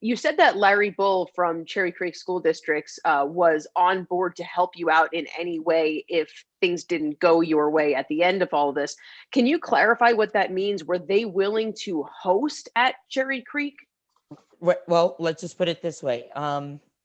You said that Larry Bull from Cherry Creek School Districts was on board to help you out in any way if things didn't go your way at the end of all of this. Can you clarify what that means? Were they willing to host at Cherry Creek? Well, let's just put it this way.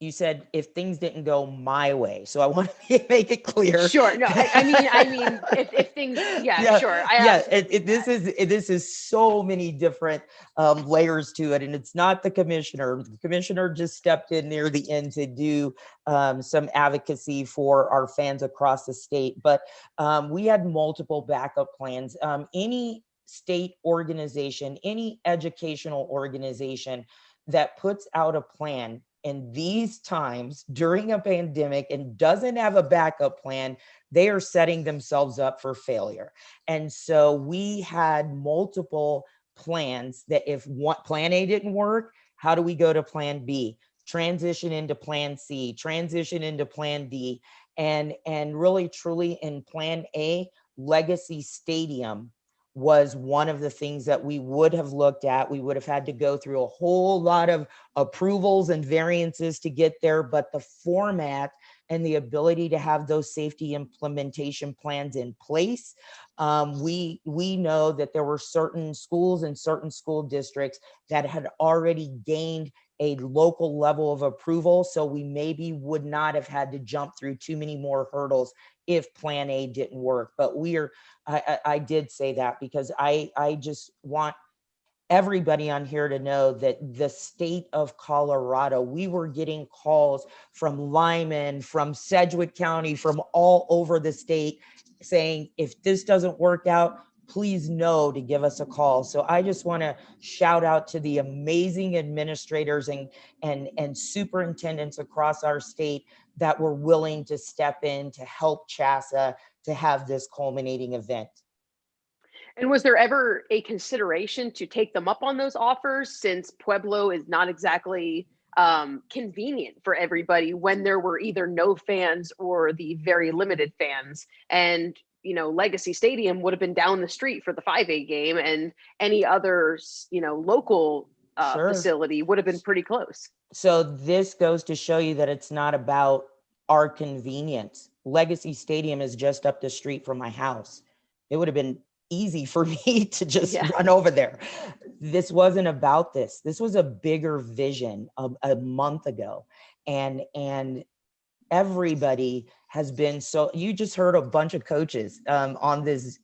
You said if things didn't go my way, so I want to make it clear. Sure. No, I mean, if things, yeah, sure. This is so many different layers to it, and it's not the commissioner. The commissioner just stepped in near the end to do some advocacy for our fans across the state, but we had multiple backup plans. Any state organization, any educational organization that puts out a plan in these times during a pandemic and doesn't have a backup plan, they are setting themselves up for failure. And so we had multiple plans that if plan A didn't work, how do we go to plan B? Transition into plan C, transition into plan D. And really truly in plan A, Legacy Stadium was one of the things that we would have looked at. We would have had to go through a whole lot of approvals and variances to get there, but the format and the ability to have those safety implementation plans in place. We know that there were certain schools and certain school districts that had already gained a local level of approval. So we maybe would not have had to jump through too many more hurdles if plan A didn't work. But I did say that because I just want everybody on here to know that the state of Colorado, we were getting calls from Lyman, from Sedgwick County, from all over the state saying, if this doesn't work out, please know to give us a call. So I just want to shout out to the amazing administrators and superintendents across our state that were willing to step in to help CHSAA to have this culminating event. And was there ever a consideration to take them up on those offers, since Pueblo is not exactly convenient for everybody when there were either no fans or the very limited fans? And Legacy Stadium would have been down the street for the 5A game, and any other local facility would have been pretty close. So this goes to show you that it's not about our convenience. Legacy Stadium is just up the street from my house. It would have been easy for me to just run over there. This wasn't about this. This was a bigger vision a month ago. And everybody has been so, you just heard a bunch of coaches on this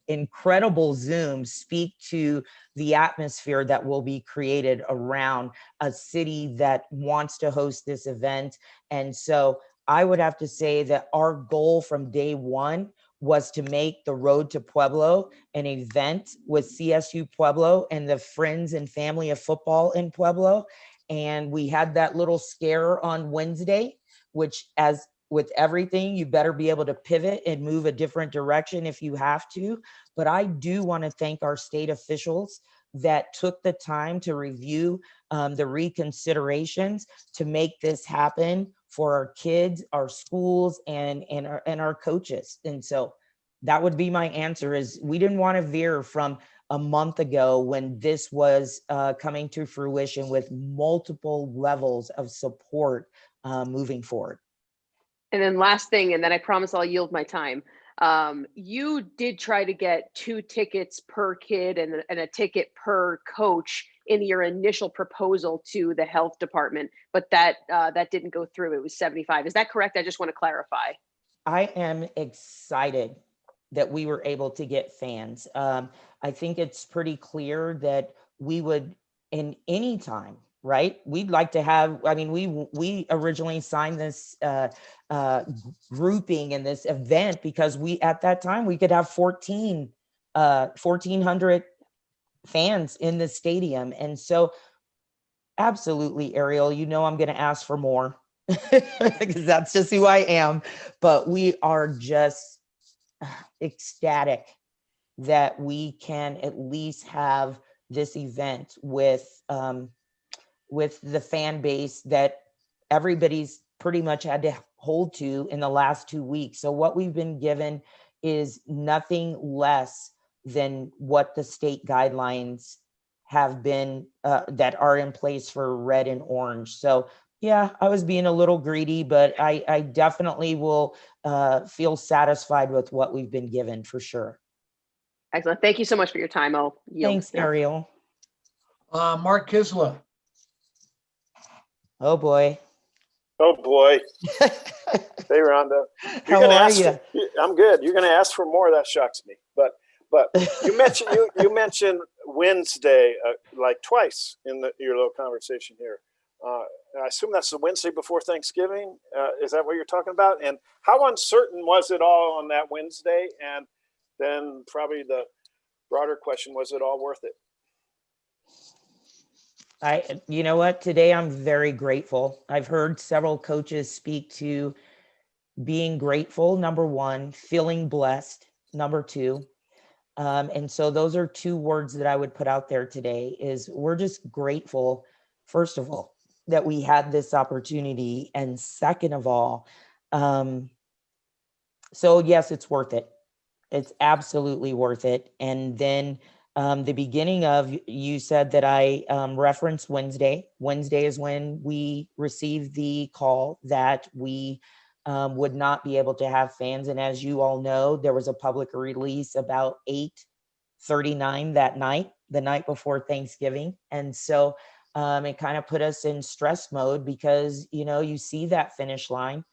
incredible Zoom speak to the atmosphere that will be created around a city that wants to host this event. And so I would have to say that our goal from day one was to make the Road to Pueblo an event with CSU Pueblo and the friends and family of football in Pueblo. And we had that little scare on Wednesday, which, as with everything, you better be able to pivot and move a different direction if you have to. But I do want to thank our state officials that took the time to review the reconsiderations to make this happen for our kids, our schools, and our coaches. And so that would be my answer, is we didn't want to veer from a month ago when this was coming to fruition with multiple levels of support moving forward. And then last thing, and then I promise I'll yield my time. You did try to get 2 tickets per kid and a ticket per coach in your initial proposal to the health department, but that didn't go through. It was 75. Is that correct? I just want to clarify. I am excited that we were able to get fans. I think it's pretty clear that we would, in any time, right? We'd like to have, I mean, we originally signed this grouping in this event because at that time we could have 1,400 fans in the stadium. And so absolutely, Ariel, I'm going to ask for more because that's just who I am. But we are just ecstatic that we can at least have this event with the fan base that everybody's pretty much had to hold to in the last 2 weeks. So what we've been given is nothing less than what the state guidelines have been that are in place for red and orange. So yeah, I was being a little greedy, but I definitely will feel satisfied with what we've been given for sure. Excellent. Thank you so much for your time. I'll yield. Thanks, Ariel. Mark Kisla. Oh boy. Oh boy. Hey, Rhonda. How are you? I'm good. You're going to ask for more. That shocks me. But you mentioned you mentioned Wednesday like twice in your little conversation here. I assume that's the Wednesday before Thanksgiving. Is that what you're talking about? And how uncertain was it all on that Wednesday? And then probably the broader question, was it all worth it? You know what? Today I'm very grateful. I've heard several coaches speak to being grateful, number one, feeling blessed, number two. And so those are two words that I would put out there today is we're just grateful, first of all, that we had this opportunity. And second of all, so yes, it's worth it. It's absolutely worth it. And then the beginning of, you said that I referenced Wednesday. Wednesday is when we received the call that we would not be able to have fans. And as you all know, there was a public release about 8:39 that night, the night before Thanksgiving. And so it kind of put us in stress mode because, you know, you see that finish line.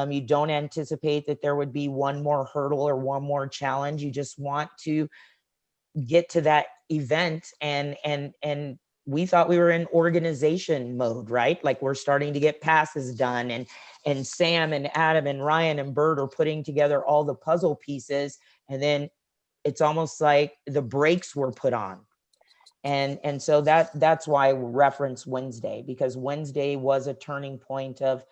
You don't anticipate that there would be one more hurdle or one more challenge. You just want to get to that event, and we thought we were in organization mode, right? Like we're starting to get passes done, and Sam and Adam and Ryan and Bert are putting together all the puzzle pieces, and then it's almost like the brakes were put on. And so that's why I reference Wednesday, because Wednesday was a turning point of,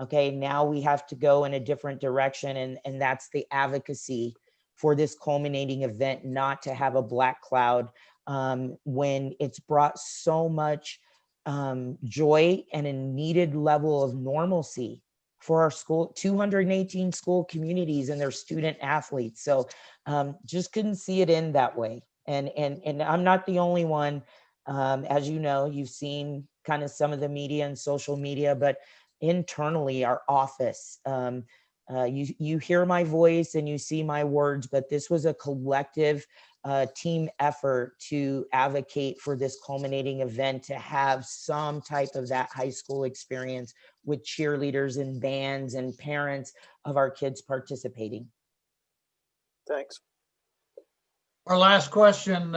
okay, now we have to go in a different direction. And that's the advocacy for this culminating event, not to have a black cloud when it's brought so much joy and a needed level of normalcy for our school, 218 school communities and their student athletes. So just couldn't see it in that way. And I'm not the only one. As you know, you've seen kind of some of the media and social media, but internally our office, you hear my voice and you see my words, but this was a collective team effort to advocate for this culminating event, to have some type of that high school experience with cheerleaders and bands and parents of our kids participating. Thanks. Our last question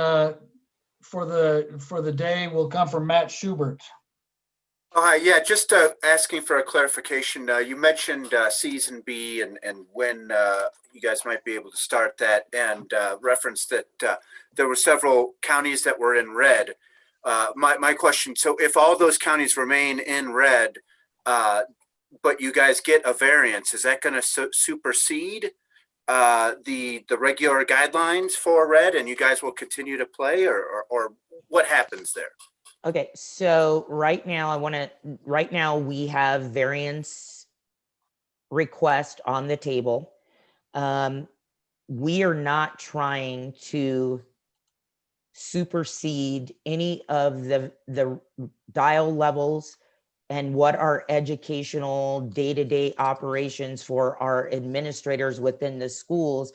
for the day will come from Matt Schubert. Hi, yeah, just asking for a clarification. You mentioned Season B and when you guys might be able to start that, and referenced that there were several counties that were in red. My question, so if all those counties remain in red, but you guys get a variance, is that going to supersede the regular guidelines for red, and you guys will continue to play, or what happens there? Okay, so right now we have variance request on the table. We are not trying to supersede any of the dial levels and what our educational day-to-day operations for our administrators within the schools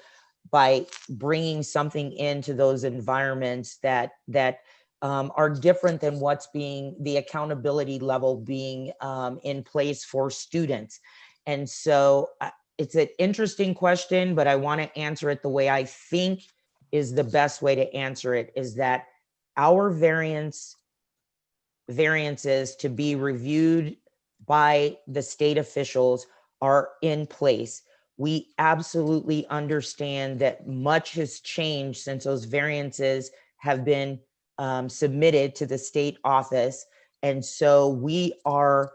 by bringing something into those environments that are different than what's being the accountability level being in place for students. And so it's an interesting question, but I want to answer it the way I think is the best way to answer it, is that our variances to be reviewed by the state officials are in place. We absolutely understand that much has changed since those variances have been submitted to the state office. And so we are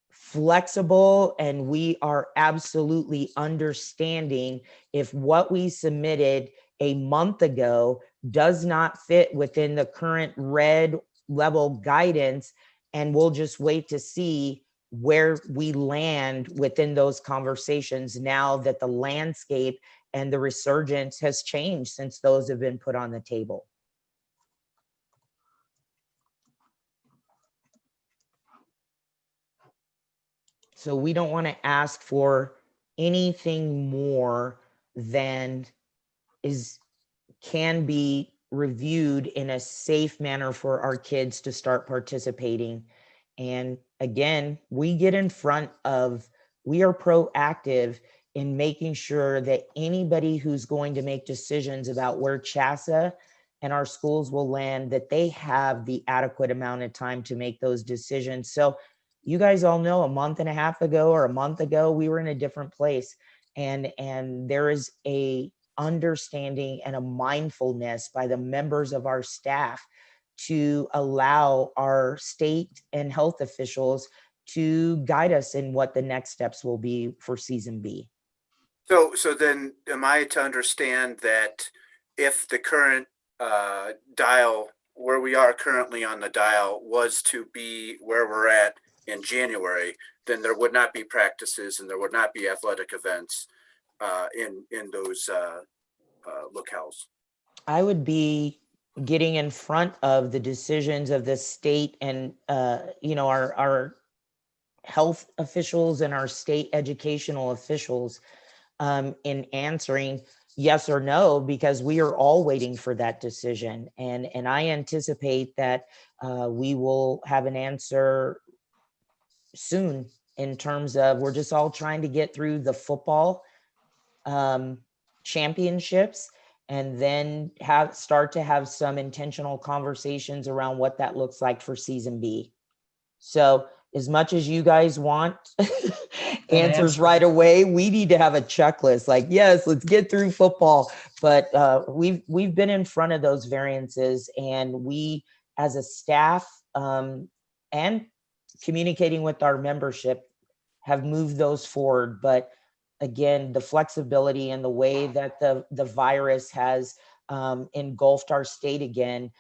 flexible and we are absolutely understanding if what we submitted a month ago does not fit within the current red level guidance, and we'll just wait to see where we land within those conversations now that the landscape and the resurgence has changed since those have been put on the table. So we don't want to ask for anything more than can be reviewed in a safe manner for our kids to start participating. And again, we are proactive in making sure that anybody who's going to make decisions about where CHSAA and our schools will land, that they have the adequate amount of time to make those decisions. So you guys all know a month and a half ago or a month ago, we were in a different place. And there is a understanding and a mindfulness by the members of our staff to allow our state and health officials to guide us in what the next steps will be for season B. So then am I to understand that if the current dial, where we are currently on the dial, was to be where we're at in January, then there would not be practices and there would not be athletic events in those locales? I would be getting in front of the decisions of the state and our health officials and our state educational officials in answering yes or no, because we are all waiting for that decision. And I anticipate that we will have an answer soon in terms of we're just all trying to get through the football championships and then start to have some intentional conversations around what that looks like for season B. So as much as you guys want answers right away, we need to have a checklist like, yes, let's get through football. But we've been in front of those variances, and we as a staff and communicating with our membership have moved those forward. But again, the flexibility and the way that the virus has engulfed our state again,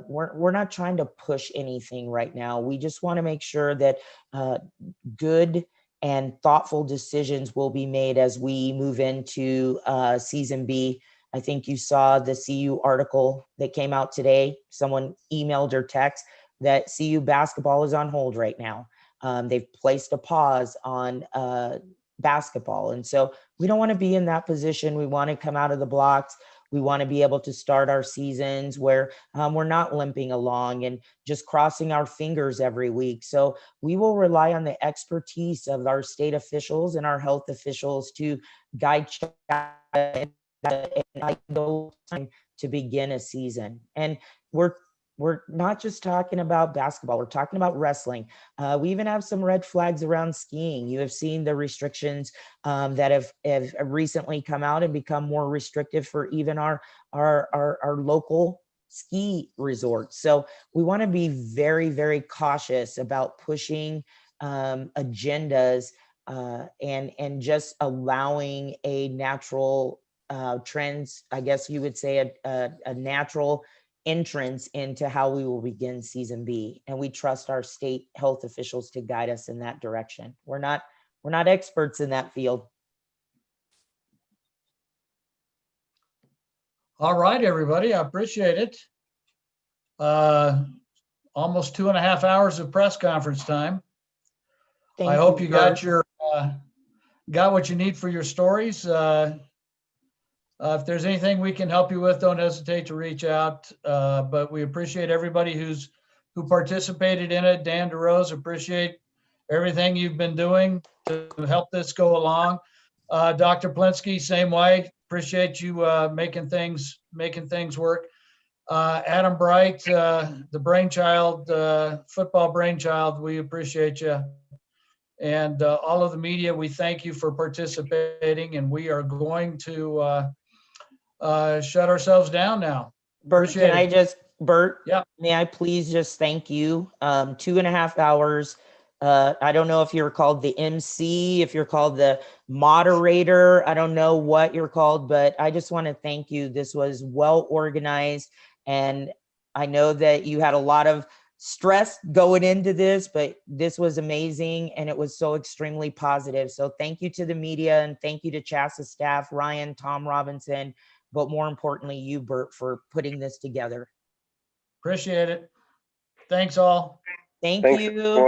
we're not trying to push anything right now. We just want to make sure that good and thoughtful decisions will be made as we move into season B. I think you saw the CU article that came out today. Someone emailed or text that CU basketball is on hold right now. They've placed a pause on basketball. And so we don't want to be in that position. We want to come out of the blocks. We want to be able to start our seasons where we're not limping along and just crossing our fingers every week. So we will rely on the expertise of our state officials and our health officials to guide and go time to begin a season. And we're not just talking about basketball, we're talking about wrestling. We even have some red flags around skiing. You have seen the restrictions that have recently come out and become more restrictive for even our local ski resorts. So we want to be very, very cautious about pushing agendas and just allowing a natural trends, I guess you would say a natural entrance into how we will begin season B. And we trust our state health officials to guide us in that direction. We're not experts in that field. All right, everybody, I appreciate it. Almost 2.5 hours of press conference time. I hope you got what you need for your stories. If there's anything we can help you with, don't hesitate to reach out. But we appreciate everybody who participated in it. Dan DeRose, appreciate everything you've been doing to help this go along. Dr. Plinsky, same way. Appreciate you making things work. Adam Bright, the brainchild, football brainchild, we appreciate you. And all of the media, we thank you for participating, and we are going to shut ourselves down now. Bert, yeah, may I please just thank you? 2.5 hours. I don't know if you're called the MC, if you're called the moderator, I don't know what you're called, but I just want to thank you. This was well organized, and I know that you had a lot of stressed going into this, but this was amazing and it was so extremely positive. So thank you to the media and thank you to CHSAA staff, Ryan, Tom Robinson, but more importantly, you, Bert, for putting this together. Appreciate it. Thanks all. Thank Thanks, you. everyone.